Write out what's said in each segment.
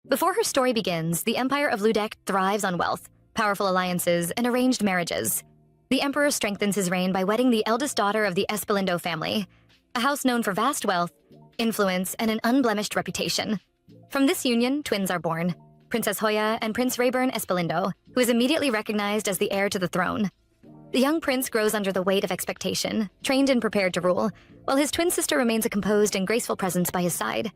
Before her story begins, the Empire of Ludek thrives on wealth, powerful alliances, and arranged marriages. The Emperor strengthens his reign by wedding the eldest daughter of the Espalindo family, a house known for vast wealth, influence, and an unblemished reputation. From this union, twins are born, Princess Hoya and Prince Rayburn Espalindo, who is immediately recognized as the heir to the throne. The young prince grows under the weight of expectation, trained and prepared to rule, while his twin sister remains a composed and graceful presence by his side.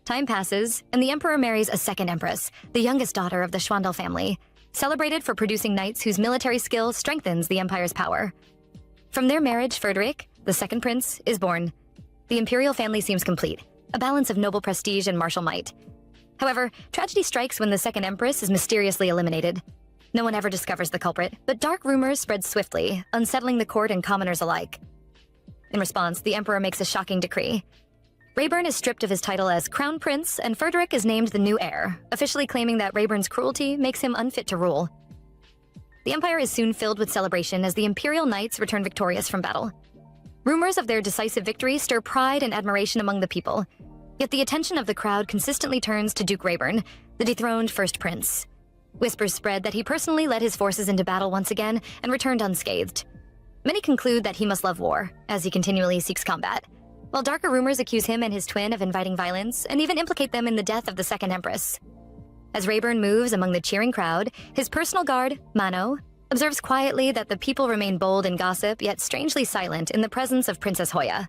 Time passes, and the Emperor marries a second empress, the youngest daughter of the Schwandel family, celebrated for producing knights whose military skill strengthens the Empire's power. From their marriage, Frederick, the second prince, is born. The imperial family seems complete, a balance of noble prestige and martial might. However, tragedy strikes when the second empress is mysteriously eliminated. No one ever discovers the culprit, but dark rumors spread swiftly, unsettling the court and commoners alike. In response, the emperor makes a shocking decree. Rayburn is stripped of his title as crown prince, and Frederick is named the new heir, officially claiming that Rayburn's cruelty makes him unfit to rule. The empire is soon filled with celebration as the imperial knights return victorious from battle. Rumors of their decisive victory stir pride and admiration among the people, yet the attention of the crowd consistently turns to Duke Rayburn, the dethroned first prince. Whispers spread that he personally led his forces into battle once again and returned unscathed. Many conclude that he must love war, as he continually seeks combat, while darker rumors accuse him and his twin of inviting violence and even implicate them in the death of the second empress. As Rayburn moves among the cheering crowd, his personal guard, Mano, observes quietly that the people remain bold in gossip yet strangely silent in the presence of Princess Hoya.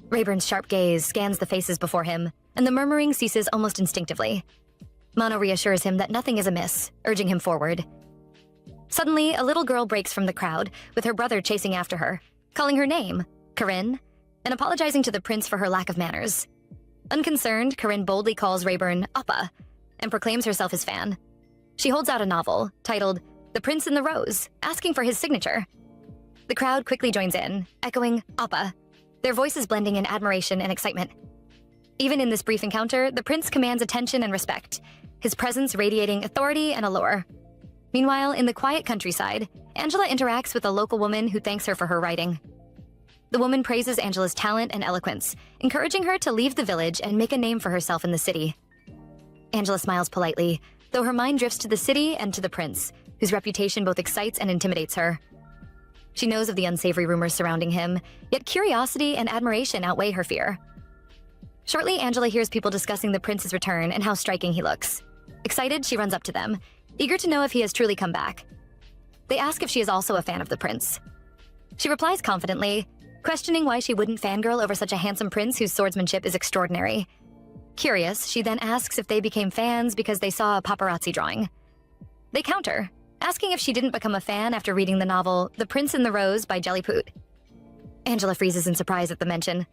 Rayburn's sharp gaze scans the faces before him, and the murmuring ceases almost instinctively. Mano reassures him that nothing is amiss, urging him forward. Suddenly, a little girl breaks from the crowd, with her brother chasing after her, calling her name, Corinne, and apologizing to the prince for her lack of manners. Unconcerned, Corinne boldly calls Rayburn Appa and proclaims herself his fan. She holds out a novel, titled The Prince and the Rose, asking for his signature. The crowd quickly joins in, echoing Appa, their voices blending in admiration and excitement. Even in this brief encounter, the prince commands attention and respect, his presence radiating authority and allure. Meanwhile, in the quiet countryside, Angela interacts with a local woman who thanks her for her writing. The woman praises Angela's talent and eloquence, encouraging her to leave the village and make a name for herself in the city. Angela smiles politely, though her mind drifts to the city and to the prince, whose reputation both excites and intimidates her. She knows of the unsavory rumors surrounding him, yet curiosity and admiration outweigh her fear. Shortly, Angela hears people discussing the prince's return and how striking he looks. Excited, she runs up to them, eager to know if he has truly come back. They ask if she is also a fan of the prince. She replies confidently, questioning why she wouldn't fangirl over such a handsome prince whose swordsmanship is extraordinary. Curious, she then asks if they became fans because they saw a paparazzi drawing. They counter, asking if she didn't become a fan after reading the novel The Prince and the Rose by Jellypoot. Angela freezes in surprise at the mention.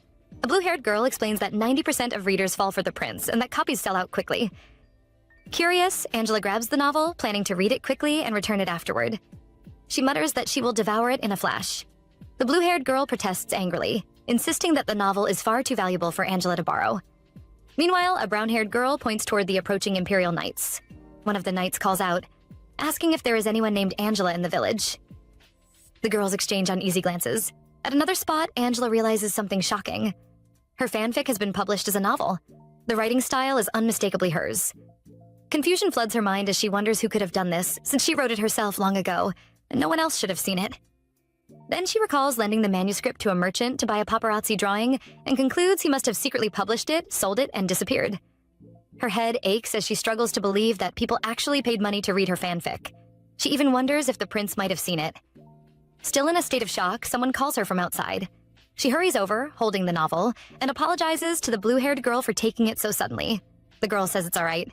A blue-haired girl explains that 90% of readers fall for the prince and that copies sell out quickly. Curious, Angela grabs the novel, planning to read it quickly and return it afterward. She mutters that she will devour it in a flash. The blue-haired girl protests angrily, insisting that the novel is far too valuable for Angela to borrow. Meanwhile, a brown-haired girl points toward the approaching Imperial Knights. One of the knights calls out, asking if there is anyone named Angela in the village. The girls exchange uneasy glances. At another spot, Angela realizes something shocking. Her fanfic has been published as a novel. The writing style is unmistakably hers. Confusion floods her mind as she wonders who could have done this, since she wrote it herself long ago, and no one else should have seen it. Then she recalls lending the manuscript to a merchant to buy a paparazzi drawing and concludes he must have secretly published it, sold it, and disappeared. Her head aches as she struggles to believe that people actually paid money to read her fanfic. She even wonders if the prince might have seen it. Still in a state of shock, someone calls her from outside. She hurries over, holding the novel, and apologizes to the blue-haired girl for taking it so suddenly. The girl says it's all right.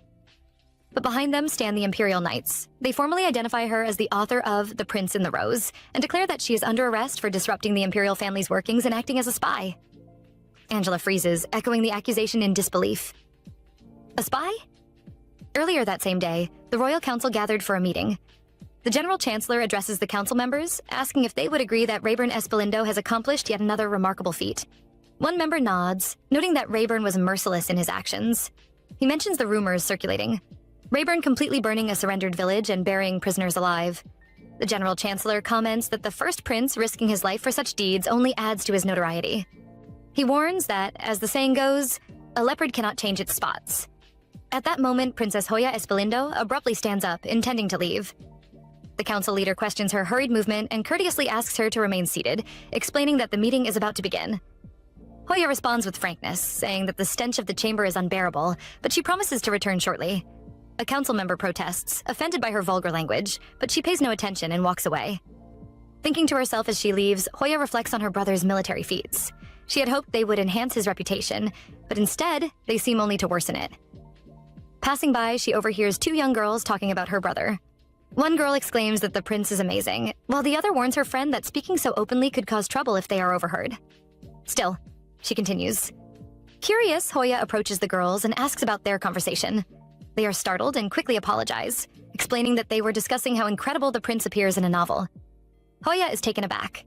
But behind them stand the Imperial Knights. They formally identify her as the author of The Prince and the Rose, and declare that she is under arrest for disrupting the Imperial family's workings and acting as a spy. Angela freezes, echoing the accusation in disbelief. A spy? Earlier that same day, the Royal Council gathered for a meeting. The General Chancellor addresses the council members, asking if they would agree that Rayburn Espalindo has accomplished yet another remarkable feat. One member nods, noting that Rayburn was merciless in his actions. He mentions the rumors circulating. Rayburn completely burning a surrendered village and burying prisoners alive. The General Chancellor comments that the first prince risking his life for such deeds only adds to his notoriety. He warns that, as the saying goes, a leopard cannot change its spots. At that moment, Princess Hoya Espalindo abruptly stands up, intending to leave. The council leader questions her hurried movement and courteously asks her to remain seated, explaining that the meeting is about to begin. Hoya responds with frankness, saying that the stench of the chamber is unbearable, but she promises to return shortly. A council member protests, offended by her vulgar language, but she pays no attention and walks away. Thinking to herself as she leaves, Hoya reflects on her brother's military feats. She had hoped they would enhance his reputation, but instead, they seem only to worsen it. Passing by, she overhears two young girls talking about her brother. One girl exclaims that the prince is amazing, while the other warns her friend that speaking so openly could cause trouble if they are overheard. Still, she continues. Curious, Hoya approaches the girls and asks about their conversation. They are startled and quickly apologize, explaining that they were discussing how incredible the prince appears in a novel. Hoya is taken aback,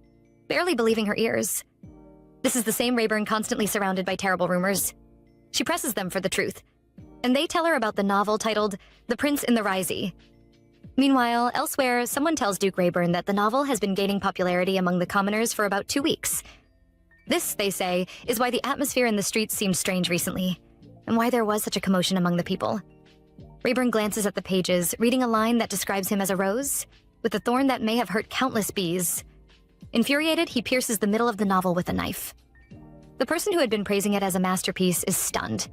barely believing her ears. This is the same Rayburn constantly surrounded by terrible rumors. She presses them for the truth, and they tell her about the novel titled The Prince in the Risey. Meanwhile, elsewhere, someone tells Duke Rayburn that the novel has been gaining popularity among the commoners for about 2 weeks. This, they say, is why the atmosphere in the streets seemed strange recently, and why there was such a commotion among the people. Rayburn glances at the pages, reading a line that describes him as a rose, with a thorn that may have hurt countless bees. Infuriated, he pierces the middle of the novel with a knife. The person who had been praising it as a masterpiece is stunned.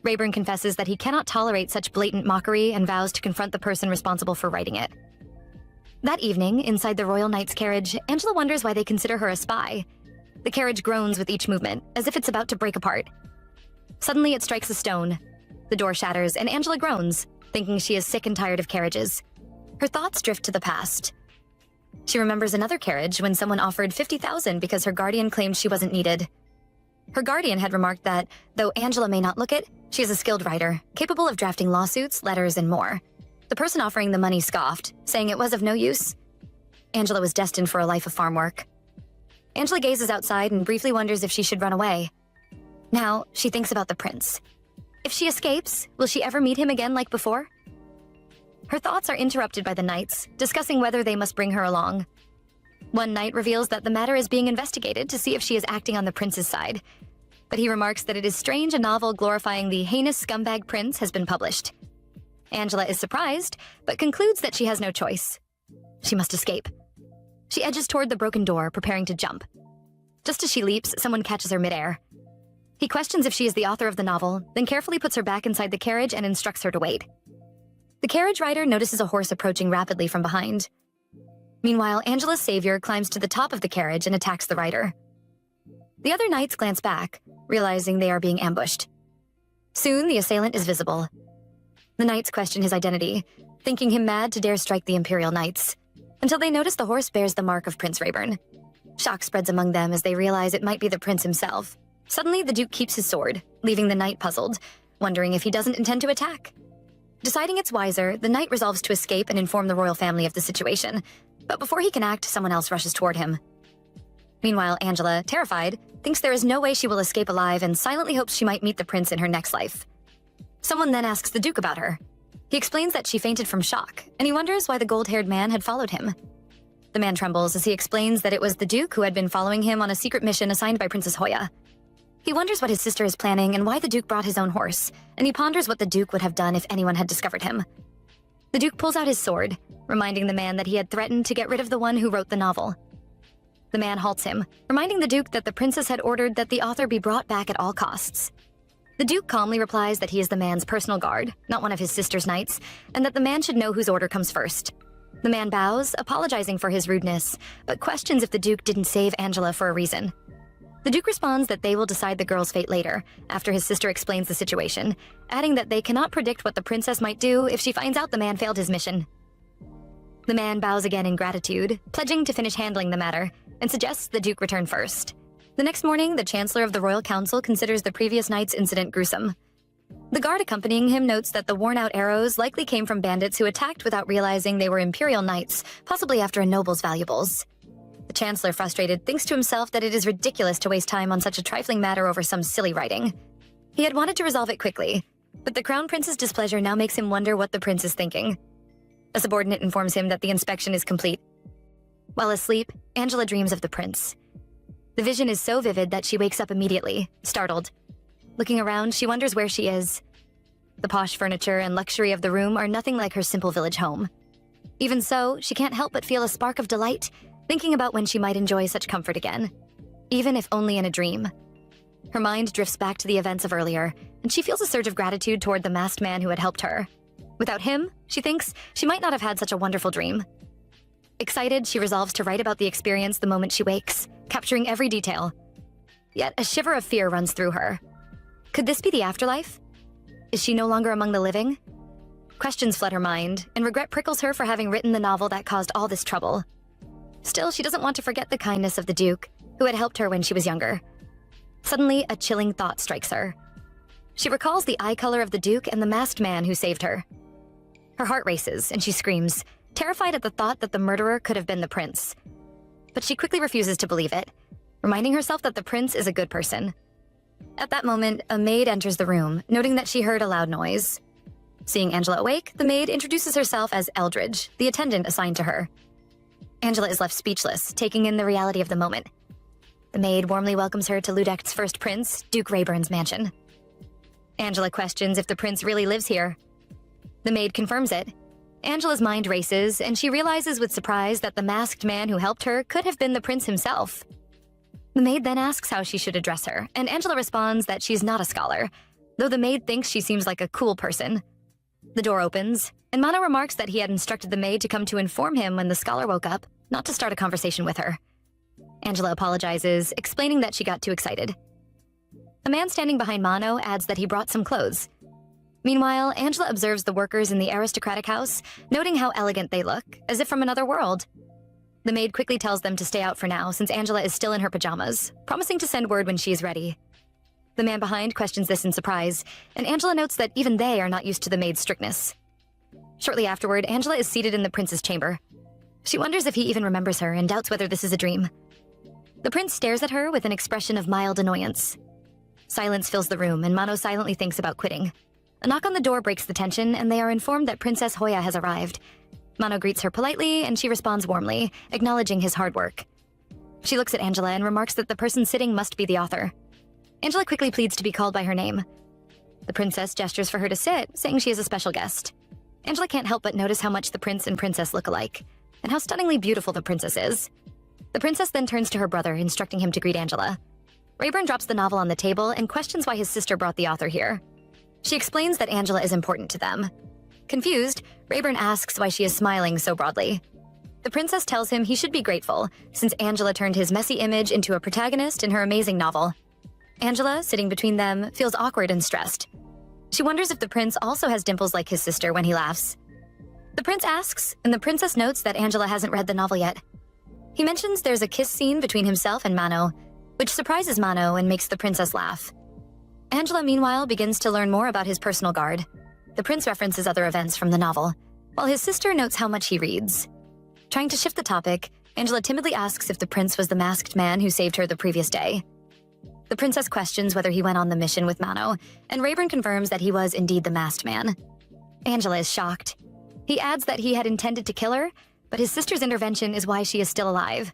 Rayburn confesses that he cannot tolerate such blatant mockery and vows to confront the person responsible for writing it. That evening, inside the Royal Knight's carriage, Angela wonders why they consider her a spy. The carriage groans with each movement, as if it's about to break apart. Suddenly, it strikes a stone. The door shatters, and Angela groans, thinking she is sick and tired of carriages. Her thoughts drift to the past. She remembers another carriage when someone offered $50,000 because her guardian claimed she wasn't needed. Her guardian had remarked that, though Angela may not look it, she is a skilled writer, capable of drafting lawsuits, letters, and more. The person offering the money scoffed, saying it was of no use. Angela was destined for a life of farm work. Angela gazes outside and briefly wonders if she should run away. Now, she thinks about the prince. If she escapes, will she ever meet him again like before? Her thoughts are interrupted by the knights, discussing whether they must bring her along. One knight reveals that the matter is being investigated to see if she is acting on the prince's side, but he remarks that it is strange a novel glorifying the heinous scumbag prince has been published. Angela is surprised, but concludes that she has no choice. She must escape. She edges toward the broken door, preparing to jump. Just as she leaps, someone catches her midair. He questions if she is the author of the novel, then carefully puts her back inside the carriage and instructs her to wait. The carriage rider notices a horse approaching rapidly from behind. Meanwhile, Angela's savior climbs to the top of the carriage and attacks the rider. The other knights glance back, realizing they are being ambushed. Soon, the assailant is visible. The knights question his identity, thinking him mad to dare strike the Imperial Knights, until they notice the horse bears the mark of Prince Rayburn. Shock spreads among them as they realize it might be the prince himself. Suddenly, the Duke keeps his sword, leaving the knight puzzled, wondering if he doesn't intend to attack. Deciding it's wiser, the knight resolves to escape and inform the royal family of the situation, but before he can act, someone else rushes toward him. Meanwhile, Angela, terrified, thinks there is no way she will escape alive and silently hopes she might meet the prince in her next life. Someone then asks the Duke about her. He explains that she fainted from shock, and he wonders why the gold-haired man had followed him. The man trembles as he explains that it was the Duke who had been following him on a secret mission assigned by Princess Hoya. He wonders what his sister is planning and why the Duke brought his own horse, and he ponders what the Duke would have done if anyone had discovered him. The Duke pulls out his sword, reminding the man that he had threatened to get rid of the one who wrote the novel. The man halts him, reminding the Duke that the princess had ordered that the author be brought back at all costs. The Duke calmly replies that he is the man's personal guard, not one of his sister's knights, and that the man should know whose order comes first. The man bows, apologizing for his rudeness, but questions if the Duke didn't save Angela for a reason. The Duke responds that they will decide the girl's fate later, after his sister explains the situation, adding that they cannot predict what the princess might do if she finds out the man failed his mission. The man bows again in gratitude, pledging to finish handling the matter, and suggests the Duke return first. The next morning, the Chancellor of the Royal Council considers the previous night's incident gruesome. The guard accompanying him notes that the worn-out arrows likely came from bandits who attacked without realizing they were Imperial Knights, possibly after a noble's valuables. The Chancellor, frustrated, thinks to himself that it is ridiculous to waste time on such a trifling matter over some silly writing. He had wanted to resolve it quickly, but the Crown Prince's displeasure now makes him wonder what the prince is thinking. A subordinate informs him that the inspection is complete. While asleep, Angela dreams of the prince. The vision is so vivid that she wakes up immediately, startled. Looking around, she wonders where she is. The posh furniture and luxury of the room are nothing like her simple village home. Even so, she can't help but feel a spark of delight, thinking about when she might enjoy such comfort again, even if only in a dream. Her mind drifts back to the events of earlier, and she feels a surge of gratitude toward the masked man who had helped her. Without him, she thinks, she might not have had such a wonderful dream. Excited, she resolves to write about the experience the moment she wakes, capturing every detail. Yet a shiver of fear runs through her. Could this be the afterlife? Is she no longer among the living? Questions flood her mind, and regret prickles her for having written the novel that caused all this trouble. Still, she doesn't want to forget the kindness of the Duke, who had helped her when she was younger. Suddenly, a chilling thought strikes her. She recalls the eye color of the Duke and the masked man who saved her. Her heart races, and she screams, terrified at the thought that the murderer could have been the prince. But she quickly refuses to believe it, reminding herself that the prince is a good person. At that moment, a maid enters the room, noting that she heard a loud noise. Seeing Angela awake, the maid introduces herself as Eldridge, the attendant assigned to her. Angela is left speechless, taking in the reality of the moment. The maid warmly welcomes her to Ludect's first prince, Duke Rayburn's mansion. Angela questions if the prince really lives here. The maid confirms it. Angela's mind races, and she realizes with surprise that the masked man who helped her could have been the prince himself. The maid then asks how she should address her, and Angela responds that she's not a scholar, though the maid thinks she seems like a cool person. The door opens, and Mano remarks that he had instructed the maid to come to inform him when the scholar woke up, not to start a conversation with her. Angela apologizes, explaining that she got too excited. A man standing behind Mano adds that he brought some clothes. Meanwhile, Angela observes the workers in the aristocratic house, noting how elegant they look, as if from another world. The maid quickly tells them to stay out for now, since Angela is still in her pajamas, promising to send word when she is ready. The man behind questions this in surprise, and Angela notes that even they are not used to the maid's strictness. Shortly afterward, Angela is seated in the prince's chamber. She wonders if he even remembers her and doubts whether this is a dream. The prince stares at her with an expression of mild annoyance. Silence fills the room, and Mano silently thinks about quitting. A knock on the door breaks the tension, and they are informed that Princess Hoya has arrived. Mano greets her politely, and she responds warmly, acknowledging his hard work. She looks at Angela and remarks that the person sitting must be the author. Angela quickly pleads to be called by her name. The princess gestures for her to sit, saying she is a special guest. Angela can't help but notice how much the prince and princess look alike, and how stunningly beautiful the princess is. The princess then turns to her brother, instructing him to greet Angela. Rayburn drops the novel on the table and questions why his sister brought the author here. She explains that Angela is important to them. Confused, Rayburn asks why she is smiling so broadly. The princess tells him he should be grateful, since Angela turned his messy image into a protagonist in her amazing novel. Angela, sitting between them, feels awkward and stressed. She wonders if the prince also has dimples like his sister when he laughs. The prince asks, and the princess notes that Angela hasn't read the novel yet. He mentions there's a kiss scene between himself and Mano, which surprises Mano and makes the princess laugh. Angela, meanwhile, begins to learn more about his personal guard. The prince references other events from the novel, while his sister notes how much he reads. Trying to shift the topic, Angela timidly asks if the prince was the masked man who saved her the previous day. The princess questions whether he went on the mission with Mano, and Rayburn confirms that he was indeed the masked man. Angela is shocked. He adds that he had intended to kill her, but his sister's intervention is why she is still alive.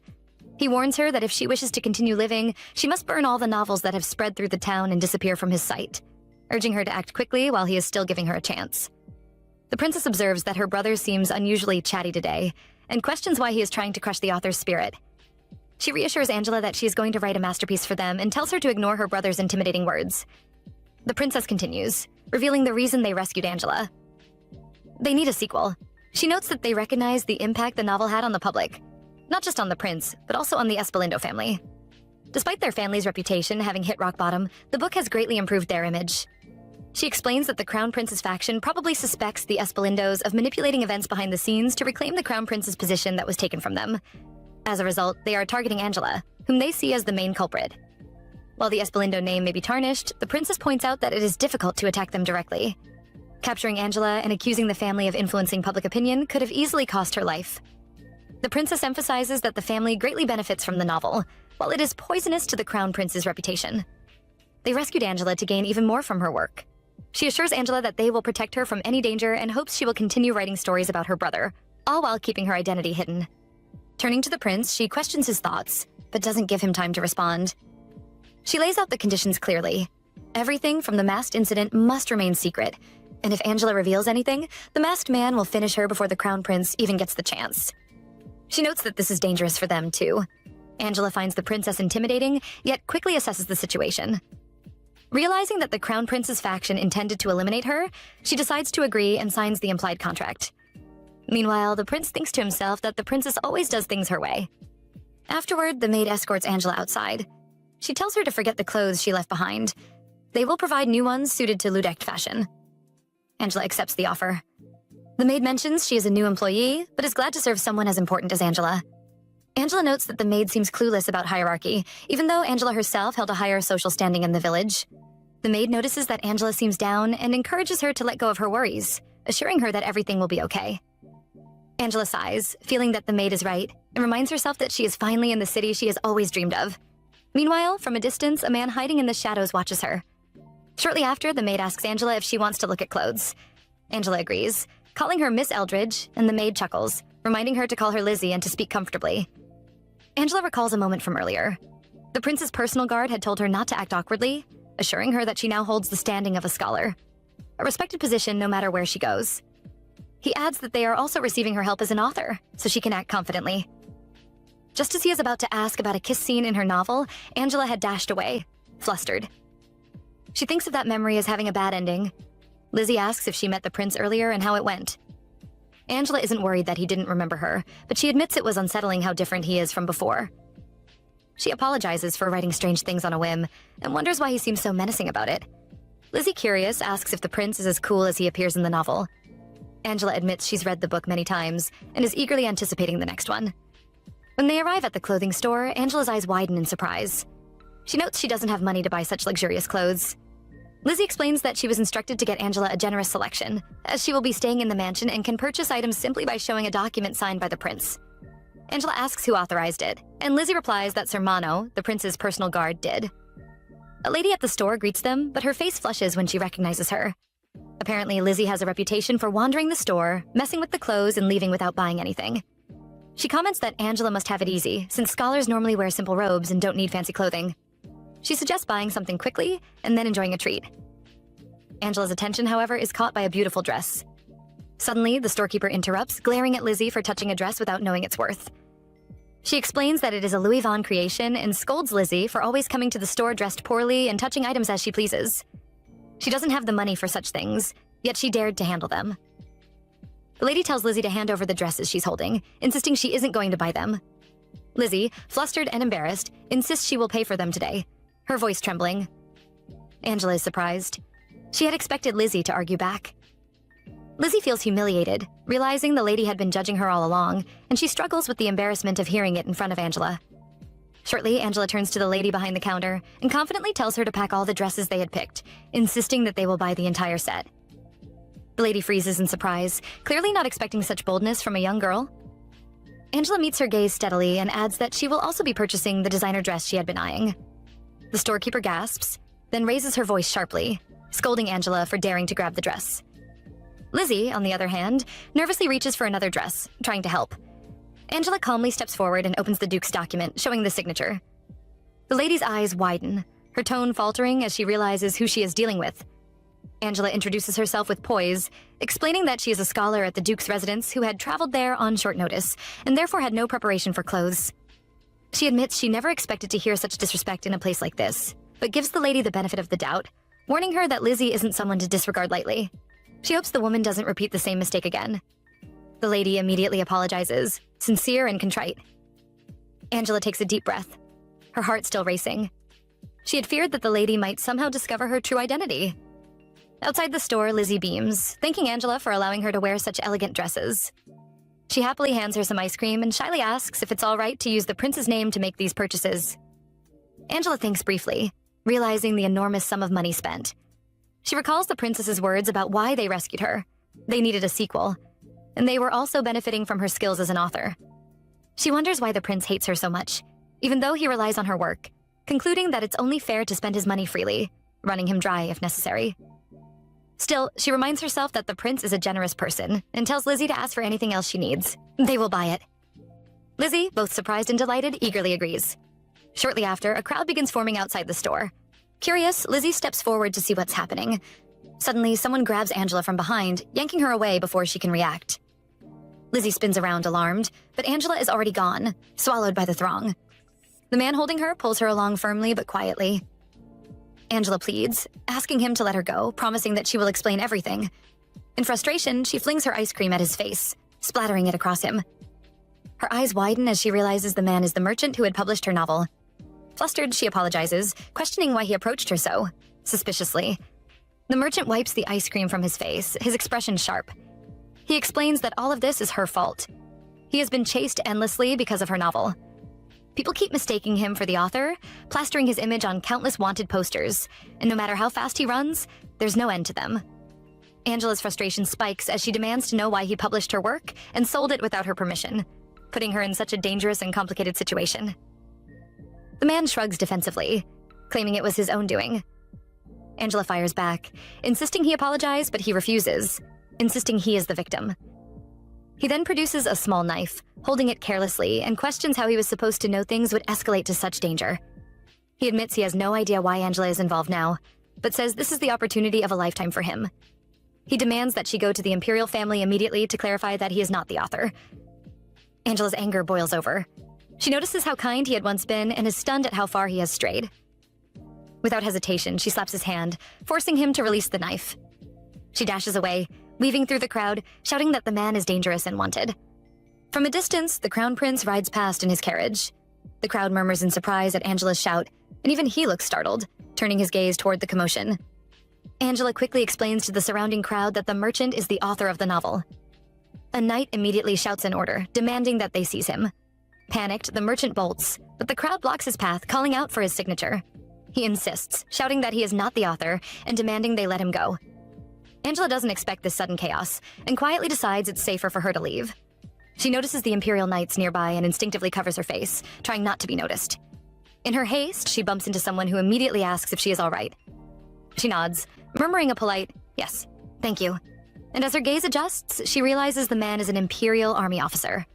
He warns her that if she wishes to continue living, she must burn all the novels that have spread through the town and disappear from his sight, urging her to act quickly while he is still giving her a chance. The princess observes that her brother seems unusually chatty today, and questions why he is trying to crush the author's spirit. She reassures Angela that she is going to write a masterpiece for them and tells her to ignore her brother's intimidating words. The princess continues, revealing the reason they rescued Angela. They need a sequel. She notes that they recognize the impact the novel had on the public, not just on the prince, but also on the Espalindo family. Despite their family's reputation having hit rock bottom, the book has greatly improved their image. She explains that the Crown Prince's faction probably suspects the Espalindos of manipulating events behind the scenes to reclaim the Crown Prince's position that was taken from them. As a result, they are targeting Angela, whom they see as the main culprit. While the Espalindo name may be tarnished, the princess points out that it is difficult to attack them directly. Capturing Angela and accusing the family of influencing public opinion could have easily cost her life. The princess emphasizes that the family greatly benefits from the novel, while it is poisonous to the Crown Prince's reputation. They rescued Angela to gain even more from her work. She assures Angela that they will protect her from any danger and hopes she will continue writing stories about her brother, all while keeping her identity hidden. Turning to the prince, she questions his thoughts, but doesn't give him time to respond. She lays out the conditions clearly. Everything from the masked incident must remain secret, and if Angela reveals anything, the masked man will finish her before the crown prince even gets the chance. She notes that this is dangerous for them, too. Angela finds the princess intimidating, yet quickly assesses the situation. Realizing that the crown prince's faction intended to eliminate her, she decides to agree and signs the implied contract. Meanwhile, the prince thinks to himself that the princess always does things her way. Afterward, the maid escorts Angela outside. She tells her to forget the clothes she left behind. They will provide new ones suited to Ludek fashion. Angela accepts the offer. The maid mentions she is a new employee, but is glad to serve someone as important as Angela. Angela notes that the maid seems clueless about hierarchy, even though Angela herself held a higher social standing in the village. The maid notices that Angela seems down and encourages her to let go of her worries, assuring her that everything will be okay. Angela sighs, feeling that the maid is right, and reminds herself that she is finally in the city she has always dreamed of. Meanwhile, from a distance, a man hiding in the shadows watches her. Shortly after, the maid asks Angela if she wants to look at clothes. Angela agrees, calling her Miss Eldridge, and the maid chuckles, reminding her to call her Lizzie and to speak comfortably. Angela recalls a moment from earlier. The prince's personal guard had told her not to act awkwardly, assuring her that she now holds the standing of a scholar, a respected position no matter where she goes. He adds that they are also receiving her help as an author, so she can act confidently. Just as he is about to ask about a kiss scene in her novel, Angela had dashed away, flustered. She thinks of that memory as having a bad ending. Lizzie asks if she met the prince earlier and how it went. Angela isn't worried that he didn't remember her, but she admits it was unsettling how different he is from before. She apologizes for writing strange things on a whim, and wonders why he seems so menacing about it. Lizzie, curious, asks if the prince is as cool as he appears in the novel. Angela admits she's read the book many times, and is eagerly anticipating the next one. When they arrive at the clothing store, Angela's eyes widen in surprise. She notes she doesn't have money to buy such luxurious clothes. Lizzie explains that she was instructed to get Angela a generous selection, as she will be staying in the mansion and can purchase items simply by showing a document signed by the prince. Angela asks who authorized it, and Lizzie replies that Sir Mano, the prince's personal guard, did. A lady at the store greets them, but her face flushes when she recognizes her. Apparently, Lizzie has a reputation for wandering the store, messing with the clothes, and leaving without buying anything. She comments that Angela must have it easy, since scholars normally wear simple robes and don't need fancy clothing. She suggests buying something quickly, and then enjoying a treat. Angela's attention, however, is caught by a beautiful dress. Suddenly, the storekeeper interrupts, glaring at Lizzie for touching a dress without knowing its worth. She explains that it is a Louis Vuitton creation and scolds Lizzie for always coming to the store dressed poorly and touching items as she pleases. She doesn't have the money for such things, yet she dared to handle them. The lady tells Lizzie to hand over the dresses she's holding, insisting she isn't going to buy them. Lizzie, flustered and embarrassed, insists she will pay for them today, her voice trembling. Angela is surprised. She had expected Lizzie to argue back. Lizzie feels humiliated, realizing the lady had been judging her all along, and she struggles with the embarrassment of hearing it in front of Angela. Shortly, Angela turns to the lady behind the counter and confidently tells her to pack all the dresses they had picked, insisting that they will buy the entire set. The lady freezes in surprise, clearly not expecting such boldness from a young girl. Angela meets her gaze steadily and adds that she will also be purchasing the designer dress she had been eyeing. The storekeeper gasps, then raises her voice sharply, scolding Angela for daring to grab the dress. Lizzie, on the other hand, nervously reaches for another dress, trying to help. Angela calmly steps forward and opens the Duke's document, showing the signature. The lady's eyes widen, her tone faltering as she realizes who she is dealing with. Angela introduces herself with poise, explaining that she is a scholar at the Duke's residence who had traveled there on short notice, and therefore had no preparation for clothes. She admits she never expected to hear such disrespect in a place like this, but gives the lady the benefit of the doubt, warning her that Lizzie isn't someone to disregard lightly. She hopes the woman doesn't repeat the same mistake again. The lady immediately apologizes, sincere and contrite. Angela takes a deep breath, her heart still racing. She had feared that the lady might somehow discover her true identity. Outside the store, Lizzie beams, thanking Angela for allowing her to wear such elegant dresses. She happily hands her some ice cream and shyly asks if it's all right to use the prince's name to make these purchases. Angela thinks briefly, realizing the enormous sum of money spent. She recalls the princess's words about why they rescued her. They needed a sequel, and they were also benefiting from her skills as an author. She wonders why the prince hates her so much, even though he relies on her work, concluding that it's only fair to spend his money freely, running him dry if necessary. Still, she reminds herself that the prince is a generous person and tells Lizzie to ask for anything else she needs. They will buy it. Lizzie, both surprised and delighted, eagerly agrees. Shortly after, a crowd begins forming outside the store. Curious, Lizzie steps forward to see what's happening. Suddenly, someone grabs Angela from behind, yanking her away before she can react. Lizzie spins around, alarmed, but Angela is already gone, swallowed by the throng. The man holding her pulls her along firmly but quietly. Angela pleads, asking him to let her go, promising that she will explain everything. In frustration, she flings her ice cream at his face, splattering it across him. Her eyes widen as she realizes the man is the merchant who had published her novel. Flustered, she apologizes, questioning why he approached her so suspiciously. The merchant wipes the ice cream from his face, his expression sharp. He explains that all of this is her fault. He has been chased endlessly because of her novel. People keep mistaking him for the author, plastering his image on countless wanted posters, and no matter how fast he runs, there's no end to them. Angela's frustration spikes as she demands to know why he published her work and sold it without her permission, putting her in such a dangerous and complicated situation. The man shrugs defensively, claiming it was his own doing. Angela fires back, insisting he apologize, but he refuses, insisting he is the victim. He then produces a small knife, holding it carelessly, and questions how he was supposed to know things would escalate to such danger. He admits he has no idea why Angela is involved now, but says this is the opportunity of a lifetime for him. He demands that she go to the Imperial family immediately to clarify that he is not the author. Angela's anger boils over. She notices how kind he had once been and is stunned at how far he has strayed. Without hesitation, she slaps his hand, forcing him to release the knife. She dashes away, weaving through the crowd, shouting that the man is dangerous and wanted. From a distance, the Crown Prince rides past in his carriage. The crowd murmurs in surprise at Angela's shout, and even he looks startled, turning his gaze toward the commotion. Angela quickly explains to the surrounding crowd that the merchant is the author of the novel. A knight immediately shouts an order, demanding that they seize him. Panicked, the merchant bolts, but the crowd blocks his path, calling out for his signature. He insists, shouting that he is not the author and demanding they let him go. Angela doesn't expect this sudden chaos and quietly decides it's safer for her to leave. She notices the Imperial Knights nearby and instinctively covers her face, trying not to be noticed. In her haste, she bumps into someone who immediately asks if she is all right. She nods, murmuring a polite, "Yes, thank you." And as her gaze adjusts, she realizes the man is an Imperial Army officer.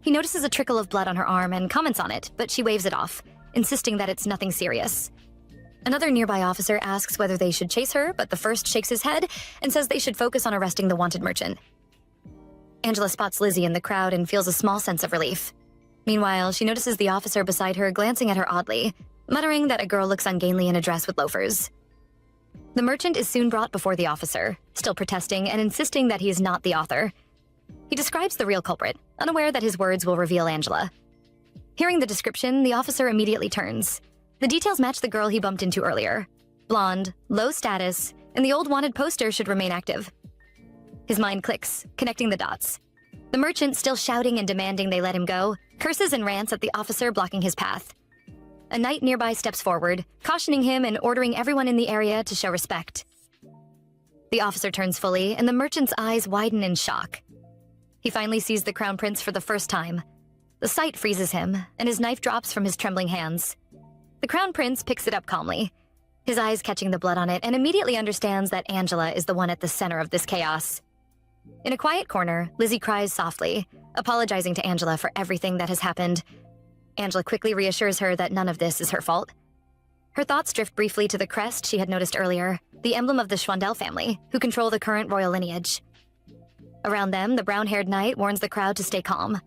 He notices a trickle of blood on her arm and comments on it, but she waves it off, insisting that it's nothing serious. Another nearby officer asks whether they should chase her, but the first shakes his head and says they should focus on arresting the wanted merchant. Angela spots Lizzie in the crowd and feels a small sense of relief. Meanwhile, she notices the officer beside her glancing at her oddly, muttering that a girl looks ungainly in a dress with loafers. The merchant is soon brought before the officer, still protesting and insisting that he is not the author. He describes the real culprit, unaware that his words will reveal Angela. Hearing the description, the officer immediately turns. The details match the girl he bumped into earlier. Blonde, low status, and the old wanted poster should remain active. His mind clicks, connecting the dots. The merchant, still shouting and demanding they let him go, curses and rants at the officer blocking his path. A knight nearby steps forward, cautioning him and ordering everyone in the area to show respect. The officer turns fully, and the merchant's eyes widen in shock. He finally sees the Crown Prince for the first time. The sight freezes him, and his knife drops from his trembling hands. The Crown Prince picks it up calmly, his eyes catching the blood on it, and immediately understands that Angela is the one at the center of this chaos. In a quiet corner, Lizzie cries softly, apologizing to Angela for everything that has happened. Angela quickly reassures her that none of this is her fault. Her thoughts drift briefly to the crest she had noticed earlier, the emblem of the Schwandel family, who control the current royal lineage. Around them, the brown-haired knight warns the crowd to stay calm.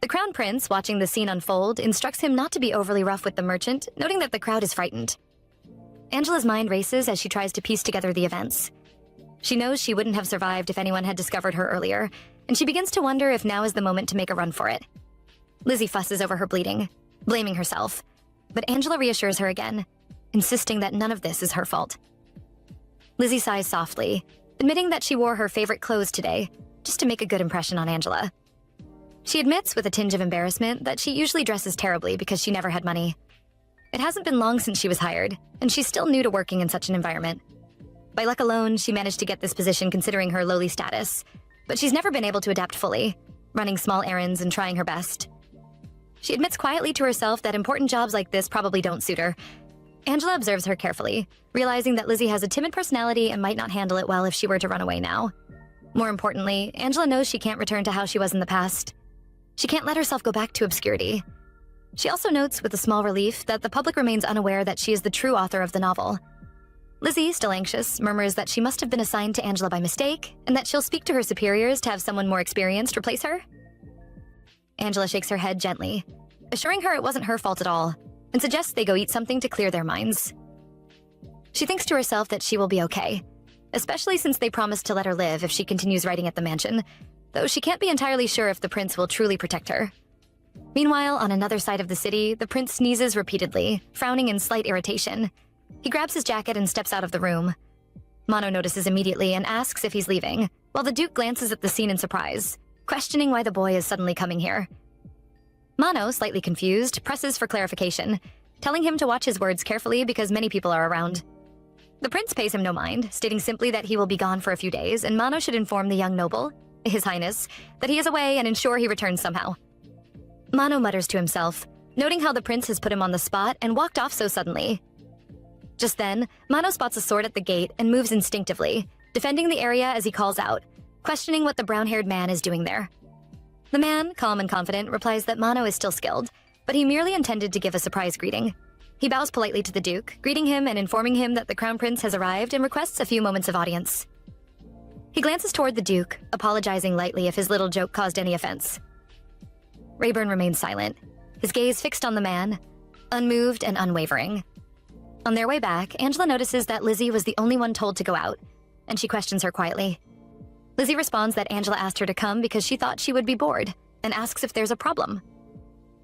The Crown Prince, watching the scene unfold, instructs him not to be overly rough with the merchant, noting that the crowd is frightened. Angela's mind races as she tries to piece together the events. She knows she wouldn't have survived if anyone had discovered her earlier, and she begins to wonder if now is the moment to make a run for it. Lizzie fusses over her bleeding, blaming herself, but Angela reassures her again, insisting that none of this is her fault. Lizzie sighs softly, admitting that she wore her favorite clothes today, just to make a good impression on Angela. She admits with a tinge of embarrassment that she usually dresses terribly because she never had money. It hasn't been long since she was hired, and she's still new to working in such an environment. By luck alone, she managed to get this position considering her lowly status, but she's never been able to adapt fully, running small errands and trying her best. She admits quietly to herself that important jobs like this probably don't suit her. Angela observes her carefully, realizing that Lizzie has a timid personality and might not handle it well if she were to run away now. More importantly, Angela knows she can't return to how she was in the past. She can't let herself go back to obscurity. She also notes with a small relief that the public remains unaware that she is the true author of the novel. Lizzie, still anxious, murmurs that she must have been assigned to Angela by mistake, and that she'll speak to her superiors to have someone more experienced replace her. Angela shakes her head gently, assuring her it wasn't her fault at all, and suggests they go eat something to clear their minds. She thinks to herself that she will be okay, especially since they promised to let her live if she continues writing at the mansion, though she can't be entirely sure if the prince will truly protect her. Meanwhile, on another side of the city, the prince sneezes repeatedly, frowning in slight irritation. He grabs his jacket and steps out of the room. Mano notices immediately and asks if he's leaving, while the Duke glances at the scene in surprise, questioning why the boy is suddenly coming here. Mano, slightly confused, presses for clarification, telling him to watch his words carefully because many people are around. The prince pays him no mind, stating simply that he will be gone for a few days, and Mano should inform the young noble, His Highness, that he is away and ensure he returns somehow. Mano mutters to himself, noting how the prince has put him on the spot and walked off so suddenly. Just then, Mano spots a sword at the gate and moves instinctively, defending the area as he calls out, questioning what the brown-haired man is doing there. The man, calm and confident, replies that Mano is still skilled, but he merely intended to give a surprise greeting. He bows politely to the Duke, greeting him and informing him that the Crown Prince has arrived and requests a few moments of audience. He glances toward the Duke, apologizing lightly if his little joke caused any offense. Rayburn remains silent, his gaze fixed on the man, unmoved and unwavering. On their way back, Angela notices that Lizzie was the only one told to go out, and she questions her quietly. Lizzie responds that Angela asked her to come because she thought she would be bored, and asks if there's a problem.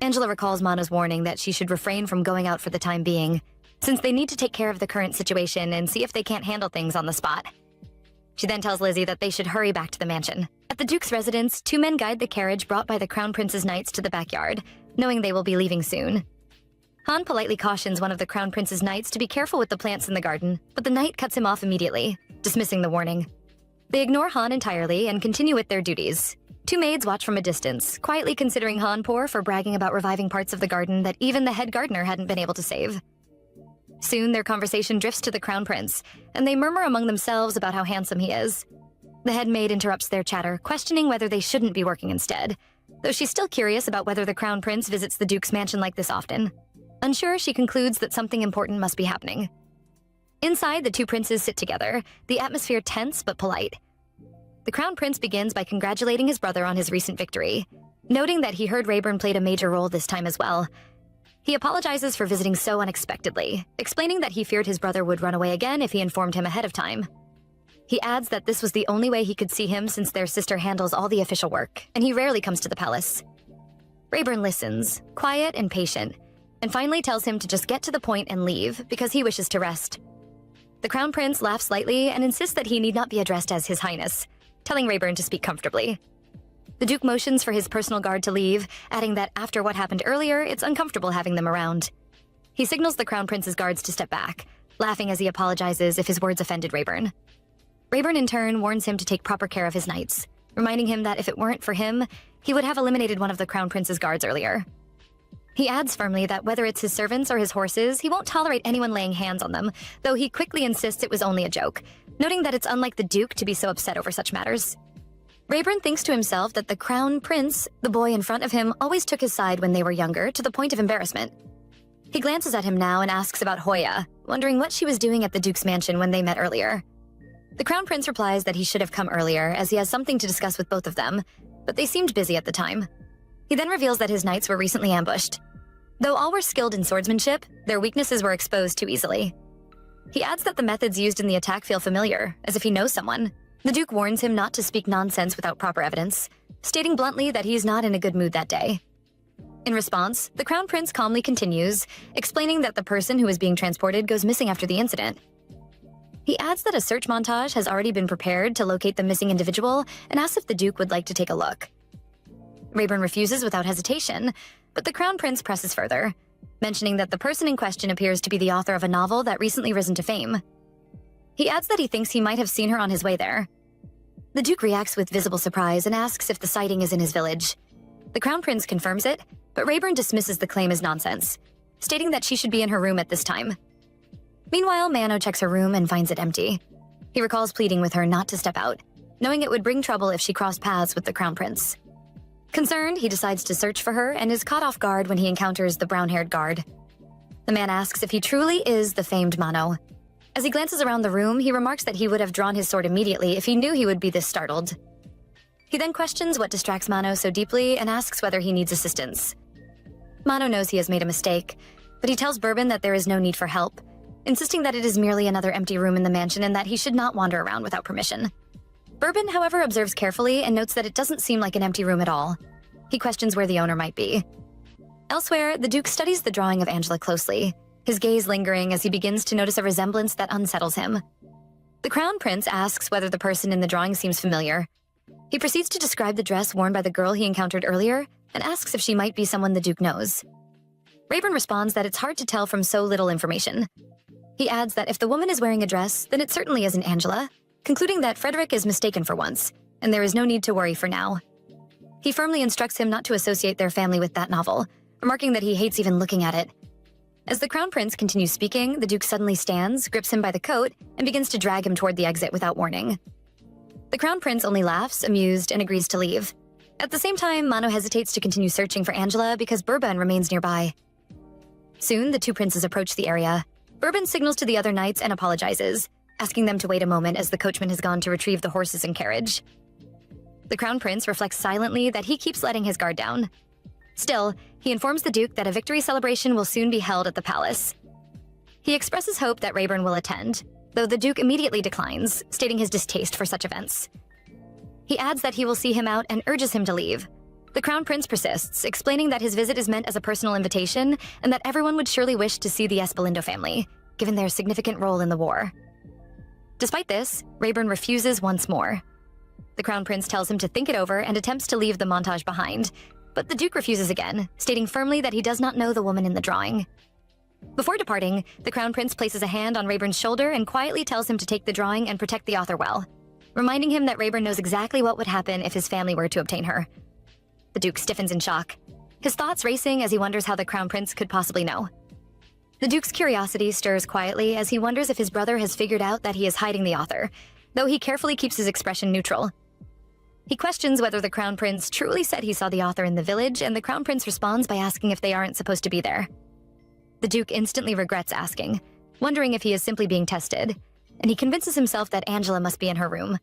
Angela recalls Mano's warning that she should refrain from going out for the time being, since they need to take care of the current situation and see if they can't handle things on the spot. She then tells Lizzie that they should hurry back to the mansion. At the Duke's residence, two men guide the carriage brought by the Crown Prince's knights to the backyard, knowing they will be leaving soon. Han politely cautions one of the Crown Prince's knights to be careful with the plants in the garden, but the knight cuts him off immediately, dismissing the warning. They ignore Han entirely and continue with their duties. Two maids watch from a distance, quietly considering Han poor for bragging about reviving parts of the garden that even the head gardener hadn't been able to save. Soon, their conversation drifts to the Crown Prince, and they murmur among themselves about how handsome he is. The head maid interrupts their chatter, questioning whether they shouldn't be working instead, though she's still curious about whether the Crown Prince visits the Duke's mansion like this often. Unsure, she concludes that something important must be happening. Inside, the two princes sit together, the atmosphere tense but polite. The Crown Prince begins by congratulating his brother on his recent victory, noting that he heard Rayburn played a major role this time as well. He apologizes for visiting so unexpectedly, explaining that he feared his brother would run away again if he informed him ahead of time. He adds that this was the only way he could see him since their sister handles all the official work, and he rarely comes to the palace. Rayburn listens, quiet and patient, and finally tells him to just get to the point and leave because he wishes to rest. The Crown Prince laughs slightly and insists that he need not be addressed as His Highness, telling Rayburn to speak comfortably. The Duke motions for his personal guard to leave, adding that after what happened earlier, it's uncomfortable having them around. He signals the Crown Prince's guards to step back, laughing as he apologizes if his words offended Rayburn. Rayburn in turn warns him to take proper care of his knights, reminding him that if it weren't for him, he would have eliminated one of the Crown Prince's guards earlier. He adds firmly that whether it's his servants or his horses, he won't tolerate anyone laying hands on them, though he quickly insists it was only a joke, noting that it's unlike the Duke to be so upset over such matters. Rayburn thinks to himself that the Crown Prince, the boy in front of him, always took his side when they were younger, to the point of embarrassment. He glances at him now and asks about Hoya, wondering what she was doing at the Duke's mansion when they met earlier. The Crown Prince replies that he should have come earlier, as he has something to discuss with both of them, but they seemed busy at the time. He then reveals that his knights were recently ambushed. Though all were skilled in swordsmanship, their weaknesses were exposed too easily. He adds that the methods used in the attack feel familiar, as if he knows someone. The Duke warns him not to speak nonsense without proper evidence, stating bluntly that he's not in a good mood that day. In response, the Crown Prince calmly continues, explaining that the person who is being transported goes missing after the incident. He adds that a search montage has already been prepared to locate the missing individual and asks if the Duke would like to take a look. Rayburn refuses without hesitation, but the Crown Prince presses further, mentioning that the person in question appears to be the author of a novel that recently risen to fame. He adds that he thinks he might have seen her on his way there. The Duke reacts with visible surprise and asks if the sighting is in his village. The Crown Prince confirms it, but Rayburn dismisses the claim as nonsense, stating that she should be in her room at this time. Meanwhile, Mano checks her room and finds it empty. He recalls pleading with her not to step out, knowing it would bring trouble if she crossed paths with the Crown Prince. Concerned, he decides to search for her and is caught off guard when he encounters the brown-haired guard. The man asks if he truly is the famed Mano. As he glances around the room, he remarks that he would have drawn his sword immediately if he knew he would be this startled. He then questions what distracts Mano so deeply and asks whether he needs assistance. Mano knows he has made a mistake, but he tells Bourbon that there is no need for help, insisting that it is merely another empty room in the mansion and that he should not wander around without permission. Bourbon, however, observes carefully and notes that it doesn't seem like an empty room at all. He questions where the owner might be. Elsewhere, the Duke studies the drawing of Angela closely, his gaze lingering as he begins to notice a resemblance that unsettles him. The Crown Prince asks whether the person in the drawing seems familiar. He proceeds to describe the dress worn by the girl he encountered earlier and asks if she might be someone the Duke knows. Rayburn responds that it's hard to tell from so little information. He adds that if the woman is wearing a dress, then it certainly isn't Angela, concluding that Frederick is mistaken for once, and there is no need to worry for now. He firmly instructs him not to associate their family with that novel, remarking that he hates even looking at it. As the Crown Prince continues speaking, the Duke suddenly stands, grips him by the coat, and begins to drag him toward the exit without warning. The Crown Prince only laughs, amused, and agrees to leave. At the same time, Mano hesitates to continue searching for Angela because Bourbon remains nearby. Soon, the two princes approach the area. Bourbon signals to the other knights and apologizes, asking them to wait a moment as the coachman has gone to retrieve the horses and carriage. The Crown Prince reflects silently that he keeps letting his guard down. Still, he informs the Duke that a victory celebration will soon be held at the palace. He expresses hope that Rayburn will attend, though the Duke immediately declines, stating his distaste for such events. He adds that he will see him out and urges him to leave. The Crown Prince persists, explaining that his visit is meant as a personal invitation and that everyone would surely wish to see the Espalindo family, given their significant role in the war. Despite this, Rayburn refuses once more. The Crown Prince tells him to think it over and attempts to leave the montage behind, but the Duke refuses again, stating firmly that he does not know the woman in the drawing. Before departing, the Crown Prince places a hand on Rayburn's shoulder and quietly tells him to take the drawing and protect the author well, reminding him that Rayburn knows exactly what would happen if his family were to obtain her. The Duke stiffens in shock, his thoughts racing as he wonders how the Crown Prince could possibly know. The Duke's curiosity stirs quietly as he wonders if his brother has figured out that he is hiding the author, though he carefully keeps his expression neutral. He questions whether the Crown Prince truly said he saw the author in the village, and the Crown Prince responds by asking if they aren't supposed to be there. The Duke instantly regrets asking, wondering if he is simply being tested, and he convinces himself that Angela must be in her room.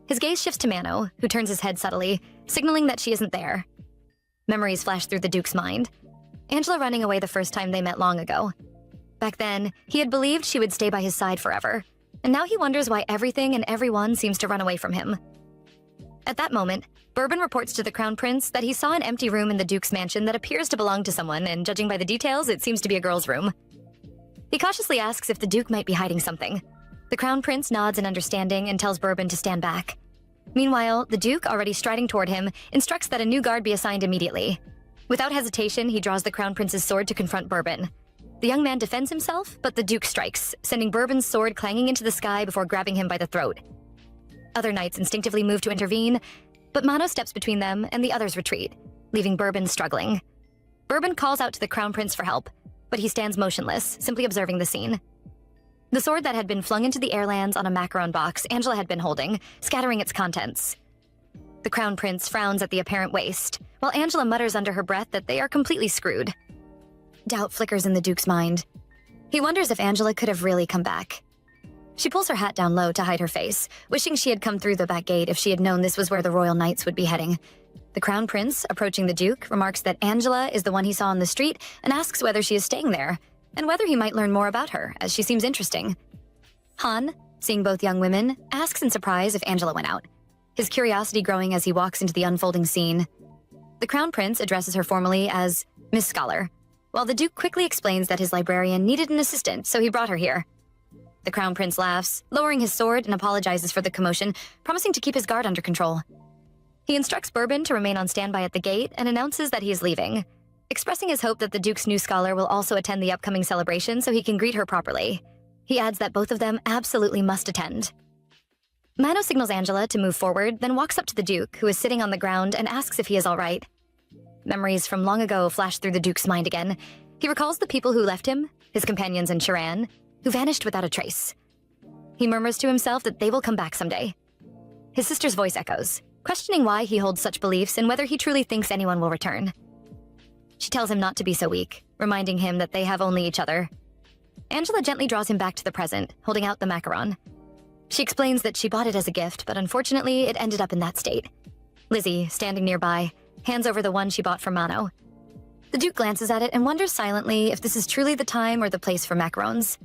His gaze shifts to Mano, who turns his head subtly, signaling that she isn't there. Memories flash through the Duke's mind. Angela running away the first time they met long ago. Back then, he had believed she would stay by his side forever, and now he wonders why everything and everyone seems to run away from him. At that moment, Bourbon reports to the Crown Prince that he saw an empty room in the Duke's mansion that appears to belong to someone, and judging by the details, it seems to be a girl's room. He cautiously asks if the Duke might be hiding something. The Crown Prince nods in understanding and tells Bourbon to stand back. Meanwhile, the Duke, already striding toward him, instructs that a new guard be assigned immediately. Without hesitation, he draws the Crown Prince's sword to confront Bourbon. The young man defends himself, but the Duke strikes, sending Bourbon's sword clanging into the sky before grabbing him by the throat. Other knights instinctively move to intervene, but Mano steps between them and the others retreat, leaving Bourbon struggling. Bourbon calls out to the Crown Prince for help, but he stands motionless, simply observing the scene. The sword that had been flung into the air lands on a macaron box Angela had been holding, scattering its contents. The Crown Prince frowns at the apparent waste, while Angela mutters under her breath that they are completely screwed. Doubt flickers in the Duke's mind. He wonders if Angela could have really come back. She pulls her hat down low to hide her face, wishing she had come through the back gate if she had known this was where the royal knights would be heading. The Crown Prince, approaching the Duke, remarks that Angela is the one he saw on the street and asks whether she is staying there, and whether he might learn more about her, as she seems interesting. Han, seeing both young women, asks in surprise if Angela went out, his curiosity growing as he walks into the unfolding scene. The Crown Prince addresses her formally as Miss Scholar, while the Duke quickly explains that his librarian needed an assistant, so he brought her here. The Crown Prince laughs, lowering his sword, and apologizes for the commotion, promising to keep his guard under control. He instructs Bourbon to remain on standby at the gate and announces that he is leaving, expressing his hope that the Duke's new scholar will also attend the upcoming celebration so he can greet her properly. He adds that both of them absolutely must attend. Mano signals Angela to move forward, then walks up to the Duke, who is sitting on the ground, and asks if he is all right. Memories from long ago flash through the Duke's mind again. He recalls the people who left him, his companions in Chiran, who vanished without a trace. He murmurs to himself that they will come back someday. His sister's voice echoes, questioning why he holds such beliefs and whether he truly thinks anyone will return. She tells him not to be so weak, reminding him that they have only each other. Angela gently draws him back to the present, holding out the macaron. She explains that she bought it as a gift, but unfortunately, it ended up in that state. Lizzie, standing nearby, hands over the one she bought for Mano. The Duke glances at it and wonders silently if this is truly the time or the place for macarons.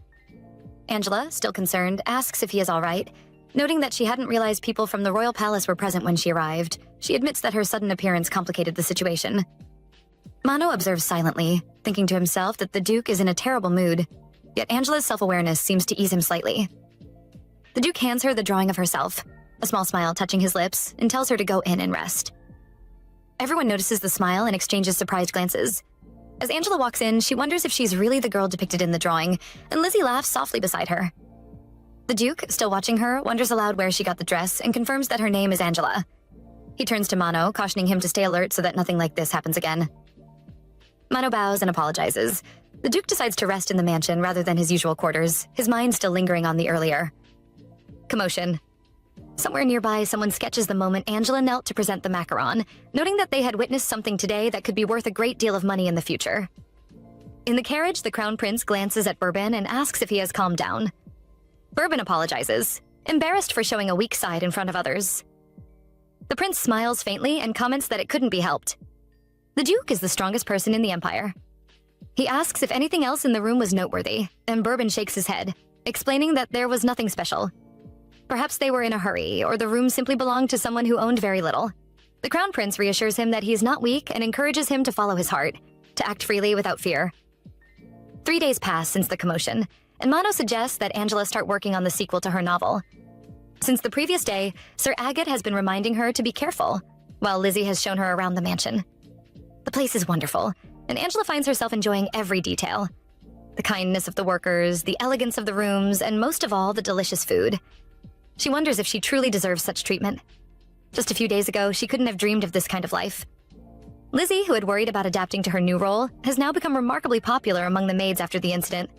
Angela, still concerned, asks if he is all right. Noting that she hadn't realized people from the royal palace were present when she arrived, she admits that her sudden appearance complicated the situation. Mano observes silently, thinking to himself that the Duke is in a terrible mood, yet Angela's self-awareness seems to ease him slightly. The Duke hands her the drawing of herself, a small smile touching his lips, and tells her to go in and rest. Everyone notices the smile and exchanges surprised glances. As Angela walks in, she wonders if she's really the girl depicted in the drawing, and Lizzie laughs softly beside her. The Duke, still watching her, wonders aloud where she got the dress and confirms that her name is Angela. He turns to Mano, cautioning him to stay alert so that nothing like this happens again. Mano bows and apologizes. The Duke decides to rest in the mansion rather than his usual quarters, his mind still lingering on the earlier. Commotion. Somewhere nearby, someone sketches the moment Angela knelt to present the macaron, noting that they had witnessed something today that could be worth a great deal of money in the future. In the carriage, the Crown Prince glances at Bourbon and asks if he has calmed down. Bourbon apologizes, embarrassed for showing a weak side in front of others. The prince smiles faintly and comments that it couldn't be helped. The Duke is the strongest person in the Empire. He asks if anything else in the room was noteworthy, and Bourbon shakes his head, explaining that there was nothing special. Perhaps they were in a hurry, or the room simply belonged to someone who owned very little. The Crown Prince reassures him that he is not weak and encourages him to follow his heart, to act freely without fear. 3 days pass since the commotion, and Mano suggests that Angela start working on the sequel to her novel. Since the previous day, Sir Agate has been reminding her to be careful, while Lizzie has shown her around the mansion. The place is wonderful, and Angela finds herself enjoying every detail. The kindness of the workers, the elegance of the rooms, and most of all, the delicious food. She wonders if she truly deserves such treatment. Just a few days ago, she couldn't have dreamed of this kind of life. Lizzie, who had worried about adapting to her new role, has now become remarkably popular among the maids after the incident.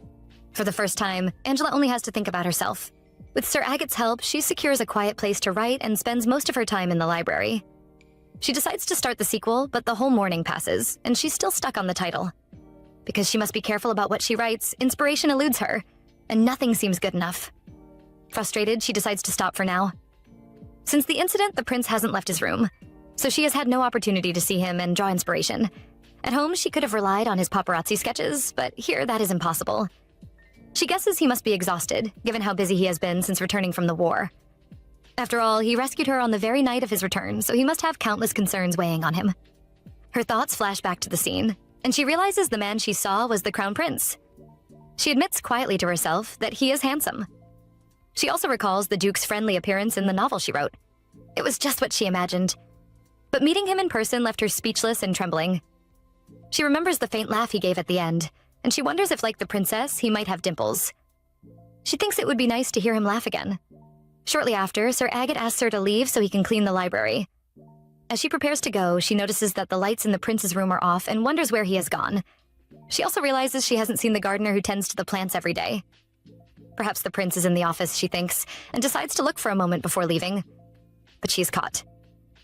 For the first time, Angela only has to think about herself. With Sir Agate's help, she secures a quiet place to write and spends most of her time in the library. She decides to start the sequel, but the whole morning passes, and she's still stuck on the title. Because she must be careful about what she writes, inspiration eludes her, and nothing seems good enough. Frustrated, she decides to stop for now. Since the incident, the prince hasn't left his room, so she has had no opportunity to see him and draw inspiration. At home, she could have relied on his paparazzi sketches, but here that is impossible. She guesses he must be exhausted, given how busy he has been since returning from the war. After all, he rescued her on the very night of his return, so he must have countless concerns weighing on him. Her thoughts flash back to the scene, and she realizes the man she saw was the Crown Prince. She admits quietly to herself that he is handsome. She also recalls the Duke's friendly appearance in the novel she wrote. It was just what she imagined. But meeting him in person left her speechless and trembling. She remembers the faint laugh he gave at the end, and she wonders if, like the princess, he might have dimples. She thinks it would be nice to hear him laugh again. Shortly after, Sir Agate asks her to leave so he can clean the library. As she prepares to go, she notices that the lights in the prince's room are off and wonders where he has gone. She also realizes she hasn't seen the gardener who tends to the plants every day. Perhaps the prince is in the office, she thinks, and decides to look for a moment before leaving. But she's caught.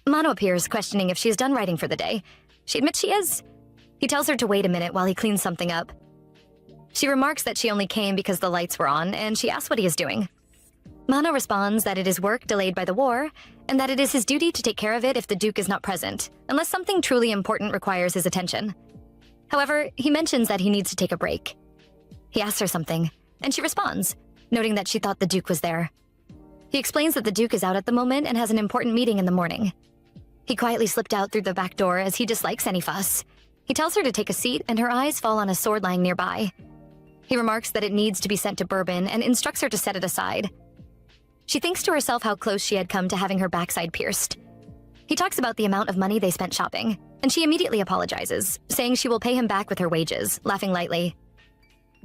Mano appears, questioning if she is done writing for the day. She admits she is. He tells her to wait a minute while he cleans something up. She remarks that she only came because the lights were on, and she asks what he is doing. Mano responds that it is work delayed by the war, and that it is his duty to take care of it if the Duke is not present, unless something truly important requires his attention. However, he mentions that he needs to take a break. He asks her something, and she responds, noting that she thought the Duke was there. He explains that the Duke is out at the moment and has an important meeting in the morning. He quietly slipped out through the back door as he dislikes any fuss. He tells her to take a seat, and her eyes fall on a sword lying nearby. He remarks that it needs to be sent to Bourbon and instructs her to set it aside. She thinks to herself how close she had come to having her backside pierced. He talks about the amount of money they spent shopping, and she immediately apologizes, saying she will pay him back with her wages, laughing lightly.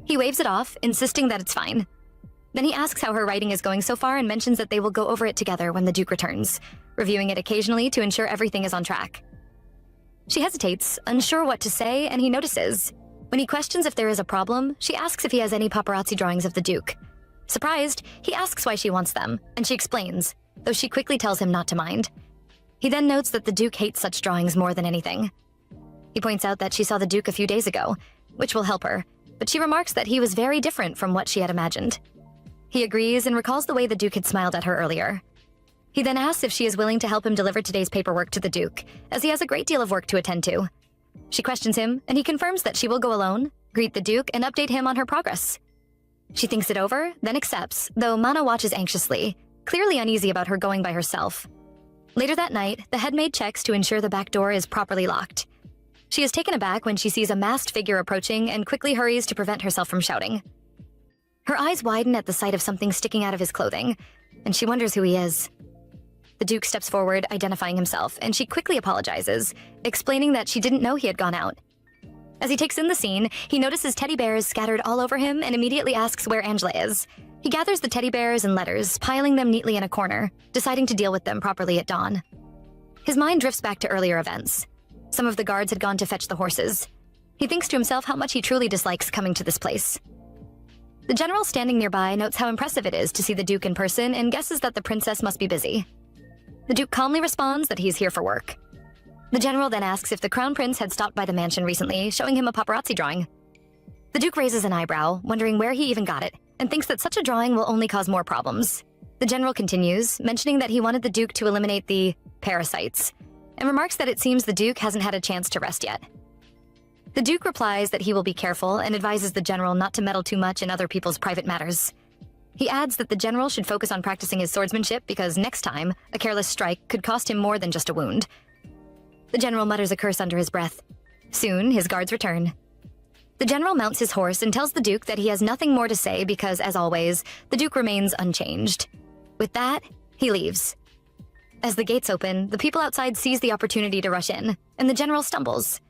He waves it off, insisting that it's fine. Then he asks how her writing is going so far and mentions that they will go over it together when the Duke returns, reviewing it occasionally to ensure everything is on track. She hesitates, unsure what to say, and he notices. When he questions if there is a problem, she asks if he has any paparazzi drawings of the Duke. Surprised, he asks why she wants them, and she explains, though she quickly tells him not to mind. He then notes that the Duke hates such drawings more than anything. He points out that she saw the Duke a few days ago, which will help her, but she remarks that he was very different from what she had imagined. He agrees and recalls the way the Duke had smiled at her earlier. He then asks if she is willing to help him deliver today's paperwork to the Duke, as he has a great deal of work to attend to. She questions him, and he confirms that she will go alone, greet the Duke, and update him on her progress. She thinks it over, then accepts, though Mana watches anxiously, clearly uneasy about her going by herself. Later that night, the headmaid checks to ensure the back door is properly locked. She is taken aback when she sees a masked figure approaching and quickly hurries to prevent herself from shouting. Her eyes widen at the sight of something sticking out of his clothing, and she wonders who he is. The Duke steps forward, identifying himself, and she quickly apologizes, explaining that she didn't know he had gone out. As he takes in the scene, he notices teddy bears scattered all over him and immediately asks where Angela is. He gathers the teddy bears and letters, piling them neatly in a corner, deciding to deal with them properly at dawn. His mind drifts back to earlier events. Some of the guards had gone to fetch the horses. He thinks to himself how much he truly dislikes coming to this place. The general standing nearby notes how impressive it is to see the Duke in person and guesses that the princess must be busy. The Duke calmly responds that he's here for work. The general then asks if the Crown Prince had stopped by the mansion recently, showing him a paparazzi drawing. The Duke raises an eyebrow, wondering where he even got it, and thinks that such a drawing will only cause more problems. The general continues, mentioning that he wanted the Duke to eliminate the parasites, and remarks that it seems the Duke hasn't had a chance to rest yet. The Duke replies that he will be careful and advises the general not to meddle too much in other people's private matters. He adds that the general should focus on practicing his swordsmanship because next time, a careless strike could cost him more than just a wound. The general mutters a curse under his breath. Soon, his guards return. The general mounts his horse and tells the Duke that he has nothing more to say because, as always, the Duke remains unchanged. With that, he leaves. As the gates open, the people outside seize the opportunity to rush in, and the general stumbles.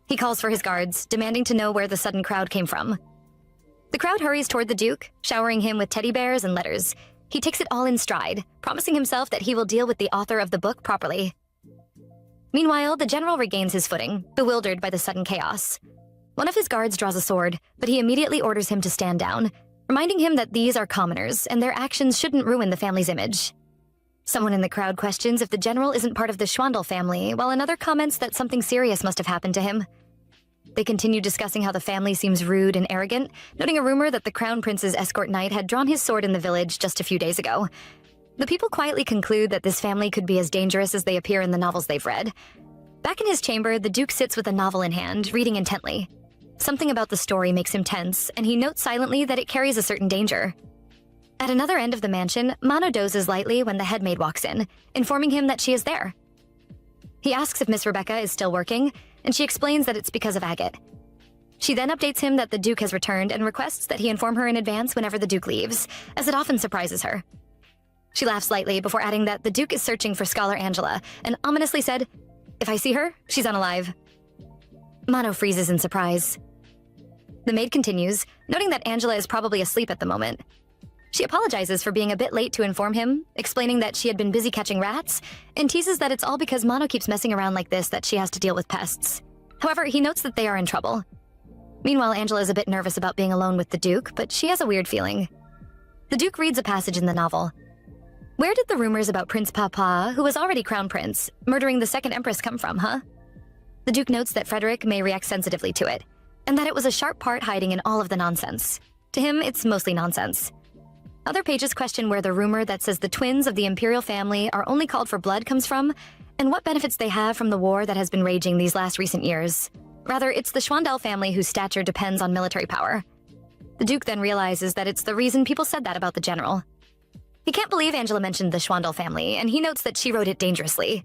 He calls for his guards, demanding to know where the sudden crowd came from. The crowd hurries toward the Duke, showering him with teddy bears and letters. He takes it all in stride, promising himself that he will deal with the author of the book properly. Meanwhile, the general regains his footing, bewildered by the sudden chaos. One of his guards draws a sword, but he immediately orders him to stand down, reminding him that these are commoners and their actions shouldn't ruin the family's image. Someone in the crowd questions if the general isn't part of the Schwandel family, while another comments that something serious must have happened to him. They continue discussing how the family seems rude and arrogant, noting a rumor that the Crown Prince's escort knight had drawn his sword in the village just a few days ago. The people quietly conclude that this family could be as dangerous as they appear in the novels they've read. Back in his chamber, the Duke sits with a novel in hand, reading intently. Something about the story makes him tense, and he notes silently that it carries a certain danger. At another end of the mansion, Mano dozes lightly when the headmaid walks in, informing him that she is there. He asks if Miss Rebecca is still working, and she explains that it's because of Agate. She then updates him that the Duke has returned and requests that he inform her in advance whenever the Duke leaves, as it often surprises her. She laughs lightly before adding that the Duke is searching for Scholar Angela, and ominously said, "If I see her, she's unalive." Mano freezes in surprise. The maid continues, noting that Angela is probably asleep at the moment. She apologizes for being a bit late to inform him, explaining that she had been busy catching rats, and teases that it's all because Mano keeps messing around like this that she has to deal with pests. However, he notes that they are in trouble. Meanwhile, Angela is a bit nervous about being alone with the Duke, but she has a weird feeling. The Duke reads a passage in the novel. Where did the rumors about Prince Papa, who was already Crown Prince, murdering the Second Empress come from, huh? The Duke notes that Frederick may react sensitively to it, and that it was a sharp part hiding in all of the nonsense. To him, it's mostly nonsense. Other pages question where the rumor that says the twins of the imperial family are only called for blood comes from, and what benefits they have from the war that has been raging these last recent years. Rather, it's the Schwandel family whose stature depends on military power. The Duke then realizes that it's the reason people said that about the general. He can't believe Angela mentioned the Schwandel family, and he notes that she wrote it dangerously.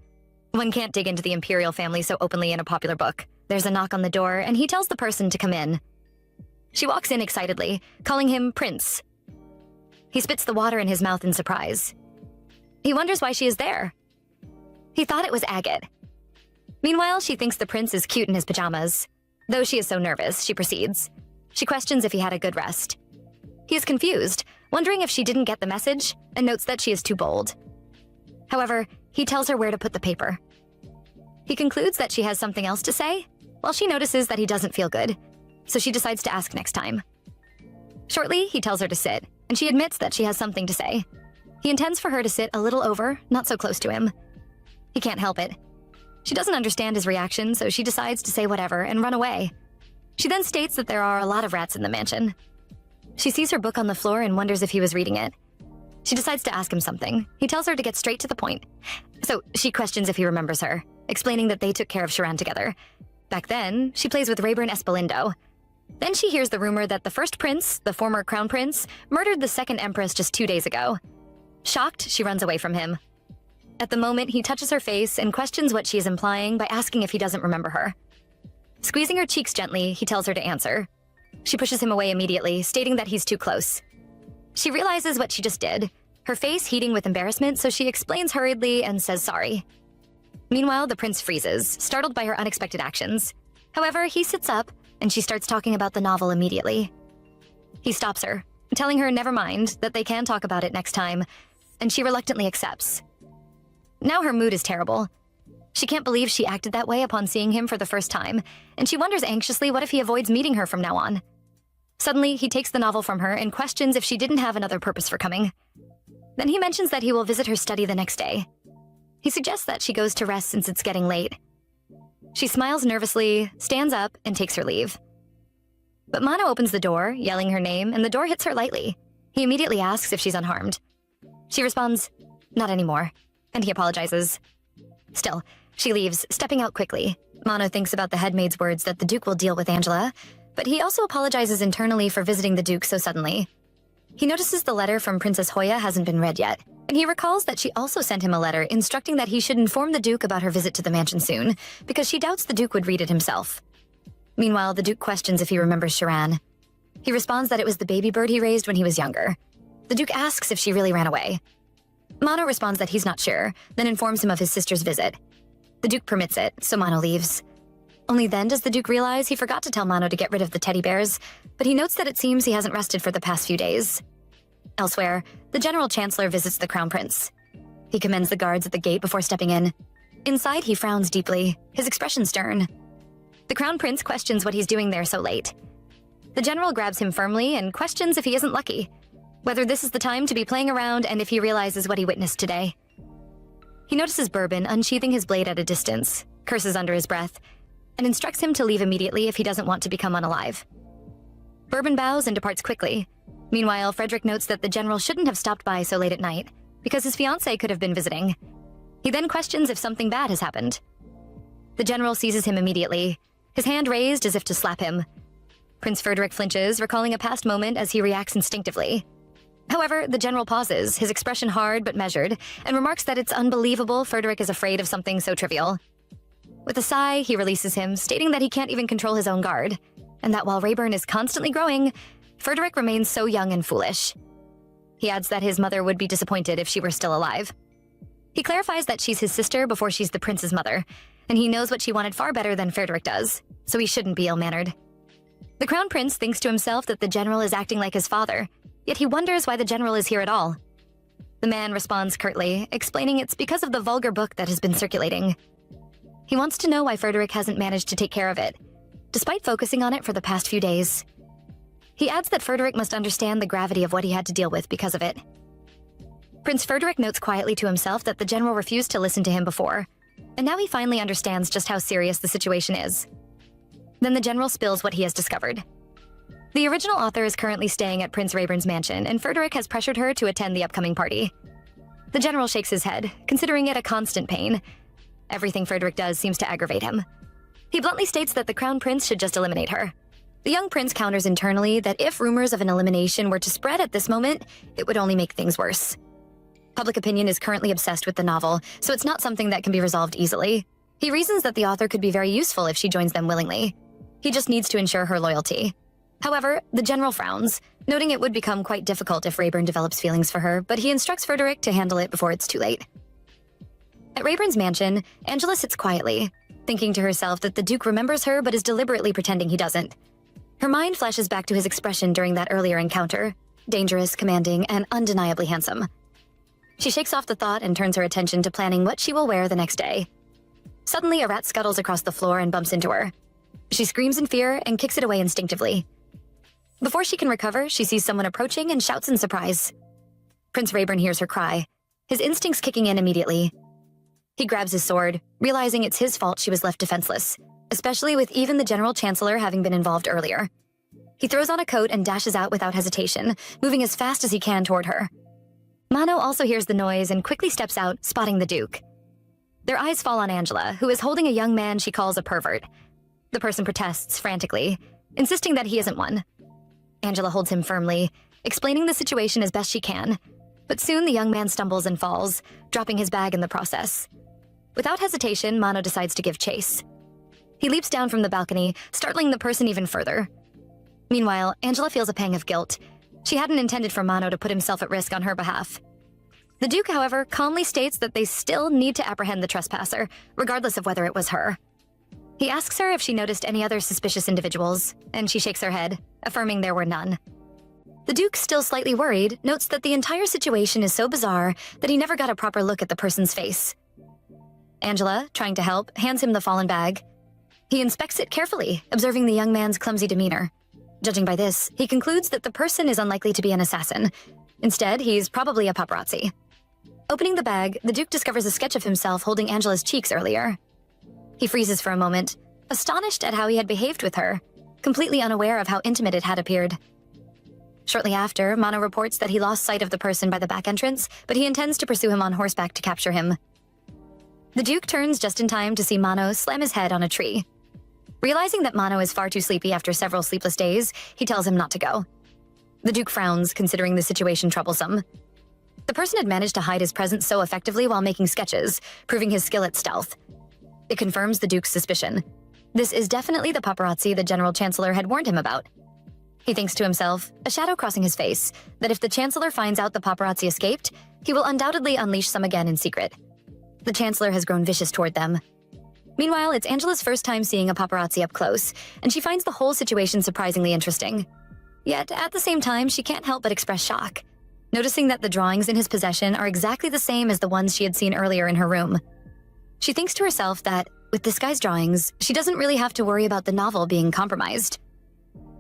One can't dig into the imperial family so openly in a popular book. There's a knock on the door, and he tells the person to come in. She walks in excitedly, calling him Prince. He spits the water in his mouth in surprise. He wonders why she is there. He thought it was Agate. Meanwhile, she thinks the prince is cute in his pajamas. Though she is so nervous, she proceeds. She questions if he had a good rest. He is confused, wondering if she didn't get the message, and notes that she is too bold. However, he tells her where to put the paper. He concludes that she has something else to say, while she notices that he doesn't feel good, so she decides to ask next time. Shortly, he tells her to sit, and she admits that she has something to say. He intends for her to sit a little over, not so close to him. He can't help it. She doesn't understand his reaction, so she decides to say whatever and run away. She then states that there are a lot of rats in the mansion. She sees her book on the floor and wonders if he was reading it. She decides to ask him something. He tells her to get straight to the point. So she questions if he remembers her, explaining that they took care of Sharan together. Back then, she plays with Rayburn Espalindo. Then she hears the rumor that the first prince, the former crown prince, murdered the second empress just 2 days ago. Shocked, she runs away from him. At the moment, he touches her face and questions what she is implying by asking if he doesn't remember her. Squeezing her cheeks gently, he tells her to answer. She pushes him away immediately, stating that he's too close. She realizes what she just did, her face heating with embarrassment, so she explains hurriedly and says sorry. Meanwhile, the prince freezes, startled by her unexpected actions. However, he sits up, and she starts talking about the novel immediately. He stops her, telling her never mind, that they can talk about it next time, and she reluctantly accepts. Now her mood is terrible. She can't believe she acted that way upon seeing him for the first time, and she wonders anxiously what if he avoids meeting her from now on. Suddenly, he takes the novel from her and questions if she didn't have another purpose for coming. Then he mentions that he will visit her study the next day. He suggests that she goes to rest since it's getting late. She smiles nervously, stands up, and takes her leave. But Mano opens the door, yelling her name, and the door hits her lightly. He immediately asks if she's unharmed. She responds, "Not anymore," and he apologizes. Still, she leaves, stepping out quickly. Mano thinks about the headmaid's words that the Duke will deal with Angela, but he also apologizes internally for visiting the Duke so suddenly. He notices the letter from Princess Hoya hasn't been read yet, and he recalls that she also sent him a letter instructing that he should inform the Duke about her visit to the mansion soon, because she doubts the Duke would read it himself. Meanwhile, the Duke questions if he remembers Sharan. He responds that it was the baby bird he raised when he was younger. The Duke asks if she really ran away. Mano responds that he's not sure, then informs him of his sister's visit. The Duke permits it, so Mano leaves. Only then does the Duke realize he forgot to tell Mano to get rid of the teddy bears, but he notes that it seems he hasn't rested for the past few days. Elsewhere, the General Chancellor visits the Crown Prince. He commends the guards at the gate before stepping in. Inside, he frowns deeply, his expression stern. The Crown Prince questions what he's doing there so late. The General grabs him firmly and questions if he isn't lucky, whether this is the time to be playing around and if he realizes what he witnessed today. He notices Bourbon unsheathing his blade at a distance, curses under his breath, and instructs him to leave immediately if he doesn't want to become unalive. Bourbon bows and departs quickly. Meanwhile, Frederick notes that the General shouldn't have stopped by so late at night, because his fiancée could have been visiting. He then questions if something bad has happened. The General seizes him immediately, his hand raised as if to slap him. Prince Frederick flinches, recalling a past moment as he reacts instinctively. However, the General pauses, his expression hard but measured, and remarks that it's unbelievable Frederick is afraid of something so trivial. With a sigh, he releases him, stating that he can't even control his own guard, and that while Rayburn is constantly growing, Frederick remains so young and foolish. He adds that his mother would be disappointed if she were still alive. He clarifies that she's his sister before she's the prince's mother, and he knows what she wanted far better than Frederick does, so he shouldn't be ill-mannered. The Crown Prince thinks to himself that the General is acting like his father, yet he wonders why the General is here at all. The man responds curtly, explaining it's because of the vulgar book that has been circulating. He wants to know why Frederick hasn't managed to take care of it, despite focusing on it for the past few days. He adds that Frederick must understand the gravity of what he had to deal with because of it. Prince Frederick notes quietly to himself that the General refused to listen to him before, and now he finally understands just how serious the situation is. Then the General spills what he has discovered. The original author is currently staying at Prince Rayburn's mansion, and Frederick has pressured her to attend the upcoming party. The General shakes his head, considering it a constant pain. Everything Frederick does seems to aggravate him. He bluntly states that the Crown Prince should just eliminate her. The young prince counters internally that if rumors of an elimination were to spread at this moment, it would only make things worse. Public opinion is currently obsessed with the novel, so it's not something that can be resolved easily. He reasons that the author could be very useful if she joins them willingly. He just needs to ensure her loyalty. However, the General frowns, noting it would become quite difficult if Rayburn develops feelings for her, but he instructs Frederick to handle it before it's too late. At Rayburn's mansion, Angela sits quietly, thinking to herself that the Duke remembers her but is deliberately pretending he doesn't. Her mind flashes back to his expression during that earlier encounter, dangerous, commanding, and undeniably handsome. She shakes off the thought and turns her attention to planning what she will wear the next day. Suddenly, a rat scuttles across the floor and bumps into her. She screams in fear and kicks it away instinctively. Before she can recover, she sees someone approaching and shouts in surprise. Prince Rayburn hears her cry, his instincts kicking in immediately. He grabs his sword, realizing it's his fault she was left defenseless, especially with even the General Chancellor having been involved earlier. He throws on a coat and dashes out without hesitation, moving as fast as he can toward her. Mano also hears the noise and quickly steps out, spotting the Duke. Their eyes fall on Angela, who is holding a young man she calls a pervert. The person protests frantically, insisting that he isn't one. Angela holds him firmly, explaining the situation as best she can, but soon the young man stumbles and falls, dropping his bag in the process. Without hesitation, Mano decides to give chase. He leaps down from the balcony, startling the person even further. Meanwhile, Angela feels a pang of guilt. She hadn't intended for Mano to put himself at risk on her behalf. The Duke, however, calmly states that they still need to apprehend the trespasser, regardless of whether it was her. He asks her if she noticed any other suspicious individuals, and she shakes her head, affirming there were none. The Duke, still slightly worried, notes that the entire situation is so bizarre that he never got a proper look at the person's face. Angela, trying to help, hands him the fallen bag. He inspects it carefully, observing the young man's clumsy demeanor. Judging by this, he concludes that the person is unlikely to be an assassin. Instead, he's probably a paparazzi. Opening the bag, the Duke discovers a sketch of himself holding Angela's cheeks earlier. He freezes for a moment, astonished at how he had behaved with her, completely unaware of how intimate it had appeared. Shortly after, Mano reports that he lost sight of the person by the back entrance, but he intends to pursue him on horseback to capture him. The Duke turns just in time to see Mano slam his head on a tree. Realizing that Mano is far too sleepy after several sleepless days, he tells him not to go. The Duke frowns, considering the situation troublesome. The person had managed to hide his presence so effectively while making sketches, proving his skill at stealth. It confirms the Duke's suspicion. This is definitely the paparazzi the General Chancellor had warned him about. He thinks to himself, a shadow crossing his face, that if the Chancellor finds out the paparazzi escaped, he will undoubtedly unleash some again in secret. The Chancellor has grown vicious toward them. Meanwhile, it's Angela's first time seeing a paparazzi up close, and she finds the whole situation surprisingly interesting. Yet, at the same time, she can't help but express shock, noticing that the drawings in his possession are exactly the same as the ones she had seen earlier in her room. She thinks to herself that, with this guy's drawings, she doesn't really have to worry about the novel being compromised.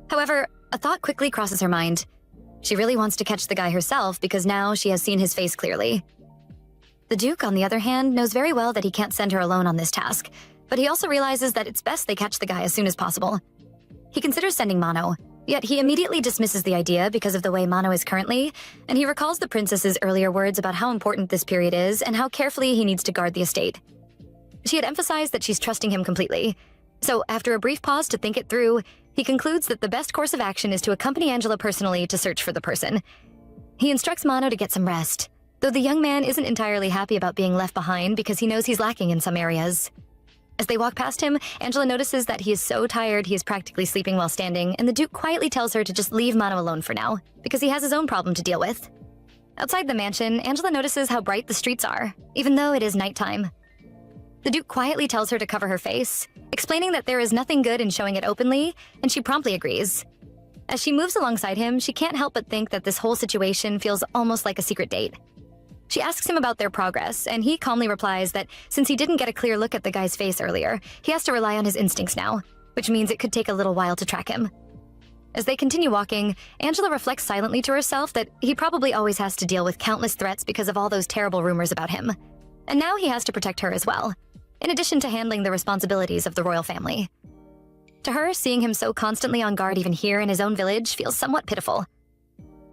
However, a thought quickly crosses her mind. She really wants to catch the guy herself because now she has seen his face clearly. The Duke, on the other hand, knows very well that he can't send her alone on this task, but he also realizes that it's best they catch the guy as soon as possible. He considers sending Mano, yet he immediately dismisses the idea because of the way Mano is currently, and he recalls the princess's earlier words about how important this period is and how carefully he needs to guard the estate. She had emphasized that she's trusting him completely, so after a brief pause to think it through, he concludes that the best course of action is to accompany Angela personally to search for the person. He instructs Mano to get some rest, though the young man isn't entirely happy about being left behind because he knows he's lacking in some areas. As they walk past him, Angela notices that he is so tired he is practically sleeping while standing, and the Duke quietly tells her to just leave Mano alone for now, because he has his own problem to deal with. Outside the mansion, Angela notices how bright the streets are, even though it is nighttime. The Duke quietly tells her to cover her face, explaining that there is nothing good in showing it openly, and she promptly agrees. As she moves alongside him, she can't help but think that this whole situation feels almost like a secret date. She asks him about their progress, and he calmly replies that since he didn't get a clear look at the guy's face earlier, he has to rely on his instincts now, which means it could take a little while to track him. As they continue walking, Angela reflects silently to herself that he probably always has to deal with countless threats because of all those terrible rumors about him. And now he has to protect her as well, in addition to handling the responsibilities of the royal family. To her, seeing him so constantly on guard even here in his own village feels somewhat pitiful.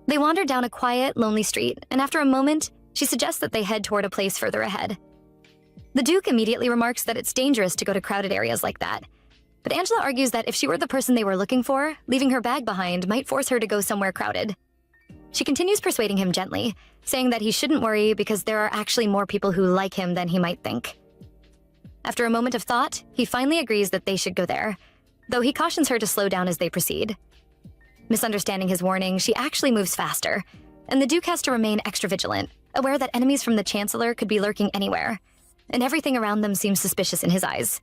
They wander down a quiet, lonely street, and after a moment, she suggests that they head toward a place further ahead. The Duke immediately remarks that it's dangerous to go to crowded areas like that, but Angela argues that if she were the person they were looking for, leaving her bag behind might force her to go somewhere crowded. She continues persuading him gently, saying that he shouldn't worry because there are actually more people who like him than he might think. After a moment of thought, he finally agrees that they should go there, though he cautions her to slow down as they proceed. Misunderstanding his warning, she actually moves faster, and the Duke has to remain extra vigilant, aware that enemies from the Chancellor could be lurking anywhere, and everything around them seems suspicious in his eyes.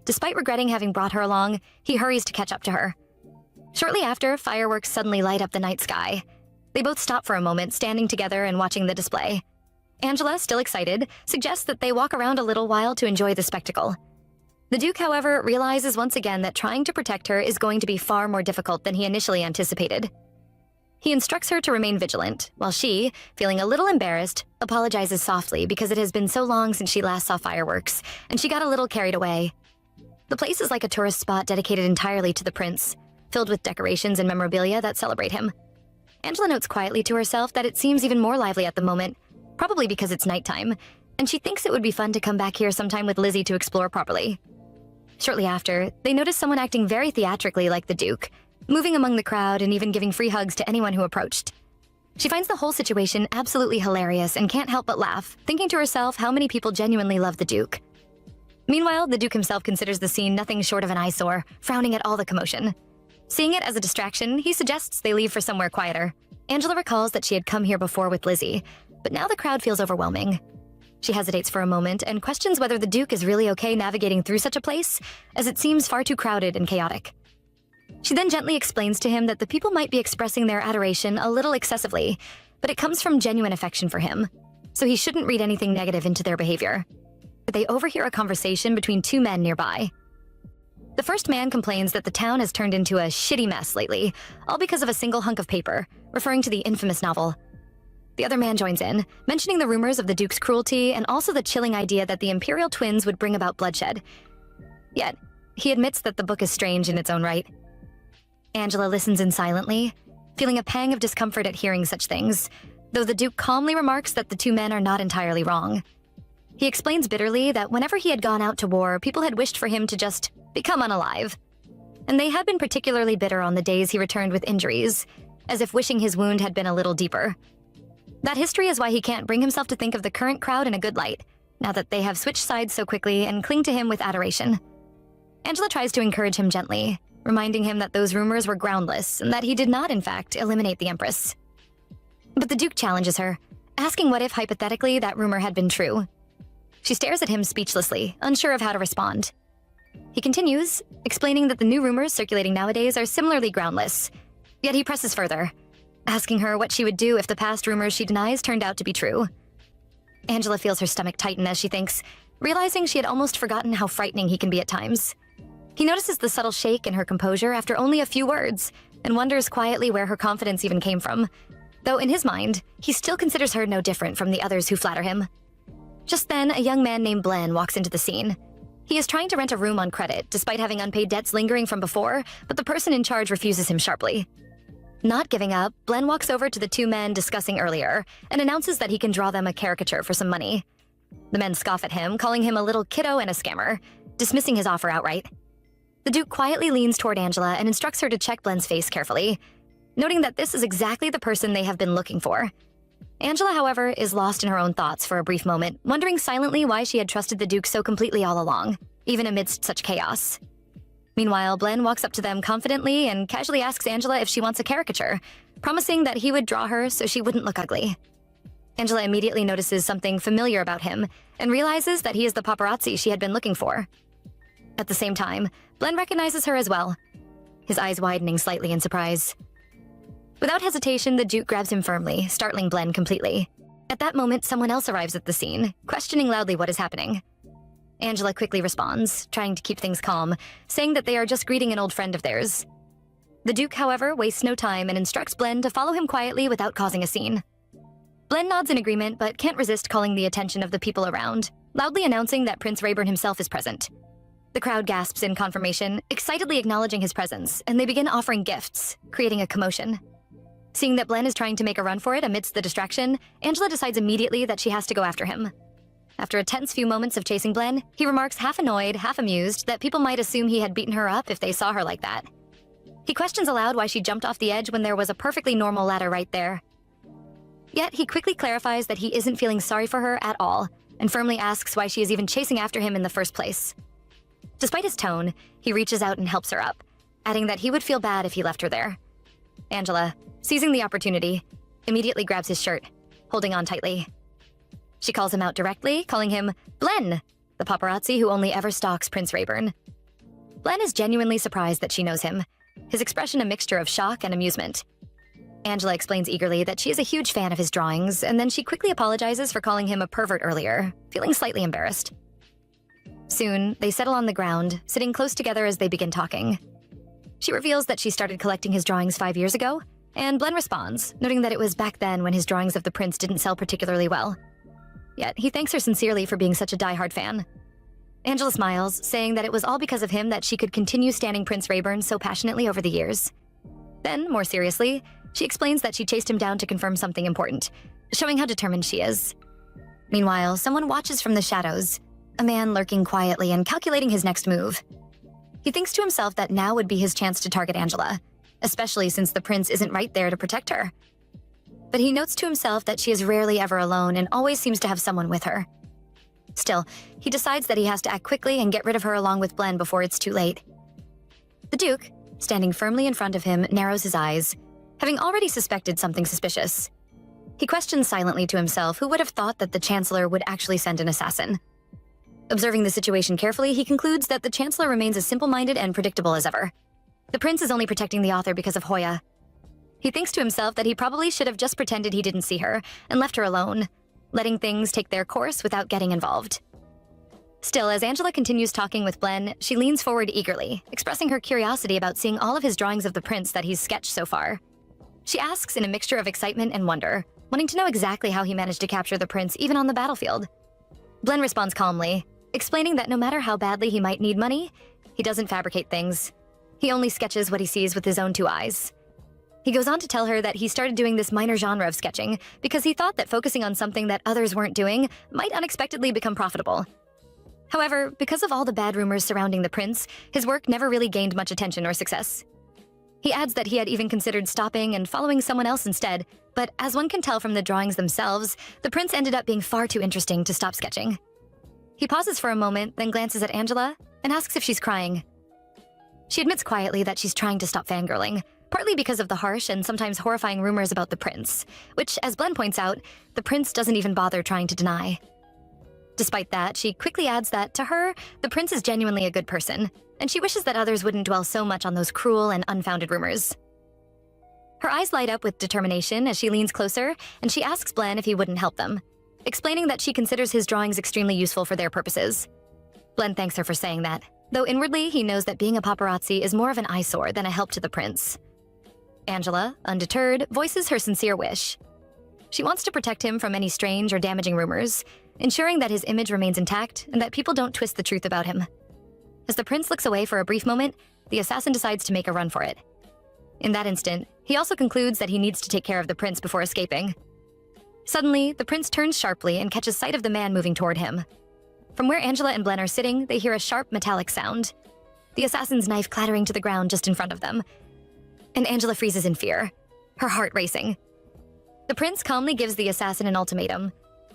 Despite regretting having brought her along, he hurries to catch up to her. Shortly after, fireworks suddenly light up the night sky. They both stop for a moment, standing together and watching the display. Angela, still excited, suggests that they walk around a little while to enjoy the spectacle. The Duke, however, realizes once again that trying to protect her is going to be far more difficult than he initially anticipated. He instructs her to remain vigilant, while she, feeling a little embarrassed, apologizes softly because it has been so long since she last saw fireworks, and she got a little carried away. The place is like a tourist spot dedicated entirely to the prince, filled with decorations and memorabilia that celebrate him. Angela notes quietly to herself that it seems even more lively at the moment, probably because it's nighttime, and she thinks it would be fun to come back here sometime with Lizzie to explore properly. Shortly after, they notice someone acting very theatrically like the Duke, moving among the crowd and even giving free hugs to anyone who approached. She finds the whole situation absolutely hilarious and can't help but laugh, thinking to herself how many people genuinely love the Duke. Meanwhile, the Duke himself considers the scene nothing short of an eyesore, frowning at all the commotion. Seeing it as a distraction, he suggests they leave for somewhere quieter. Angela recalls that she had come here before with Lizzie, but now the crowd feels overwhelming. She hesitates for a moment and questions whether the Duke is really okay navigating through such a place, as it seems far too crowded and chaotic. She then gently explains to him that the people might be expressing their adoration a little excessively, but it comes from genuine affection for him, so he shouldn't read anything negative into their behavior. But they overhear a conversation between two men nearby. The first man complains that the town has turned into a shitty mess lately, all because of a single hunk of paper, referring to the infamous novel. The other man joins in, mentioning the rumors of the Duke's cruelty and also the chilling idea that the Imperial twins would bring about bloodshed. Yet, he admits that the book is strange in its own right. Angela listens in silently, feeling a pang of discomfort at hearing such things, though the Duke calmly remarks that the two men are not entirely wrong. He explains bitterly that whenever he had gone out to war, people had wished for him to just become unalive. And they had been particularly bitter on the days he returned with injuries, as if wishing his wound had been a little deeper. That history is why he can't bring himself to think of the current crowd in a good light, now that they have switched sides so quickly and cling to him with adoration. Angela tries to encourage him gently, reminding him that those rumors were groundless and that he did not, in fact, eliminate the Empress. But the Duke challenges her, asking what if, hypothetically, that rumor had been true. She stares at him speechlessly, unsure of how to respond. He continues, explaining that the new rumors circulating nowadays are similarly groundless, yet he presses further, asking her what she would do if the past rumors she denies turned out to be true. Angela feels her stomach tighten as she thinks, realizing she had almost forgotten how frightening he can be at times. He notices the subtle shake in her composure after only a few words, and wonders quietly where her confidence even came from, though in his mind, he still considers her no different from the others who flatter him. Just then, a young man named Blen walks into the scene. He is trying to rent a room on credit, despite having unpaid debts lingering from before, but the person in charge refuses him sharply. Not giving up, Blen walks over to the two men discussing earlier and announces that he can draw them a caricature for some money. The men scoff at him, calling him a little kiddo and a scammer, dismissing his offer outright. The Duke quietly leans toward Angela and instructs her to check Blen's face carefully, noting that this is exactly the person they have been looking for. Angela, however, is lost in her own thoughts for a brief moment, wondering silently why she had trusted the Duke so completely all along, even amidst such chaos. Meanwhile, Blen walks up to them confidently and casually asks Angela if she wants a caricature, promising that he would draw her so she wouldn't look ugly. Angela immediately notices something familiar about him and realizes that he is the paparazzi she had been looking for. At the same time, Blen recognizes her as well, his eyes widening slightly in surprise. Without hesitation, the Duke grabs him firmly, startling Blen completely. At that moment, someone else arrives at the scene, questioning loudly what is happening. Angela quickly responds, trying to keep things calm, saying that they are just greeting an old friend of theirs. The Duke, however, wastes no time and instructs Blen to follow him quietly without causing a scene. Blen nods in agreement but can't resist calling the attention of the people around, loudly announcing that Prince Rayburn himself is present. The crowd gasps in confirmation, excitedly acknowledging his presence, and they begin offering gifts, creating a commotion. Seeing that Blen is trying to make a run for it amidst the distraction, Angela decides immediately that she has to go after him. After a tense few moments of chasing Blen, he remarks half annoyed, half amused that people might assume he had beaten her up if they saw her like that. He questions aloud why she jumped off the edge when there was a perfectly normal ladder right there. Yet he quickly clarifies that he isn't feeling sorry for her at all, and firmly asks why she is even chasing after him in the first place. Despite his tone, he reaches out and helps her up, adding that he would feel bad if he left her there. Angela, seizing the opportunity, immediately grabs his shirt, holding on tightly. She calls him out directly, calling him Blen, the paparazzi who only ever stalks Prince Rayburn. Blen is genuinely surprised that she knows him, his expression a mixture of shock and amusement. Angela explains eagerly that she is a huge fan of his drawings, and then she quickly apologizes for calling him a pervert earlier, feeling slightly embarrassed. Soon, they settle on the ground, sitting close together as they begin talking. She reveals that she started collecting his drawings 5 years ago, and Blen responds, noting that it was back then when his drawings of the prince didn't sell particularly well. Yet he thanks her sincerely for being such a die-hard fan. Angela smiles, saying that it was all because of him that she could continue standing Prince Rayburn so passionately over the years. Then, more seriously, she explains that she chased him down to confirm something important, showing how determined she is. Meanwhile, someone watches from the shadows, a man lurking quietly and calculating his next move. He thinks to himself that now would be his chance to target Angela, especially since the prince isn't right there to protect her. But he notes to himself that she is rarely ever alone and always seems to have someone with her. Still, he decides that he has to act quickly and get rid of her along with Blen before it's too late. The Duke, standing firmly in front of him, narrows his eyes, having already suspected something suspicious. He questions silently to himself who would have thought that the Chancellor would actually send an assassin. Observing the situation carefully, he concludes that the Chancellor remains as simple-minded and predictable as ever. The prince is only protecting the author because of Hoya. He thinks to himself that he probably should have just pretended he didn't see her and left her alone, letting things take their course without getting involved. Still, as Angela continues talking with Blen, she leans forward eagerly, expressing her curiosity about seeing all of his drawings of the prince that he's sketched so far. She asks in a mixture of excitement and wonder, wanting to know exactly how he managed to capture the prince even on the battlefield. Blen responds calmly, explaining that no matter how badly he might need money, he doesn't fabricate things. He only sketches what he sees with his own two eyes. He goes on to tell her that he started doing this minor genre of sketching because he thought that focusing on something that others weren't doing might unexpectedly become profitable. However, because of all the bad rumors surrounding the prince, his work never really gained much attention or success. He adds that he had even considered stopping and following someone else instead, but as one can tell from the drawings themselves, the prince ended up being far too interesting to stop sketching. He pauses for a moment, then glances at Angela and asks if she's crying. She admits quietly that she's trying to stop fangirling, partly because of the harsh and sometimes horrifying rumors about the prince, which, as Blen points out, the prince doesn't even bother trying to deny. Despite that, she quickly adds that, to her, the prince is genuinely a good person, and she wishes that others wouldn't dwell so much on those cruel and unfounded rumors. Her eyes light up with determination as she leans closer, and she asks Blen if he wouldn't help them, explaining that she considers his drawings extremely useful for their purposes. Blen thanks her for saying that, though inwardly he knows that being a paparazzi is more of an eyesore than a help to the prince. Angela, undeterred, voices her sincere wish. She wants to protect him from any strange or damaging rumors, ensuring that his image remains intact and that people don't twist the truth about him. As the prince looks away for a brief moment, the assassin decides to make a run for it. In that instant, he also concludes that he needs to take care of the prince before escaping. Suddenly, the prince turns sharply and catches sight of the man moving toward him. From where Angela and Blen are sitting, they hear a sharp metallic sound, the assassin's knife clattering to the ground just in front of them. And Angela freezes in fear, her heart racing. The prince calmly gives the assassin an ultimatum: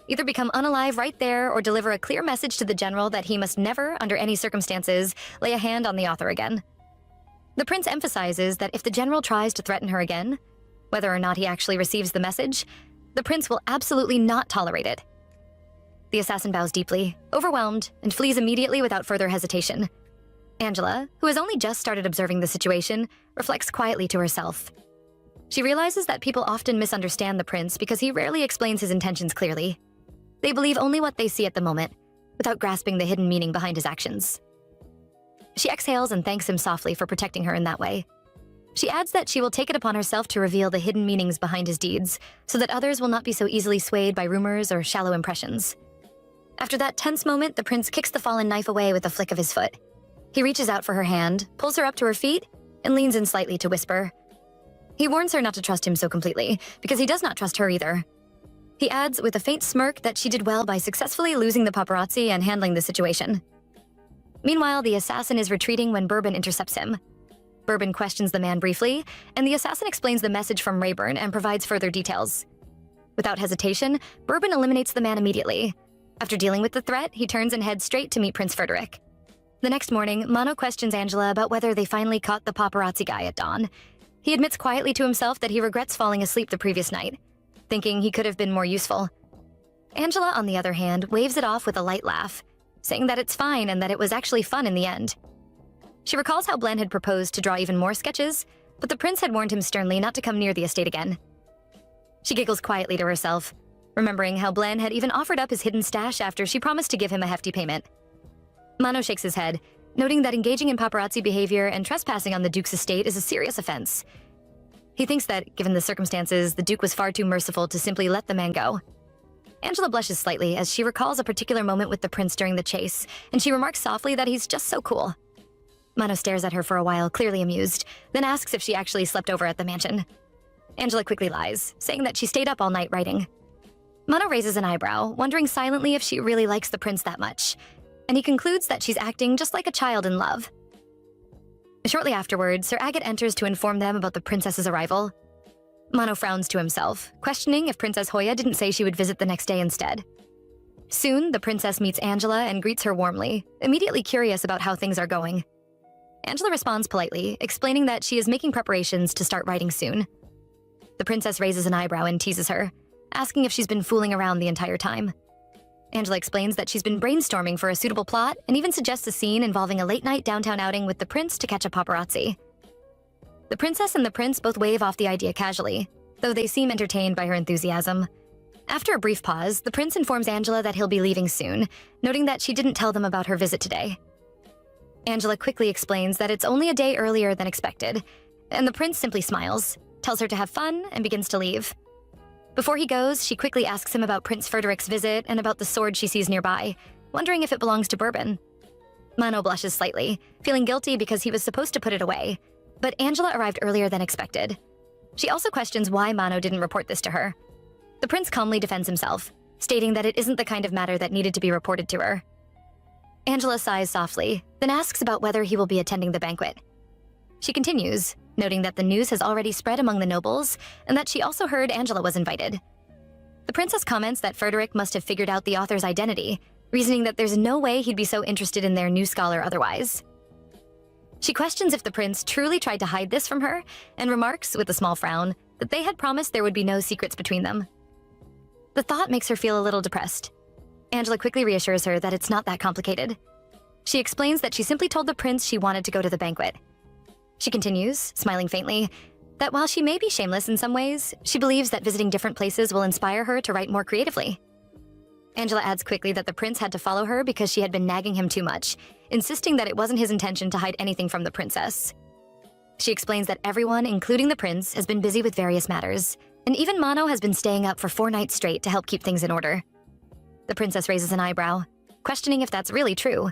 either become unalive right there or deliver a clear message to the general that he must never, under any circumstances, lay a hand on the author again. The prince emphasizes that if the general tries to threaten her again, whether or not he actually receives the message, the prince will absolutely not tolerate it. The assassin bows deeply, overwhelmed, and flees immediately without further hesitation. Angela, who has only just started observing the situation, reflects quietly to herself. She realizes that people often misunderstand the prince because he rarely explains his intentions clearly. They believe only what they see at the moment, without grasping the hidden meaning behind his actions. She exhales and thanks him softly for protecting her in that way. She adds that she will take it upon herself to reveal the hidden meanings behind his deeds, so that others will not be so easily swayed by rumors or shallow impressions. After that tense moment, the prince kicks the fallen knife away with a flick of his foot. He reaches out for her hand, pulls her up to her feet, and leans in slightly to whisper. He warns her not to trust him so completely, because he does not trust her either. He adds with a faint smirk that she did well by successfully losing the paparazzi and handling the situation. Meanwhile, the assassin is retreating when Bourbon intercepts him. Bourbon questions the man briefly, and the assassin explains the message from Rayburn and provides further details. Without hesitation, Bourbon eliminates the man immediately. After dealing with the threat, he turns and heads straight to meet Prince Frederick. The next morning, Mano questions Angela about whether they finally caught the paparazzi guy at dawn. He admits quietly to himself that he regrets falling asleep the previous night, thinking he could have been more useful. Angela, on the other hand, waves it off with a light laugh, saying that it's fine and that it was actually fun in the end. She recalls how Blen had proposed to draw even more sketches, but the prince had warned him sternly not to come near the estate again. She giggles quietly to herself, remembering how Blen had even offered up his hidden stash after she promised to give him a hefty payment. Mano shakes his head, noting that engaging in paparazzi behavior and trespassing on the Duke's estate is a serious offense. He thinks that, given the circumstances, the Duke was far too merciful to simply let the man go. Angela blushes slightly as she recalls a particular moment with the prince during the chase, and she remarks softly that he's just so cool. Mano stares at her for a while, clearly amused, then asks if she actually slept over at the mansion. Angela quickly lies, saying that she stayed up all night writing. Mano raises an eyebrow, wondering silently if she really likes the prince that much, and he concludes that she's acting just like a child in love. Shortly afterwards, Sir Agate enters to inform them about the princess's arrival. Mano frowns to himself, questioning if Princess Hoya didn't say she would visit the next day instead. Soon, the princess meets Angela and greets her warmly, immediately curious about how things are going. Angela responds politely, explaining that she is making preparations to start writing soon. The princess raises an eyebrow and teases her, asking if she's been fooling around the entire time. Angela explains that she's been brainstorming for a suitable plot and even suggests a scene involving a late-night downtown outing with the prince to catch a paparazzi. The princess and the prince both wave off the idea casually, though they seem entertained by her enthusiasm. After a brief pause, the prince informs Angela that he'll be leaving soon, noting that she didn't tell them about her visit today. Angela quickly explains that it's only a day earlier than expected, and the prince simply smiles, tells her to have fun, and begins to leave. Before he goes, she quickly asks him about Prince Frederick's visit and about the sword she sees nearby, wondering if it belongs to Bourbon. Mano blushes slightly, feeling guilty because he was supposed to put it away, but Angela arrived earlier than expected. She also questions why Mano didn't report this to her. The prince calmly defends himself, stating that it isn't the kind of matter that needed to be reported to her. Angela sighs softly, then asks about whether he will be attending the banquet. She continues, noting that the news has already spread among the nobles, and that she also heard Angela was invited. The princess comments that Frederick must have figured out the author's identity, reasoning that there's no way he'd be so interested in their new scholar otherwise. She questions if the prince truly tried to hide this from her, and remarks, with a small frown, that they had promised there would be no secrets between them. The thought makes her feel a little depressed. Angela quickly reassures her that it's not that complicated. She explains that she simply told the prince she wanted to go to the banquet. She continues, smiling faintly, that while she may be shameless in some ways, she believes that visiting different places will inspire her to write more creatively. Angela adds quickly that the prince had to follow her because she had been nagging him too much, insisting that it wasn't his intention to hide anything from the princess. She explains that everyone, including the prince, has been busy with various matters, and even Mano has been staying up for 4 nights straight to help keep things in order. The princess raises an eyebrow, questioning if that's really true.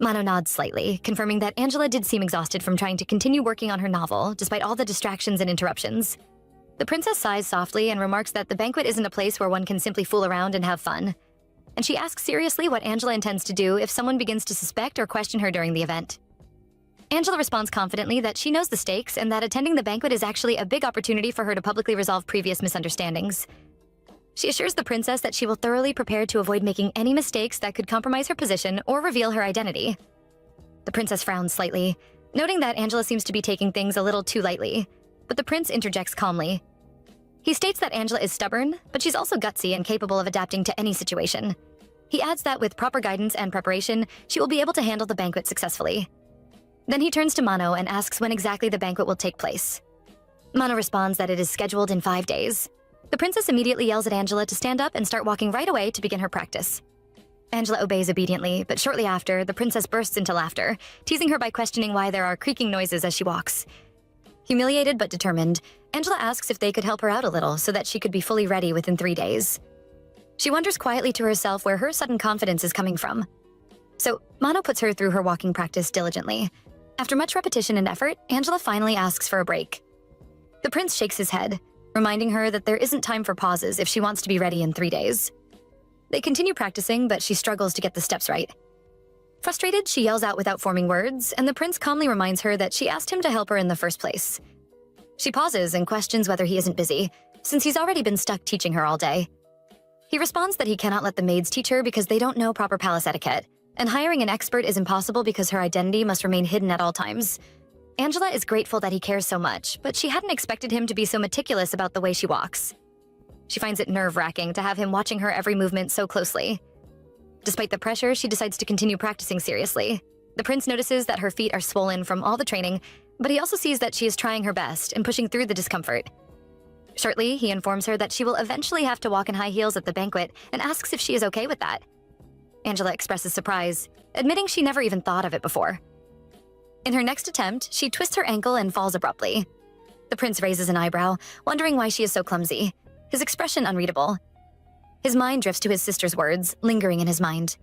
Mano nods slightly, confirming that Angela did seem exhausted from trying to continue working on her novel, despite all the distractions and interruptions. The princess sighs softly and remarks that the banquet isn't a place where one can simply fool around and have fun. And she asks seriously what Angela intends to do if someone begins to suspect or question her during the event. Angela responds confidently that she knows the stakes and that attending the banquet is actually a big opportunity for her to publicly resolve previous misunderstandings. She assures the princess that she will thoroughly prepare to avoid making any mistakes that could compromise her position or reveal her identity. The princess frowns slightly, noting that Angela seems to be taking things a little too lightly, but the prince interjects calmly. He states that Angela is stubborn, but she's also gutsy and capable of adapting to any situation. He adds that with proper guidance and preparation, she will be able to handle the banquet successfully. Then he turns to Mano and asks when exactly the banquet will take place. Mano responds that it is scheduled in 5 days. The princess immediately yells at Angela to stand up and start walking right away to begin her practice. Angela obeys obediently, but shortly after, the princess bursts into laughter, teasing her by questioning why there are creaking noises as she walks. Humiliated but determined, Angela asks if they could help her out a little so that she could be fully ready within 3 days. She wonders quietly to herself where her sudden confidence is coming from. So, Mano puts her through her walking practice diligently. After much repetition and effort, Angela finally asks for a break. The prince shakes his head, reminding her that there isn't time for pauses if she wants to be ready in 3 days. They continue practicing, but she struggles to get the steps right. Frustrated, she yells out without forming words, and the prince calmly reminds her that she asked him to help her in the first place. She pauses and questions whether he isn't busy, since he's already been stuck teaching her all day. He responds that he cannot let the maids teach her because they don't know proper palace etiquette, and hiring an expert is impossible because her identity must remain hidden at all times. Angela is grateful that he cares so much, but she hadn't expected him to be so meticulous about the way she walks. She finds it nerve-wracking to have him watching her every movement so closely. Despite the pressure, she decides to continue practicing seriously. The prince notices that her feet are swollen from all the training, but he also sees that she is trying her best and pushing through the discomfort. Shortly, he informs her that she will eventually have to walk in high heels at the banquet and asks if she is okay with that. Angela expresses surprise, admitting she never even thought of it before. In her next attempt, she twists her ankle and falls abruptly. The prince raises an eyebrow, wondering why she is so clumsy, his expression unreadable. His mind drifts to his sister's words, lingering in his mind.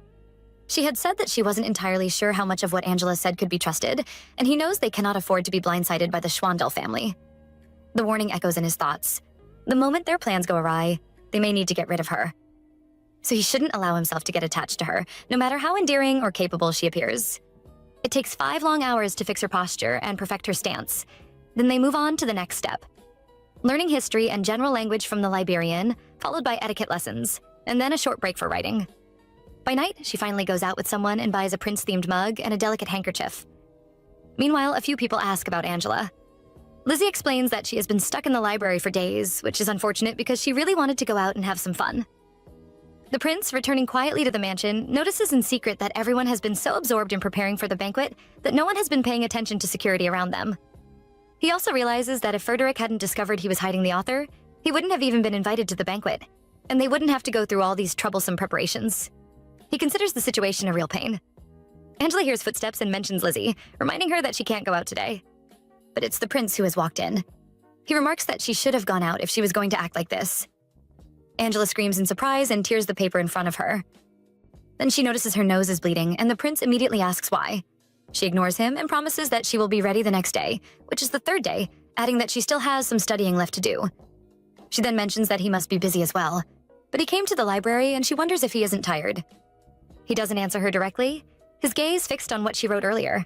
She had said that she wasn't entirely sure how much of what Angela said could be trusted, and he knows they cannot afford to be blindsided by the Schwandel family. The warning echoes in his thoughts. The moment their plans go awry, they may need to get rid of her. So he shouldn't allow himself to get attached to her, no matter how endearing or capable she appears. It takes 5 long hours to fix her posture and perfect her stance. Then they move on to the next step. Learning history and general language from the Liberian, followed by etiquette lessons, and then a short break for writing. By night, she finally goes out with someone and buys a prince-themed mug and a delicate handkerchief. Meanwhile, a few people ask about Angela. Lizzie explains that she has been stuck in the library for days, which is unfortunate because she really wanted to go out and have some fun. The prince, returning quietly to the mansion, notices in secret that everyone has been so absorbed in preparing for the banquet that no one has been paying attention to security around them. He also realizes that if Frederick hadn't discovered he was hiding the author, he wouldn't have even been invited to the banquet, and they wouldn't have to go through all these troublesome preparations. He considers the situation a real pain. Angela hears footsteps and mentions Lizzie, reminding her that she can't go out today. But it's the prince who has walked in. He remarks that she should have gone out if she was going to act like this. Angela screams in surprise and tears the paper in front of her. Then she notices her nose is bleeding, and the prince immediately asks why. She ignores him and promises that she will be ready the next day, which is the 3rd day, adding that she still has some studying left to do. She then mentions that he must be busy as well, but he came to the library and she wonders if he isn't tired. He doesn't answer her directly, his gaze fixed on what she wrote earlier.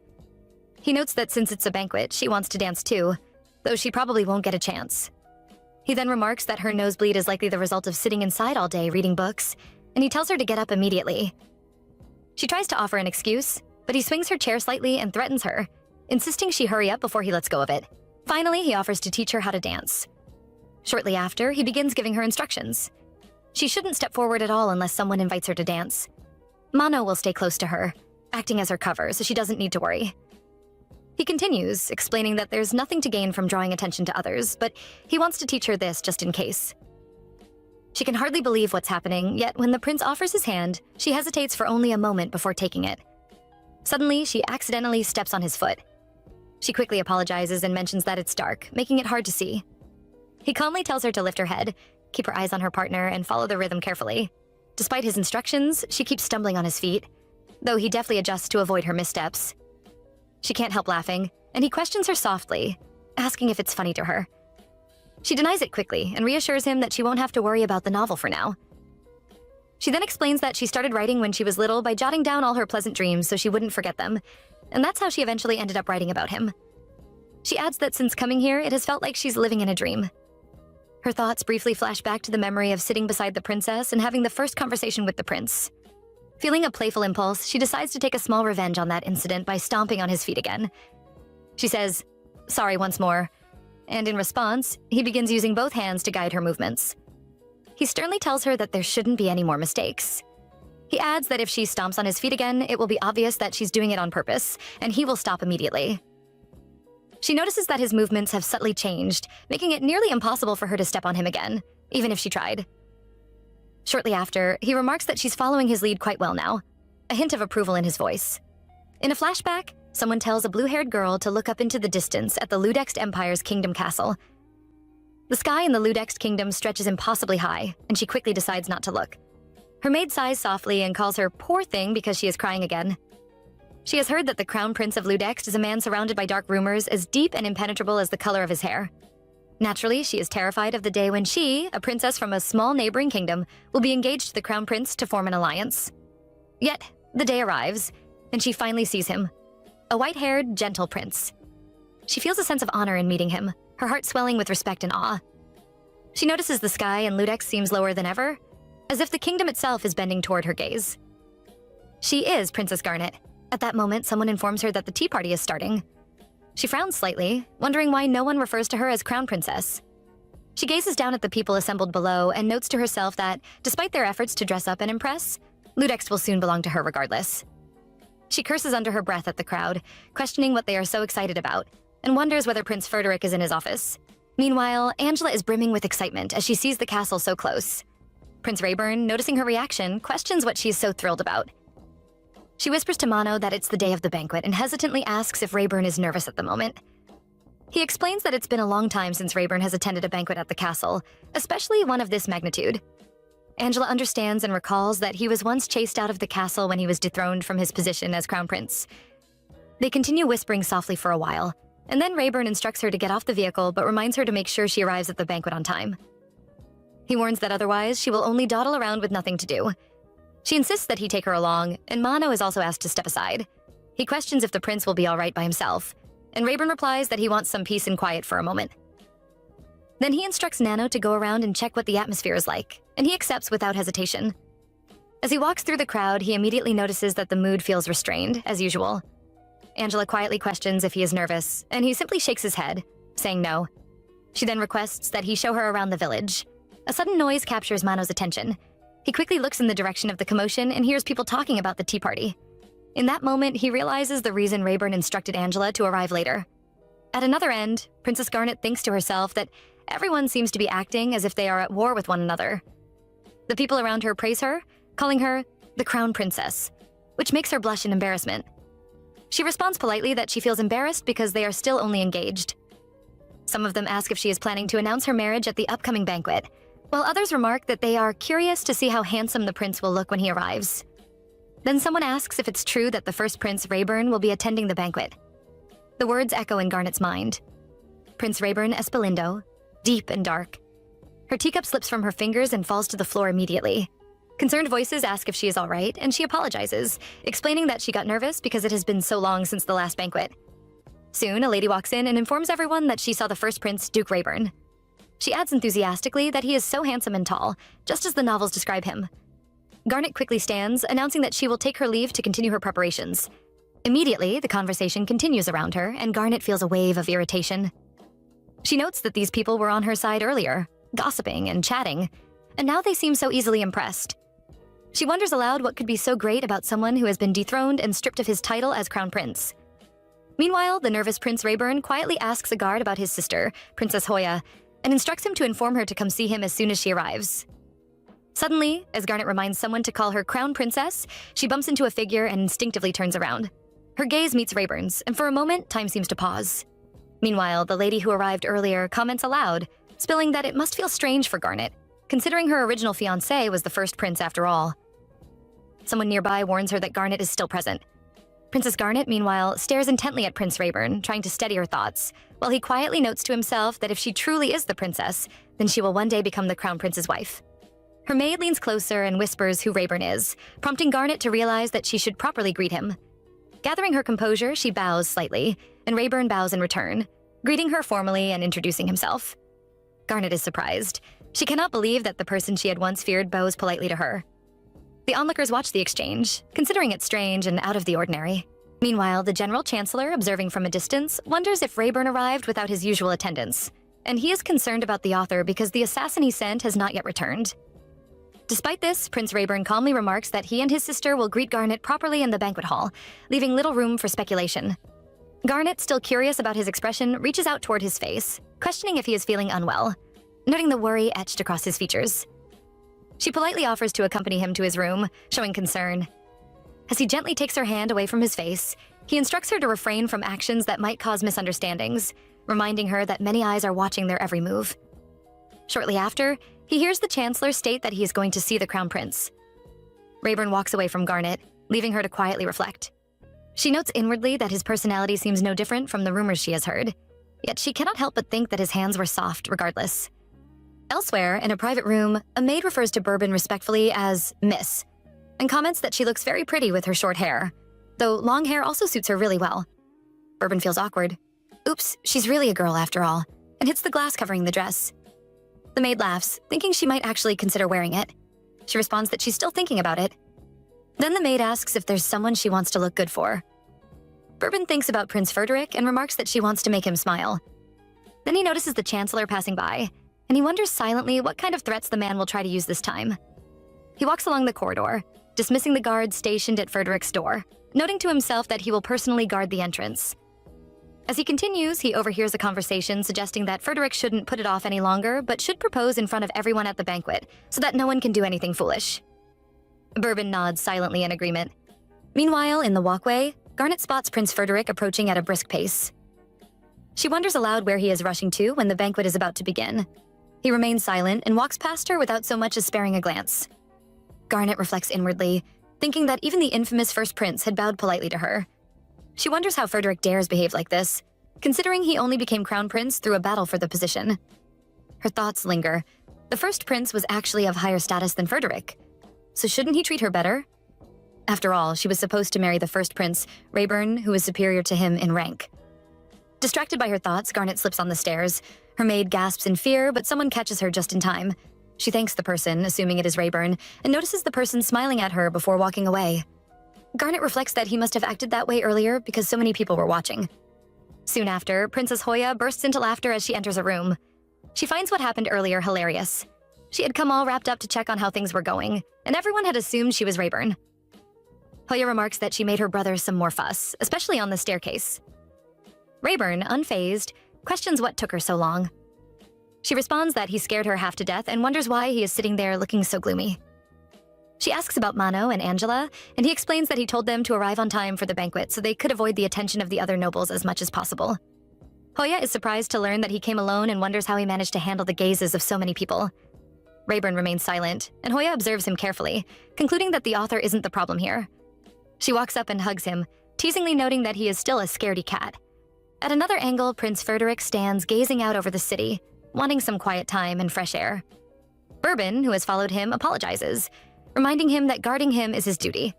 He notes that since it's a banquet, she wants to dance too, though she probably won't get a chance. He then remarks that her nosebleed is likely the result of sitting inside all day reading books, and he tells her to get up immediately. She tries to offer an excuse, but he swings her chair slightly and threatens her, insisting she hurry up before he lets go of it. Finally, he offers to teach her how to dance. Shortly after, he begins giving her instructions. She shouldn't step forward at all unless someone invites her to dance. Mano will stay close to her, acting as her cover so she doesn't need to worry. He continues, explaining that there's nothing to gain from drawing attention to others, but he wants to teach her this just in case. She can hardly believe what's happening, yet when the prince offers his hand, she hesitates for only a moment before taking it. Suddenly, she accidentally steps on his foot. She quickly apologizes and mentions that it's dark, making it hard to see. He calmly tells her to lift her head, keep her eyes on her partner, and follow the rhythm carefully. Despite his instructions, she keeps stumbling on his feet, though he deftly adjusts to avoid her missteps. She can't help laughing, and he questions her softly, asking if it's funny to her. She denies it quickly and reassures him that she won't have to worry about the novel for now. She then explains that she started writing when she was little by jotting down all her pleasant dreams so she wouldn't forget them, and that's how she eventually ended up writing about him. She adds that since coming here, it has felt like she's living in a dream. Her thoughts briefly flash back to the memory of sitting beside the princess and having the first conversation with the prince. Feeling a playful impulse, she decides to take a small revenge on that incident by stomping on his feet again. She says, "Sorry once more," and in response, he begins using both hands to guide her movements. He sternly tells her that there shouldn't be any more mistakes. He adds that if she stomps on his feet again, it will be obvious that she's doing it on purpose, and he will stop immediately. She notices that his movements have subtly changed, making it nearly impossible for her to step on him again, even if she tried. Shortly after, he remarks that she's following his lead quite well now, a hint of approval in his voice. In a flashback, someone tells a blue-haired girl to look up into the distance at the Ludext Empire's Kingdom Castle. The sky in the Ludext Kingdom stretches impossibly high, and she quickly decides not to look. Her maid sighs softly and calls her poor thing because she is crying again. She has heard that the Crown Prince of Ludext is a man surrounded by dark rumors as deep and impenetrable as the color of his hair. Naturally, she is terrified of the day when she, a princess from a small neighboring kingdom, will be engaged to the Crown Prince to form an alliance. Yet, the day arrives, and she finally sees him. A white-haired, gentle prince. She feels a sense of honor in meeting him, her heart swelling with respect and awe. She notices the sky in Ludex seems lower than ever, as if the kingdom itself is bending toward her gaze. She is Princess Garnet. At that moment, someone informs her that the tea party is starting. She frowns slightly, wondering why no one refers to her as Crown Princess. She gazes down at the people assembled below and notes to herself that, despite their efforts to dress up and impress, Ludex will soon belong to her regardless. She curses under her breath at the crowd, questioning what they are so excited about, and wonders whether Prince Frederick is in his office. Meanwhile, Angela is brimming with excitement as she sees the castle so close. Prince Rayburn, noticing her reaction, questions what she's so thrilled about. She whispers to Mano that it's the day of the banquet and hesitantly asks if Rayburn is nervous at the moment. He explains that it's been a long time since Rayburn has attended a banquet at the castle, especially one of this magnitude. Angela understands and recalls that he was once chased out of the castle when he was dethroned from his position as crown prince. They continue whispering softly for a while, and then Rayburn instructs her to get off the vehicle but reminds her to make sure she arrives at the banquet on time. He warns that otherwise she will only dawdle around with nothing to do. She insists that he take her along, and Mano is also asked to step aside. He questions if the prince will be all right by himself, and Rayburn replies that he wants some peace and quiet for a moment. Then he instructs Nano to go around and check what the atmosphere is like, and he accepts without hesitation. As he walks through the crowd, he immediately notices that the mood feels restrained, as usual. Angela quietly questions if he is nervous, and he simply shakes his head, saying no. She then requests that he show her around the village. A sudden noise captures Mano's attention. He quickly looks in the direction of the commotion and hears people talking about the tea party. In that moment, he realizes the reason Rayburn instructed Angela to arrive later. At another end, Princess Garnet thinks to herself that everyone seems to be acting as if they are at war with one another. The people around her praise her, calling her the Crown Princess, which makes her blush in embarrassment. She responds politely that she feels embarrassed because they are still only engaged. Some of them ask if she is planning to announce her marriage at the upcoming banquet, while others remark that they are curious to see how handsome the prince will look when he arrives. Then someone asks if it's true that the first Prince Rayburn will be attending the banquet. The words echo in Garnet's mind. Prince Rayburn Espalindo, deep and dark. Her teacup slips from her fingers and falls to the floor immediately. Concerned voices ask if she is all right, and she apologizes, explaining that she got nervous because it has been so long since the last banquet. Soon, a lady walks in and informs everyone that she saw the first prince, Duke Rayburn. She adds enthusiastically that he is so handsome and tall, just as the novels describe him. Garnet quickly stands, announcing that she will take her leave to continue her preparations. Immediately, the conversation continues around her, and Garnet feels a wave of irritation. She notes that these people were on her side earlier, gossiping and chatting, and now they seem so easily impressed. She wonders aloud what could be so great about someone who has been dethroned and stripped of his title as crown prince. Meanwhile, the nervous Prince Rayburn quietly asks a guard about his sister, Princess Hoya, and instructs him to inform her to come see him as soon as she arrives. Suddenly, as Garnet reminds someone to call her crown princess, she bumps into a figure and instinctively turns around. Her gaze meets Rayburn's, and for a moment, time seems to pause. Meanwhile, the lady who arrived earlier comments aloud, spilling that it must feel strange for Garnet, considering her original fiancé was the first prince after all. Someone nearby warns her that Garnet is still present. Princess Garnet, meanwhile, stares intently at Prince Rayburn, trying to steady her thoughts, while he quietly notes to himself that if she truly is the princess, then she will one day become the crown prince's wife. Her maid leans closer and whispers who Rayburn is, prompting Garnet to realize that she should properly greet him. Gathering her composure, she bows slightly, and Rayburn bows in return, greeting her formally and introducing himself. Garnet is surprised. She cannot believe that the person she had once feared bows politely to her. The onlookers watch the exchange, considering it strange and out of the ordinary. Meanwhile, the General Chancellor, observing from a distance, wonders if Rayburn arrived without his usual attendants, and he is concerned about the author because the assassin he sent has not yet returned. Despite this, Prince Rayburn calmly remarks that he and his sister will greet Garnet properly in the banquet hall, leaving little room for speculation. Garnet, still curious about his expression, reaches out toward his face, questioning if he is feeling unwell, noting the worry etched across his features. She politely offers to accompany him to his room, showing concern. As he gently takes her hand away from his face, he instructs her to refrain from actions that might cause misunderstandings, reminding her that many eyes are watching their every move. Shortly after, he hears the Chancellor state that he is going to see the Crown Prince. Rayburn walks away from Garnet, leaving her to quietly reflect. She notes inwardly that his personality seems no different from the rumors she has heard, yet she cannot help but think that his hands were soft regardless. Elsewhere, in a private room, a maid refers to Bourbon respectfully as Miss, and comments that she looks very pretty with her short hair, though long hair also suits her really well. Bourbon feels awkward. Oops, she's really a girl after all, and hits the glass covering the dress. The maid laughs, thinking she might actually consider wearing it. She responds that she's still thinking about it. Then the maid asks if there's someone she wants to look good for. Bourbon thinks about Prince Frederick and remarks that she wants to make him smile. Then he notices the Chancellor passing by, and he wonders silently what kind of threats the man will try to use this time. He walks along the corridor, dismissing the guards stationed at Frederick's door, noting to himself that he will personally guard the entrance. As he continues, he overhears a conversation suggesting that Frederick shouldn't put it off any longer, but should propose in front of everyone at the banquet, so that no one can do anything foolish. Bourbon nods silently in agreement. Meanwhile, in the walkway, Garnet spots Prince Frederick approaching at a brisk pace. She wonders aloud where he is rushing to when the banquet is about to begin. He remains silent and walks past her without so much as sparing a glance. Garnet reflects inwardly, thinking that even the infamous first prince had bowed politely to her. She wonders how Frederick dares behave like this, considering he only became crown prince through a battle for the position. Her thoughts linger. The first prince was actually of higher status than Frederick, so shouldn't he treat her better? After all, she was supposed to marry the first prince, Rayburn, who was superior to him in rank. Distracted by her thoughts, Garnet slips on the stairs. Her maid gasps in fear, but someone catches her just in time. She thanks the person, assuming it is Rayburn, and notices the person smiling at her before walking away. Garnet reflects that he must have acted that way earlier because so many people were watching. Soon after, Princess Hoya bursts into laughter as she enters a room. She finds what happened earlier hilarious. She had come all wrapped up to check on how things were going, and everyone had assumed she was Rayburn. Hoya remarks that she made her brother some more fuss, especially on the staircase. Rayburn, unfazed, questions what took her so long. She responds that he scared her half to death and wonders why he is sitting there looking so gloomy. She asks about Mano and Angela, and he explains that he told them to arrive on time for the banquet so they could avoid the attention of the other nobles as much as possible. Hoya is surprised to learn that he came alone and wonders how he managed to handle the gazes of so many people. Rayburn remains silent, and Hoya observes him carefully, concluding that the author isn't the problem here. She walks up and hugs him, teasingly noting that he is still a scaredy cat. At another angle, Prince Frederick stands gazing out over the city, wanting some quiet time and fresh air. Bourbon, who has followed him, apologizes, reminding him that guarding him is his duty.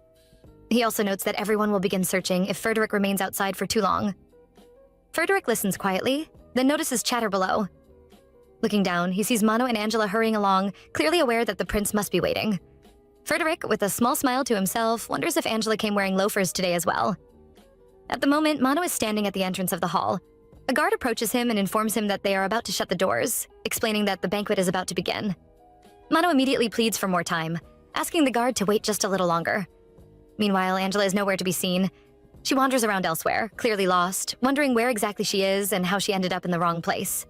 He also notes that everyone will begin searching if Frederick remains outside for too long. Frederick listens quietly, then notices chatter below. Looking down, he sees Mano and Angela hurrying along, clearly aware that the prince must be waiting. Frederick, with a small smile to himself, wonders if Angela came wearing loafers today as well. At the moment, Mano is standing at the entrance of the hall. A guard approaches him and informs him that they are about to shut the doors, explaining that the banquet is about to begin. Mano immediately pleads for more time, asking the guard to wait just a little longer. Meanwhile, Angela is nowhere to be seen. She wanders around elsewhere, clearly lost, wondering where exactly she is and how she ended up in the wrong place.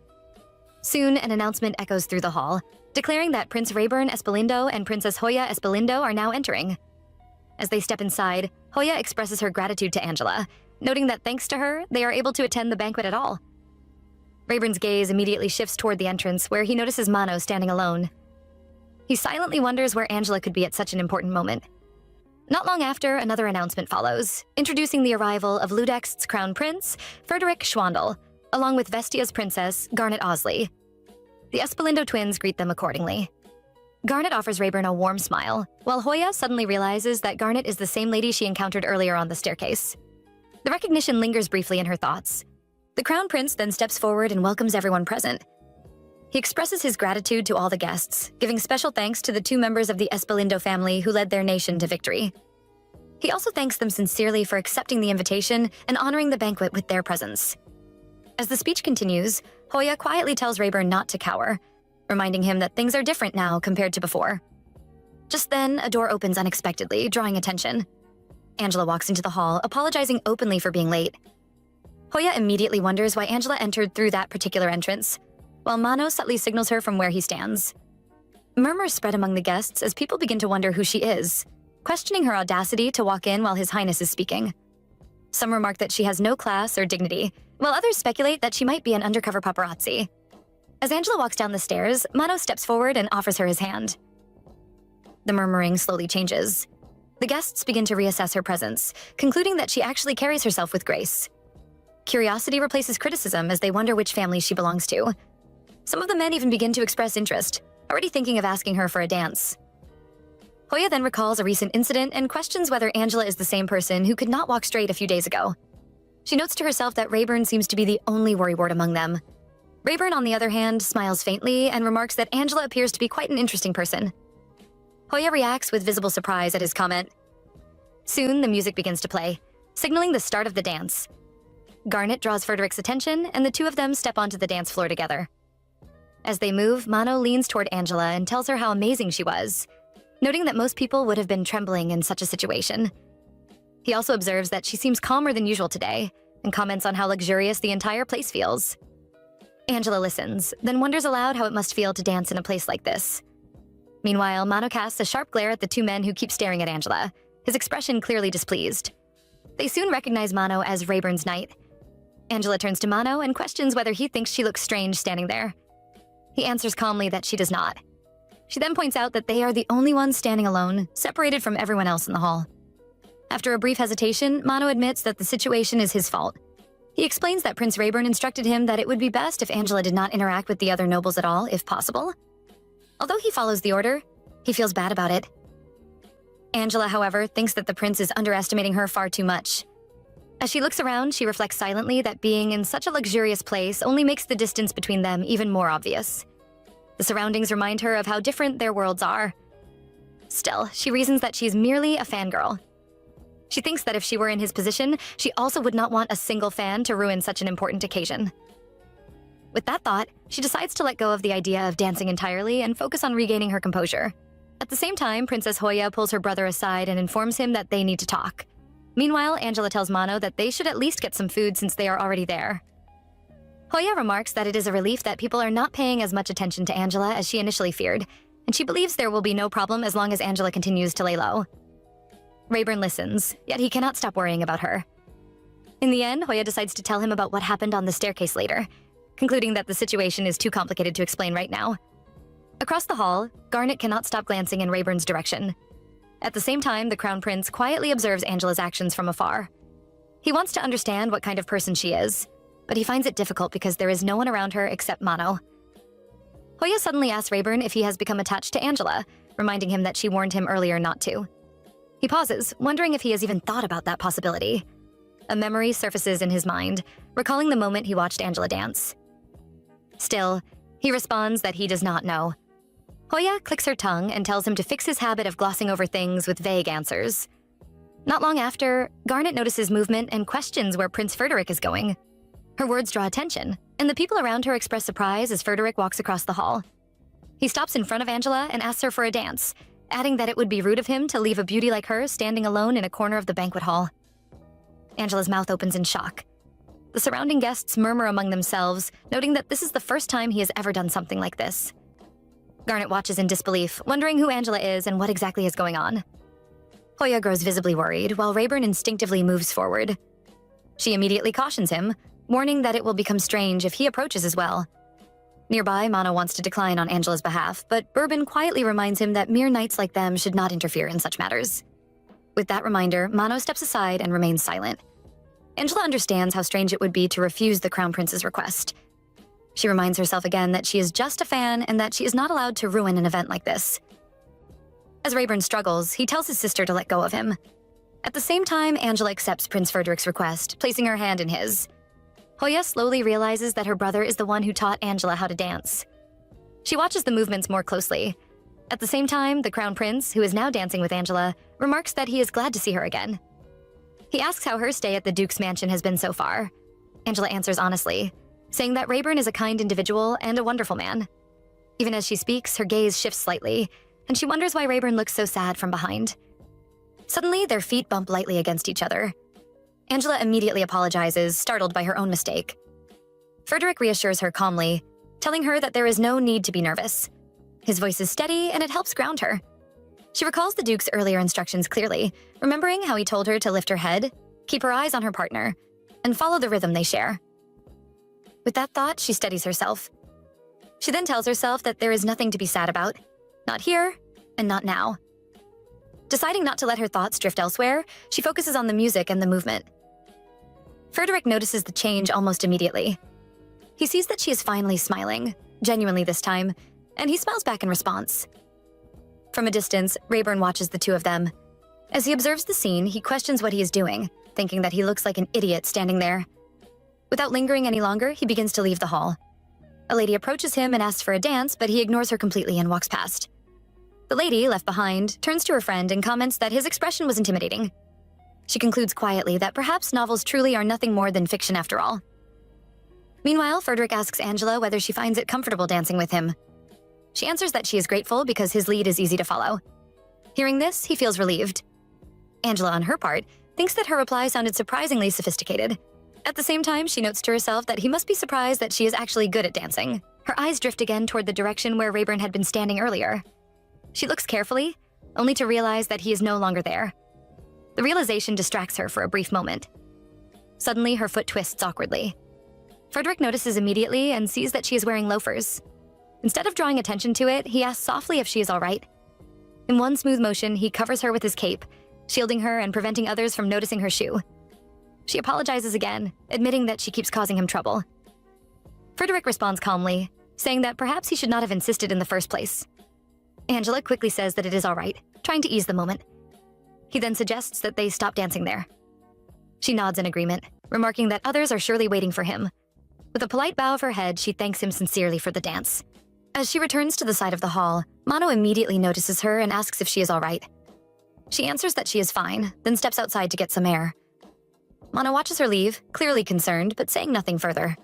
Soon, an announcement echoes through the hall, declaring that Prince Rayburn Espalindo and Princess Hoya Espalindo are now entering. As they step inside, Hoya expresses her gratitude to Angela, noting that thanks to her, they are able to attend the banquet at all. Rayburn's gaze immediately shifts toward the entrance, where he notices Mano standing alone. He silently wonders where Angela could be at such an important moment. Not long after, another announcement follows, introducing the arrival of Ludext's crown prince, Frederick Schwandel, along with Vestia's princess, Garnet Osley. The Espalindo twins greet them accordingly. Garnet offers Rayburn a warm smile, while Hoya suddenly realizes that Garnet is the same lady she encountered earlier on the staircase. The recognition lingers briefly in her thoughts. The crown prince then steps forward and welcomes everyone present. He expresses his gratitude to all the guests, giving special thanks to the 2 members of the Espalindo family who led their nation to victory. He also thanks them sincerely for accepting the invitation and honoring the banquet with their presence. As the speech continues, Hoya quietly tells Rayburn not to cower, reminding him that things are different now compared to before. Just then, a door opens unexpectedly, drawing attention. Angela walks into the hall, apologizing openly for being late. Hoya immediately wonders why Angela entered through that particular entrance, while Mano subtly signals her from where he stands. Murmurs spread among the guests as people begin to wonder who she is, questioning her audacity to walk in while His Highness is speaking. Some remark that she has no class or dignity, while others speculate that she might be an undercover paparazzi. As Angela walks down the stairs, Mano steps forward and offers her his hand. The murmuring slowly changes. The guests begin to reassess her presence, concluding that she actually carries herself with grace. Curiosity replaces criticism as they wonder which family she belongs to. Some of the men even begin to express interest, already thinking of asking her for a dance. Hoya then recalls a recent incident and questions whether Angela is the same person who could not walk straight a few days ago. She notes to herself that Rayburn seems to be the only worrywart among them. Rayburn, on the other hand, smiles faintly and remarks that Angela appears to be quite an interesting person. Hoya reacts with visible surprise at his comment. Soon, the music begins to play, signaling the start of the dance. Garnet draws Frederick's attention, and the 2 of them step onto the dance floor together. As they move, Mano leans toward Angela and tells her how amazing she was, noting that most people would have been trembling in such a situation. He also observes that she seems calmer than usual today, and comments on how luxurious the entire place feels. Angela listens, then wonders aloud how it must feel to dance in a place like this. Meanwhile, Mano casts a sharp glare at the 2 men who keep staring at Angela, his expression clearly displeased. They soon recognize Mano as Rayburn's knight. Angela turns to Mano and questions whether he thinks she looks strange standing there. He answers calmly that she does not. She then points out that they are the only ones standing alone, separated from everyone else in the hall. After a brief hesitation, Mano admits that the situation is his fault. He explains that Prince Rayburn instructed him that it would be best if Angela did not interact with the other nobles at all, if possible. Although he follows the order, he feels bad about it. Angela, however, thinks that the prince is underestimating her far too much. As she looks around, she reflects silently that being in such a luxurious place only makes the distance between them even more obvious. The surroundings remind her of how different their worlds are. Still, she reasons that she's merely a fangirl. She thinks that if she were in his position, she also would not want a single fan to ruin such an important occasion. With that thought, she decides to let go of the idea of dancing entirely and focus on regaining her composure. At the same time, Princess Hoya pulls her brother aside and informs him that they need to talk. Meanwhile, Angela tells Mano that they should at least get some food since they are already there. Hoya remarks that it is a relief that people are not paying as much attention to Angela as she initially feared, and she believes there will be no problem as long as Angela continues to lay low. Rayburn listens, yet he cannot stop worrying about her. In the end, Hoya decides to tell him about what happened on the staircase later, concluding that the situation is too complicated to explain right now. Across the hall, Garnet cannot stop glancing in Rayburn's direction. At the same time, the Crown Prince quietly observes Angela's actions from afar. He wants to understand what kind of person she is, but he finds it difficult because there is no one around her except Mano. Hoya suddenly asks Rayburn if he has become attached to Angela, reminding him that she warned him earlier not to. He pauses, wondering if he has even thought about that possibility. A memory surfaces in his mind, recalling the moment he watched Angela dance. Still, he responds that he does not know. Hoya clicks her tongue and tells him to fix his habit of glossing over things with vague answers. Not long after, Garnet notices movement and questions where Prince Frederick is going. Her words draw attention, and the people around her express surprise as Frederick walks across the hall. He stops in front of Angela and asks her for a dance, adding that it would be rude of him to leave a beauty like her standing alone in a corner of the banquet hall. Angela's mouth opens in shock. The surrounding guests murmur among themselves, noting that this is the first time he has ever done something like this. Garnet watches in disbelief, wondering who Angela is and what exactly is going on. Hoya grows visibly worried, while Rayburn instinctively moves forward. She immediately cautions him, warning that it will become strange if he approaches as well. Nearby, Mano wants to decline on Angela's behalf, but Bourbon quietly reminds him that mere knights like them should not interfere in such matters. With that reminder, Mano steps aside and remains silent. Angela understands how strange it would be to refuse the Crown Prince's request. She reminds herself again that she is just a fan and that she is not allowed to ruin an event like this. As Rayburn struggles, he tells his sister to let go of him. At the same time, Angela accepts Prince Frederick's request, placing her hand in his. Hoya slowly realizes that her brother is the one who taught Angela how to dance. She watches the movements more closely. At the same time, the Crown Prince, who is now dancing with Angela, remarks that he is glad to see her again. He asks how her stay at the Duke's mansion has been so far. Angela answers honestly, saying that Rayburn is a kind individual and a wonderful man. Even as she speaks, her gaze shifts slightly, and she wonders why Rayburn looks so sad from behind. Suddenly, their feet bump lightly against each other. Angela immediately apologizes, startled by her own mistake. Frederick reassures her calmly, telling her that there is no need to be nervous. His voice is steady, and it helps ground her. She recalls the Duke's earlier instructions clearly, remembering how he told her to lift her head, keep her eyes on her partner, and follow the rhythm they share. With that thought, she steadies herself. She then tells herself that there is nothing to be sad about. Not here, and not now. Deciding not to let her thoughts drift elsewhere, she focuses on the music and the movement. Frederick notices the change almost immediately. He sees that she is finally smiling, genuinely this time, and he smiles back in response. From a distance, Rayburn watches the two of them. As he observes the scene, he questions what he is doing, thinking that he looks like an idiot standing there. Without lingering any longer, he begins to leave the hall. A lady approaches him and asks for a dance, but he ignores her completely and walks past. The lady, left behind, turns to her friend and comments that his expression was intimidating. She concludes quietly that perhaps novels truly are nothing more than fiction after all. Meanwhile, Frederick asks Angela whether she finds it comfortable dancing with him. She answers that she is grateful because his lead is easy to follow. Hearing this, he feels relieved. Angela, on her part, thinks that her reply sounded surprisingly sophisticated. At the same time, she notes to herself that he must be surprised that she is actually good at dancing. Her eyes drift again toward the direction where Rayburn had been standing earlier. She looks carefully, only to realize that he is no longer there. The realization distracts her for a brief moment. Suddenly, her foot twists awkwardly. Frederick notices immediately and sees that she is wearing loafers. Instead of drawing attention to it, he asks softly if she is all right. In one smooth motion, he covers her with his cape, shielding her and preventing others from noticing her shoe. She apologizes again, admitting that she keeps causing him trouble. Frederick responds calmly, saying that perhaps he should not have insisted in the first place. Angela quickly says that it is all right, trying to ease the moment. He then suggests that they stop dancing there. She nods in agreement, remarking that others are surely waiting for him. With a polite bow of her head, she thanks him sincerely for the dance. As she returns to the side of the hall, Mano immediately notices her and asks if she is all right. She answers that she is fine, then steps outside to get some air. Mano watches her leave, clearly concerned, but saying nothing further.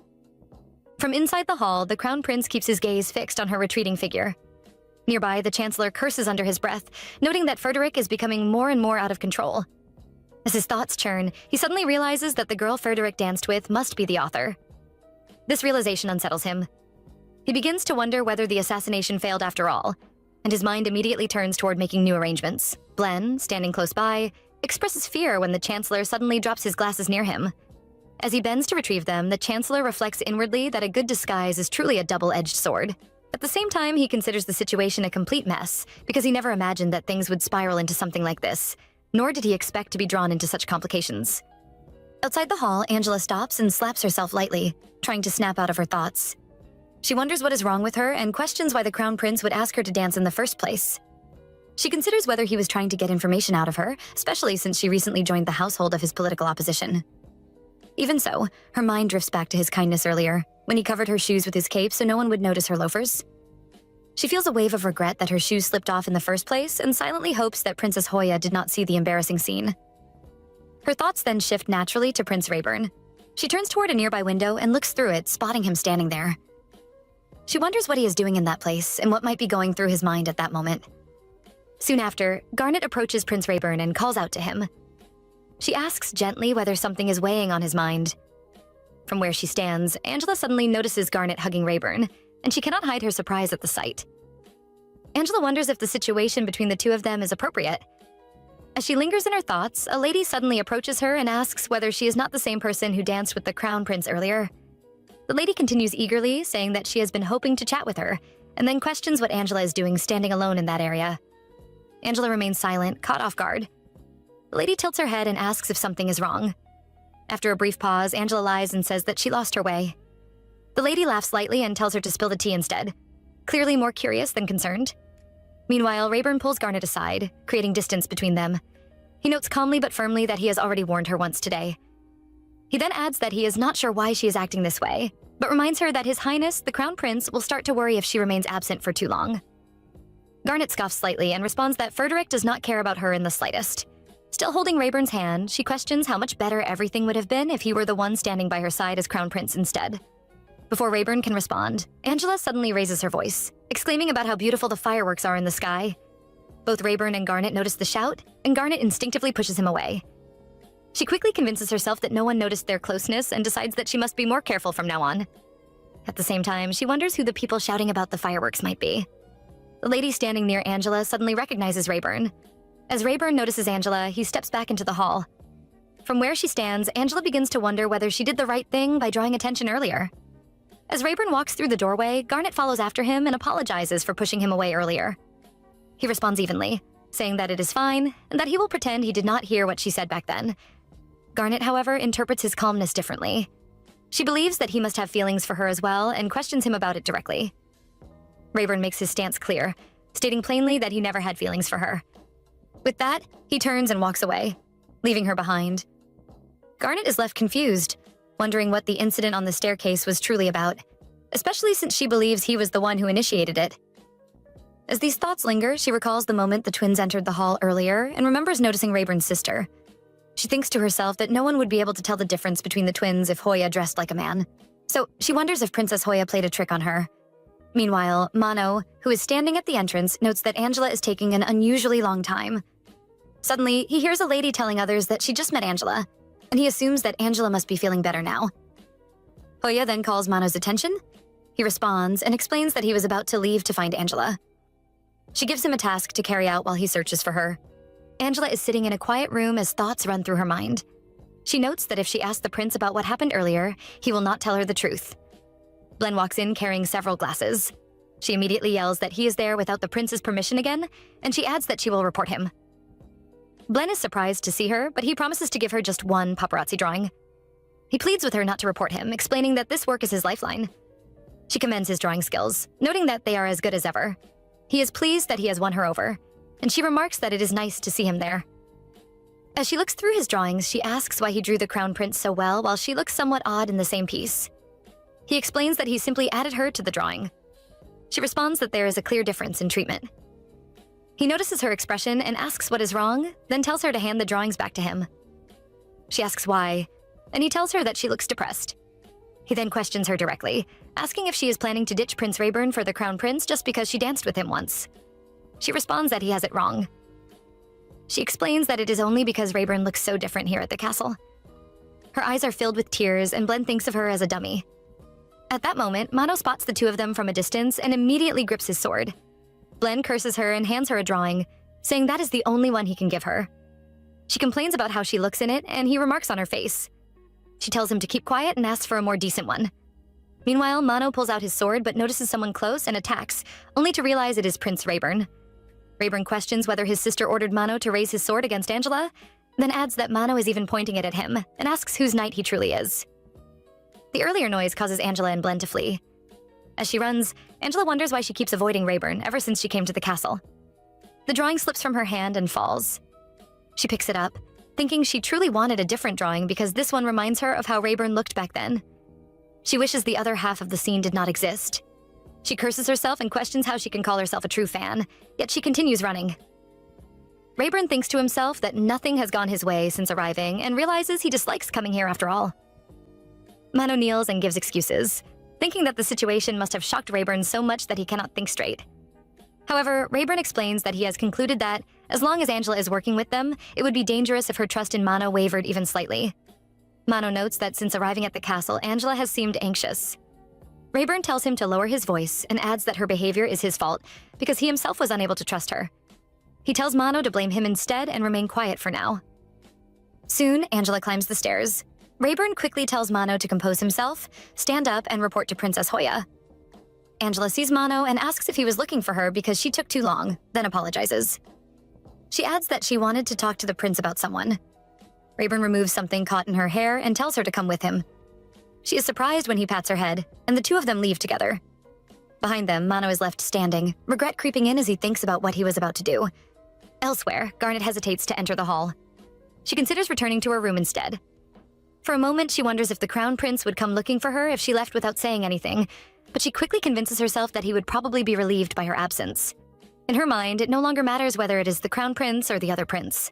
From inside the hall, the Crown Prince keeps his gaze fixed on her retreating figure. Nearby, the Chancellor curses under his breath, noting that Frederick is becoming more and more out of control. As his thoughts churn, he suddenly realizes that the girl Frederick danced with must be the author. This realization unsettles him. He begins to wonder whether the assassination failed after all, and his mind immediately turns toward making new arrangements. Glenn, standing close by, expresses fear when the Chancellor suddenly drops his glasses near him. As he bends to retrieve them, the Chancellor reflects inwardly that a good disguise is truly a double-edged sword. At the same time, he considers the situation a complete mess, because he never imagined that things would spiral into something like this, nor did he expect to be drawn into such complications. Outside the hall, Angela stops and slaps herself lightly, trying to snap out of her thoughts. She wonders what is wrong with her and questions why the Crown Prince would ask her to dance in the first place. She considers whether he was trying to get information out of her, especially since she recently joined the household of his political opposition. Even so, her mind drifts back to his kindness earlier, when he covered her shoes with his cape so no one would notice her loafers. She feels a wave of regret that her shoes slipped off in the first place and silently hopes that Princess Hoya did not see the embarrassing scene. Her thoughts then shift naturally to Prince Rayburn. She turns toward a nearby window and looks through it, spotting him standing there. She wonders what he is doing in that place and what might be going through his mind at that moment. Soon after, Garnet approaches Prince Rayburn and calls out to him. She asks gently whether something is weighing on his mind. From where she stands, Angela suddenly notices Garnet hugging Rayburn, and she cannot hide her surprise at the sight. Angela wonders if the situation between the two of them is appropriate. As she lingers in her thoughts, a lady suddenly approaches her and asks whether she is not the same person who danced with the Crown Prince earlier. The lady continues eagerly, saying that she has been hoping to chat with her, and then questions what Angela is doing standing alone in that area. Angela remains silent, caught off guard. The lady tilts her head and asks if something is wrong. After a brief pause, Angela lies and says that she lost her way. The lady laughs lightly and tells her to spill the tea instead, clearly more curious than concerned. Meanwhile, Rayburn pulls Garnet aside, creating distance between them. He notes calmly but firmly that he has already warned her once today. He then adds that he is not sure why she is acting this way, but reminds her that His Highness, the Crown Prince, will start to worry if she remains absent for too long. Garnet scoffs slightly and responds that Frederick does not care about her in the slightest. Still holding Rayburn's hand, she questions how much better everything would have been if he were the one standing by her side as Crown Prince instead. Before Rayburn can respond, Angela suddenly raises her voice, exclaiming about how beautiful the fireworks are in the sky. Both Rayburn and Garnet notice the shout, and Garnet instinctively pushes him away. She quickly convinces herself that no one noticed their closeness and decides that she must be more careful from now on. At the same time, she wonders who the people shouting about the fireworks might be. The lady standing near Angela suddenly recognizes Rayburn. As Rayburn notices Angela, he steps back into the hall. From where she stands, Angela begins to wonder whether she did the right thing by drawing attention earlier. As Rayburn walks through the doorway, Garnet follows after him and apologizes for pushing him away earlier. He responds evenly, saying that it is fine and that he will pretend he did not hear what she said back then. Garnet, however, interprets his calmness differently. She believes that he must have feelings for her as well and questions him about it directly. Rayburn makes his stance clear, stating plainly that he never had feelings for her. With that, he turns and walks away, leaving her behind. Garnet is left confused, wondering what the incident on the staircase was truly about, especially since she believes he was the one who initiated it. As these thoughts linger, she recalls the moment the twins entered the hall earlier and remembers noticing Rayburn's sister. She thinks to herself that no one would be able to tell the difference between the twins if Hoya dressed like a man. So she wonders if Princess Hoya played a trick on her. Meanwhile, Mano, who is standing at the entrance, notes that Angela is taking an unusually long time. Suddenly, he hears a lady telling others that she just met Angela, and he assumes that Angela must be feeling better now. Hoya then calls Mano's attention. He responds and explains that he was about to leave to find Angela. She gives him a task to carry out while he searches for her. Angela is sitting in a quiet room as thoughts run through her mind. She notes that if she asks the prince about what happened earlier, he will not tell her the truth. Glenn walks in carrying several glasses. She immediately yells that he is there without the prince's permission again, and she adds that she will report him. Blen is surprised to see her, but he promises to give her just one paparazzi drawing. He pleads with her not to report him, explaining that this work is his lifeline. She commends his drawing skills, noting that they are as good as ever. He is pleased that he has won her over, and she remarks that it is nice to see him there. As she looks through his drawings, she asks why he drew the crown prince so well while she looks somewhat odd in the same piece. He explains that he simply added her to the drawing. She responds that there is a clear difference in treatment. He notices her expression and asks what is wrong, then tells her to hand the drawings back to him. She asks why, and he tells her that she looks depressed. He then questions her directly, asking if she is planning to ditch Prince Rayburn for the crown prince just because she danced with him once. She responds that he has it wrong. She explains that it is only because Rayburn looks so different here at the castle. Her eyes are filled with tears, and Blen thinks of her as a dummy. At that moment, Mano spots the two of them from a distance and immediately grips his sword. Blen curses her and hands her a drawing, saying that is the only one he can give her. She complains about how she looks in it, and he remarks on her face. She tells him to keep quiet and asks for a more decent one. Meanwhile, Mano pulls out his sword but notices someone close and attacks, only to realize it is Prince Rayburn. Rayburn questions whether his sister ordered Mano to raise his sword against Angela, then adds that Mano is even pointing it at him, and asks whose knight he truly is. The earlier noise causes Angela and Blen to flee. As she runs, Angela wonders why she keeps avoiding Rayburn ever since she came to the castle. The drawing slips from her hand and falls. She picks it up, thinking she truly wanted a different drawing because this one reminds her of how Rayburn looked back then. She wishes the other half of the scene did not exist. She curses herself and questions how she can call herself a true fan, yet she continues running. Rayburn thinks to himself that nothing has gone his way since arriving and realizes he dislikes coming here after all. Mano kneels and gives excuses, thinking that the situation must have shocked Rayburn so much that he cannot think straight. However, Rayburn explains that he has concluded that, as long as Angela is working with them, it would be dangerous if her trust in Mano wavered even slightly. Mano notes that since arriving at the castle, Angela has seemed anxious. Rayburn tells him to lower his voice and adds that her behavior is his fault because he himself was unable to trust her. He tells Mano to blame him instead and remain quiet for now. Soon, Angela climbs the stairs. Rayburn quickly tells Mano to compose himself, stand up, and report to Princess Hoya. Angela sees Mano and asks if he was looking for her because she took too long, then apologizes. She adds that she wanted to talk to the prince about someone. Rayburn removes something caught in her hair and tells her to come with him. She is surprised when he pats her head, and the two of them leave together. Behind them, Mano is left standing, regret creeping in as he thinks about what he was about to do. Elsewhere, Garnet hesitates to enter the hall. She considers returning to her room instead. For a moment, she wonders if the crown prince would come looking for her if she left without saying anything, but she quickly convinces herself that he would probably be relieved by her absence. In her mind, it no longer matters whether it is the crown prince or the other prince.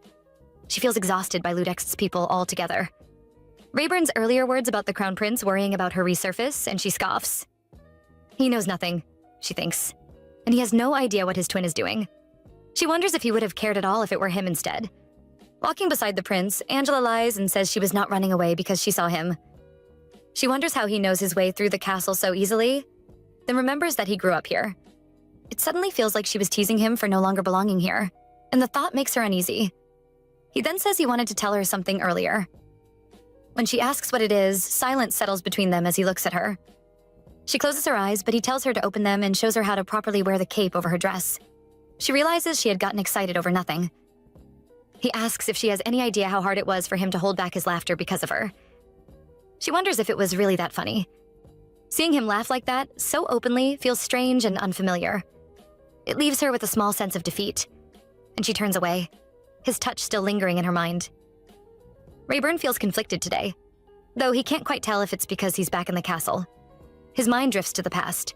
She feels exhausted by Ludex's people altogether. Rayburn's earlier words about the crown prince worrying about her resurface, and she scoffs. He knows nothing, she thinks, and he has no idea what his twin is doing. She wonders if he would have cared at all if it were him instead. Walking beside the prince, Angela lies and says she was not running away because she saw him. She wonders how he knows his way through the castle so easily, then remembers that he grew up here. It suddenly feels like she was teasing him for no longer belonging here, and the thought makes her uneasy. He then says he wanted to tell her something earlier. When she asks what it is, silence settles between them as he looks at her. She closes her eyes, but he tells her to open them and shows her how to properly wear the cape over her dress. She realizes she had gotten excited over nothing. He asks if she has any idea how hard it was for him to hold back his laughter because of her. She wonders if it was really that funny. Seeing him laugh like that, so openly, feels strange and unfamiliar. It leaves her with a small sense of defeat, and she turns away, his touch still lingering in her mind. Rayburn feels conflicted today, though he can't quite tell if it's because he's back in the castle. His mind drifts to the past.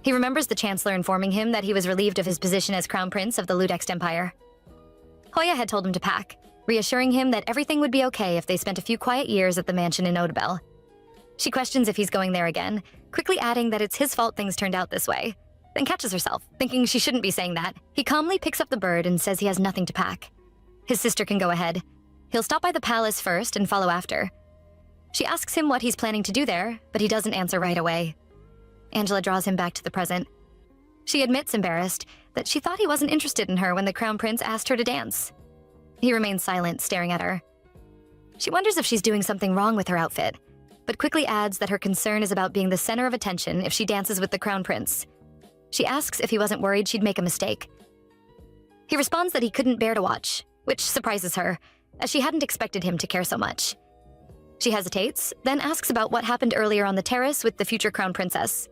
He remembers the Chancellor informing him that he was relieved of his position as Crown Prince of the Ludex Empire. Hoya had told him to pack, reassuring him that everything would be okay if they spent a few quiet years at the mansion in Odebel. She questions if he's going there again, quickly adding that it's his fault things turned out this way, then catches herself, thinking she shouldn't be saying that. He calmly picks up the bird and says he has nothing to pack. His sister can go ahead. He'll stop by the palace first and follow after. She asks him what he's planning to do there, but he doesn't answer right away. Angela draws him back to the present. She admits, embarrassed, that she thought he wasn't interested in her when the Crown Prince asked her to dance. He remains silent, staring at her. She wonders if she's doing something wrong with her outfit, but quickly adds that her concern is about being the center of attention if she dances with the Crown Prince. She asks if he wasn't worried she'd make a mistake. He responds that he couldn't bear to watch, which surprises her, as she hadn't expected him to care so much. She hesitates, then asks about what happened earlier on the terrace with the future crown princess.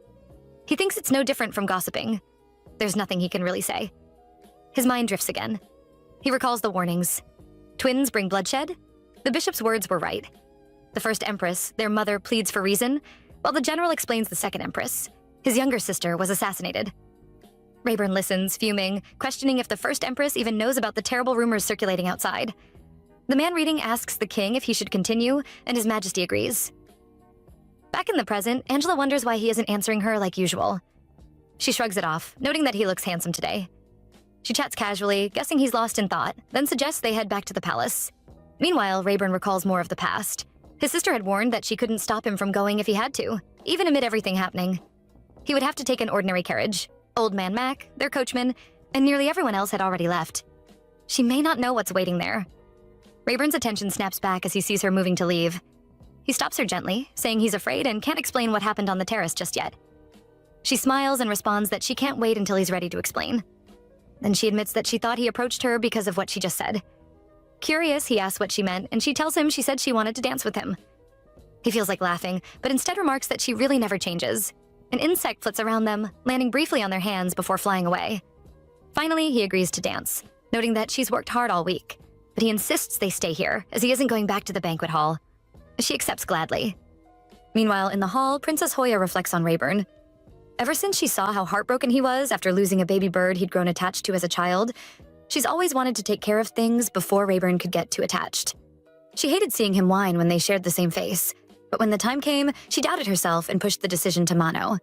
He thinks it's no different from gossiping. There's nothing he can really say. His mind drifts again. He recalls the warnings. Twins bring bloodshed? The bishop's words were right. The first empress, their mother, pleads for reason, while the general explains the second empress. His younger sister was assassinated. Rayburn listens, fuming, questioning if the first empress even knows about the terrible rumors circulating outside. The man reading asks the king if he should continue, and His Majesty agrees. Back in the present, Angela wonders why he isn't answering her like usual. She shrugs it off, noting that he looks handsome today. She chats casually, guessing he's lost in thought, then suggests they head back to the palace. Meanwhile, Rayburn recalls more of the past. His sister had warned that she couldn't stop him from going if he had to, even amid everything happening. He would have to take an ordinary carriage. Old Man Mac, their coachman, and nearly everyone else had already left. She may not know what's waiting there. Rayburn's attention snaps back as he sees her moving to leave. He stops her gently, saying he's afraid and can't explain what happened on the terrace just yet. She smiles and responds that she can't wait until he's ready to explain. Then she admits that she thought he approached her because of what she just said. Curious, he asks what she meant, and she tells him she said she wanted to dance with him. He feels like laughing, but instead remarks that she really never changes. An insect flits around them, landing briefly on their hands before flying away. Finally, he agrees to dance, noting that she's worked hard all week, but he insists they stay here, as he isn't going back to the banquet hall. She accepts gladly. Meanwhile, in the hall, Princess Hoya reflects on Rayburn. Ever since she saw how heartbroken he was after losing a baby bird he'd grown attached to as a child, she's always wanted to take care of things before Rayburn could get too attached. She hated seeing him whine when they shared the same face, but when the time came, she doubted herself and pushed the decision to Mano.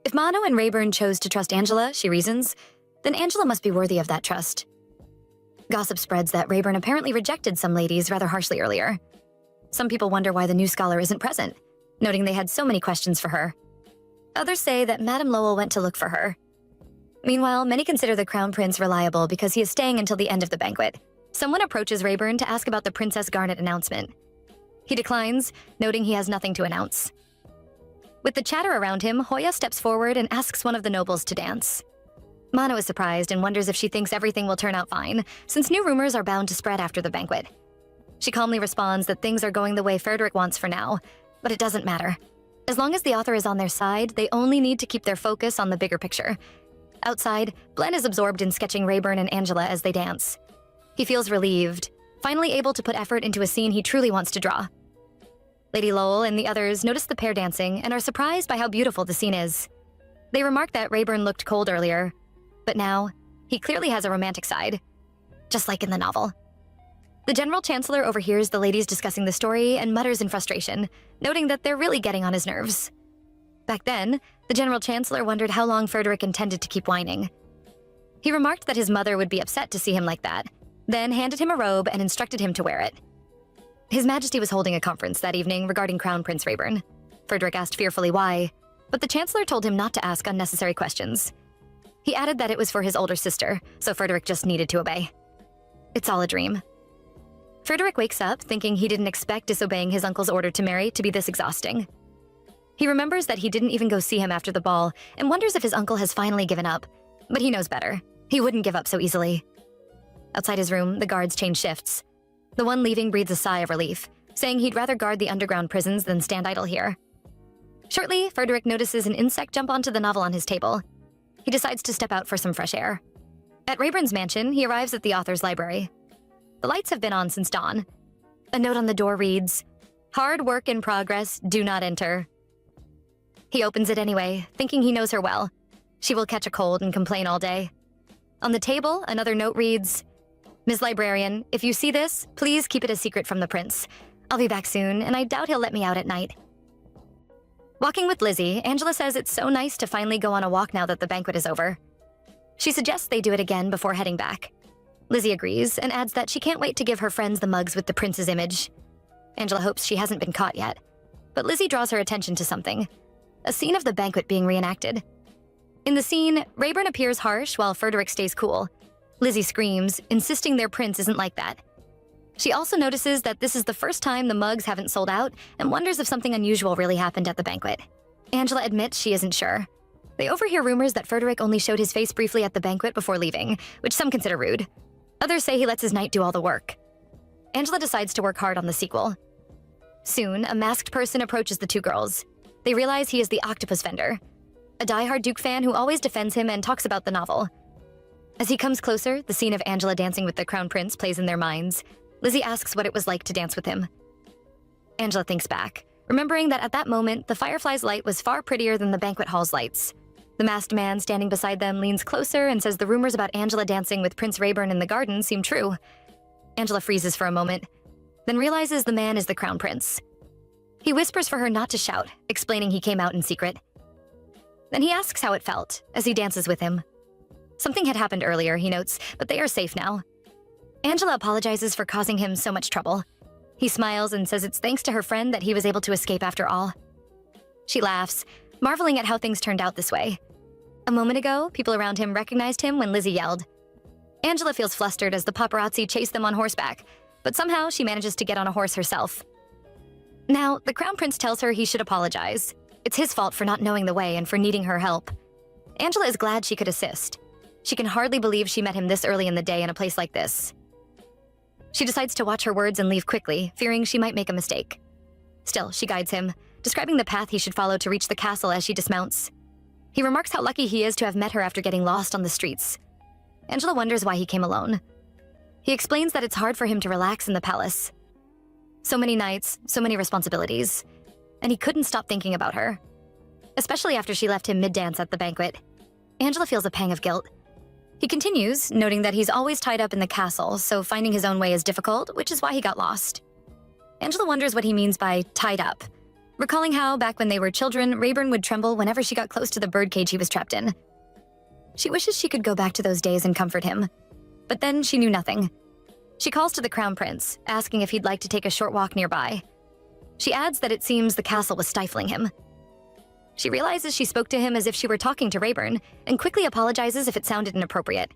If Mano and Rayburn chose to trust Angela, she reasons, then Angela must be worthy of that trust. Gossip spreads that Rayburn apparently rejected some ladies rather harshly earlier. Some people wonder why the new scholar isn't present, noting they had so many questions for her. Others say that Madame Lowell went to look for her. Meanwhile, many consider the Crown Prince reliable because he is staying until the end of the banquet. Someone approaches Rayburn to ask about the Princess Garnet announcement. He declines, noting he has nothing to announce. With the chatter around him, Hoya steps forward and asks one of the nobles to dance. Mano is surprised and wonders if she thinks everything will turn out fine, since new rumors are bound to spread after the banquet. She calmly responds that things are going the way Frederick wants for now, but it doesn't matter. As long as the author is on their side, they only need to keep their focus on the bigger picture. Outside, Glenn is absorbed in sketching Rayburn and Angela as they dance. He feels relieved, finally able to put effort into a scene he truly wants to draw. Lady Lowell and the others notice the pair dancing and are surprised by how beautiful the scene is. They remark that Rayburn looked cold earlier, but now, he clearly has a romantic side, just like in the novel. The General Chancellor overhears the ladies discussing the story and mutters in frustration, noting that they're really getting on his nerves. Back then, the General Chancellor wondered how long Frederick intended to keep whining. He remarked that his mother would be upset to see him like that, then handed him a robe and instructed him to wear it. His Majesty was holding a conference that evening regarding Crown Prince Rayburn. Frederick asked fearfully why, but the Chancellor told him not to ask unnecessary questions. He added that it was for his older sister, so Frederick just needed to obey. It's all a dream. Frederick wakes up thinking he didn't expect disobeying his uncle's order to marry to be this exhausting. He remembers that he didn't even go see him after the ball and wonders if his uncle has finally given up, but he knows better. He wouldn't give up so easily. Outside his room, the guards change shifts. The one leaving breathes a sigh of relief, saying he'd rather guard the underground prisons than stand idle here. Shortly, Frederick notices an insect jump onto the novel on his table. He decides to step out for some fresh air. At Rayburn's mansion, he arrives at the author's library. The lights have been on since dawn. A note on the door reads, "Hard work in progress, do not enter." He opens it anyway, thinking he knows her well. She will catch a cold and complain all day. On the table, another note reads, "Ms. Librarian, if you see this, please keep it a secret from the prince. I'll be back soon, and I doubt he'll let me out at night." Walking with Lizzie, Angela says it's so nice to finally go on a walk now that the banquet is over. She suggests they do it again before heading back. Lizzie agrees and adds that she can't wait to give her friends the mugs with the prince's image. Angela hopes she hasn't been caught yet, but Lizzie draws her attention to something, a scene of the banquet being reenacted. In the scene, Rayburn appears harsh while Frederick stays cool. Lizzie screams, insisting their prince isn't like that. She also notices that this is the first time the mugs haven't sold out and wonders if something unusual really happened at the banquet. Angela admits she isn't sure. They overhear rumors that Frederick only showed his face briefly at the banquet before leaving, which some consider rude. Others say he lets his knight do all the work. Angela decides to work hard on the sequel. Soon, a masked person approaches the two girls. They realize he is the octopus vendor, a die-hard Duke fan who always defends him and talks about the novel. As he comes closer, the scene of Angela dancing with the Crown Prince plays in their minds. Lizzie asks what it was like to dance with him. Angela thinks back, remembering that at that moment, the Firefly's light was far prettier than the banquet hall's lights. The masked man standing beside them leans closer and says the rumors about Angela dancing with Prince Rayburn in the garden seem true. Angela freezes for a moment, then realizes the man is the Crown Prince. He whispers for her not to shout, explaining he came out in secret. Then he asks how it felt as he dances with him. Something had happened earlier, he notes, but they are safe now. Angela apologizes for causing him so much trouble. He smiles and says it's thanks to her friend that he was able to escape after all. She laughs, marveling at how things turned out this way. A moment ago, people around him recognized him when Lizzie yelled. Angela feels flustered as the paparazzi chase them on horseback, but somehow she manages to get on a horse herself. Now, the Crown Prince tells her he should apologize. It's his fault for not knowing the way and for needing her help. Angela is glad she could assist. She can hardly believe she met him this early in the day in a place like this. She decides to watch her words and leave quickly, fearing she might make a mistake. Still, she guides him, describing the path he should follow to reach the castle as she dismounts. He remarks how lucky he is to have met her after getting lost on the streets. Angela wonders why he came alone. He explains that it's hard for him to relax in the palace. So many nights, so many responsibilities, and he couldn't stop thinking about her. Especially after she left him mid-dance at the banquet. Angela feels a pang of guilt. He continues, noting that he's always tied up in the castle, so finding his own way is difficult, which is why he got lost. Angela wonders what he means by tied up, recalling how, back when they were children, Rayburn would tremble whenever she got close to the birdcage he was trapped in. She wishes she could go back to those days and comfort him, but then she knew nothing. She calls to the Crown Prince, asking if he'd like to take a short walk nearby. She adds that it seems the castle was stifling him. She realizes she spoke to him as if she were talking to Rayburn, and quickly apologizes if it sounded inappropriate.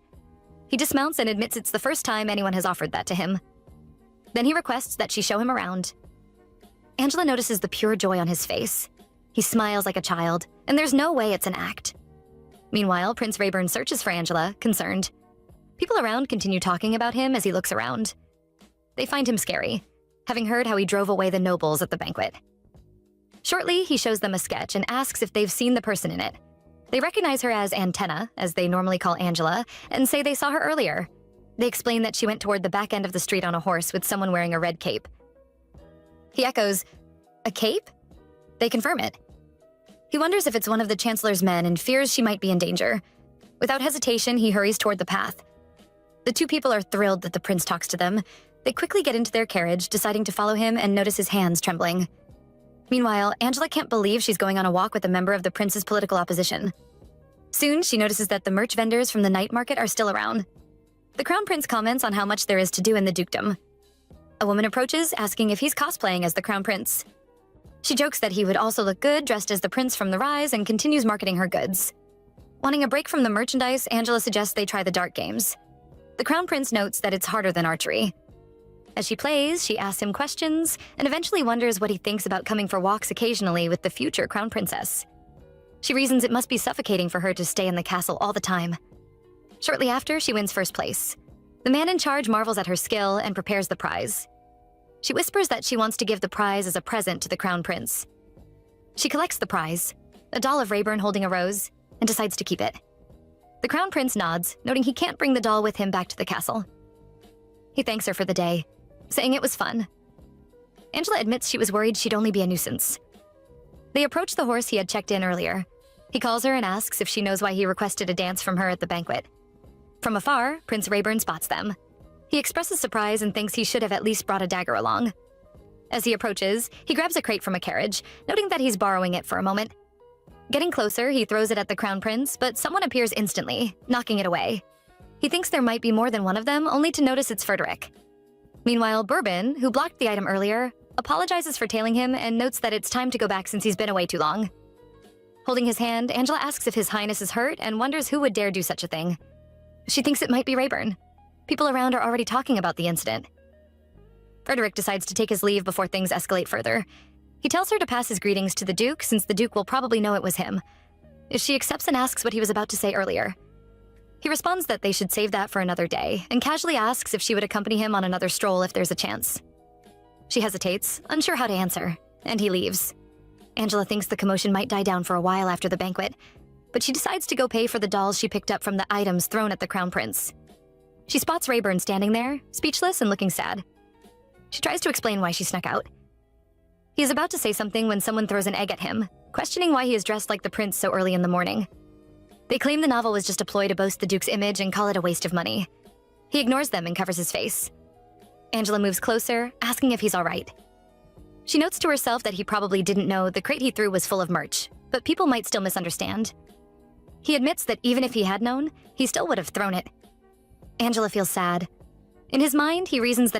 He dismounts and admits it's the first time anyone has offered that to him. Then he requests that she show him around. Angela notices the pure joy on his face. He smiles like a child, and there's no way it's an act. Meanwhile, Prince Rayburn searches for Angela, concerned. People around continue talking about him as he looks around. They find him scary, having heard how he drove away the nobles at the banquet. Shortly, he shows them a sketch and asks if they've seen the person in it. They recognize her as Antenna, as they normally call Angela, and say they saw her earlier. They explain that she went toward the back end of the street on a horse with someone wearing a red cape. He echoes, "A cape?" They confirm it. He wonders if it's one of the Chancellor's men and fears she might be in danger. Without hesitation, he hurries toward the path. The two people are thrilled that the prince talks to them. They quickly get into their carriage, deciding to follow him and notice his hands trembling. Meanwhile, Angela can't believe she's going on a walk with a member of the prince's political opposition. Soon, she notices that the merch vendors from the night market are still around. The Crown Prince comments on how much there is to do in the dukedom. A woman approaches, asking if he's cosplaying as the Crown Prince. She jokes that he would also look good dressed as the prince from The Rise and continues marketing her goods. Wanting a break from the merchandise, Angela suggests they try the dart games. The Crown Prince notes that it's harder than archery. As she plays, she asks him questions and eventually wonders what he thinks about coming for walks occasionally with the future Crown Princess. She reasons it must be suffocating for her to stay in the castle all the time. Shortly after, she wins first place. The man in charge marvels at her skill and prepares the prize. She whispers that she wants to give the prize as a present to the Crown Prince. She collects the prize, a doll of Rayburn holding a rose, and decides to keep it. The Crown Prince nods, noting he can't bring the doll with him back to the castle. He thanks her for the day, saying it was fun. Angela admits she was worried she'd only be a nuisance. They approach the horse he had checked in earlier. He calls her and asks if she knows why he requested a dance from her at the banquet. From afar, Prince Rayburn spots them. He expresses surprise and thinks he should have at least brought a dagger along. As he approaches, he grabs a crate from a carriage, noting that he's borrowing it for a moment. Getting closer, he throws it at the Crown Prince, but someone appears instantly, knocking it away. He thinks there might be more than one of them, only to notice it's Frederick. Meanwhile, Bourbon, who blocked the item earlier, apologizes for tailing him and notes that it's time to go back since he's been away too long. Holding his hand, Angela asks if His Highness is hurt and wonders who would dare do such a thing. She thinks it might be Rayburn. People around are already talking about the incident. Frederick decides to take his leave before things escalate further. He tells her to pass his greetings to the Duke, since the Duke will probably know it was him. She accepts and asks what he was about to say earlier. He responds that they should save that for another day, and casually asks if she would accompany him on another stroll if there's a chance. She hesitates, unsure how to answer, and he leaves. Angela thinks the commotion might die down for a while after the banquet, but she decides to go pay for the dolls she picked up from the items thrown at the Crown Prince. She spots Rayburn standing there, speechless and looking sad. She tries to explain why she snuck out. He is about to say something when someone throws an egg at him, questioning why he is dressed like the prince so early in the morning. They claim the novel was just a ploy to boast the Duke's image and call it a waste of money. He ignores them and covers his face. Angela moves closer, asking if he's all right. She notes to herself that he probably didn't know the crate he threw was full of merch, but people might still misunderstand. He admits that even if he had known, he still would have thrown it. Angela feels sad. In his mind, he reasons that it was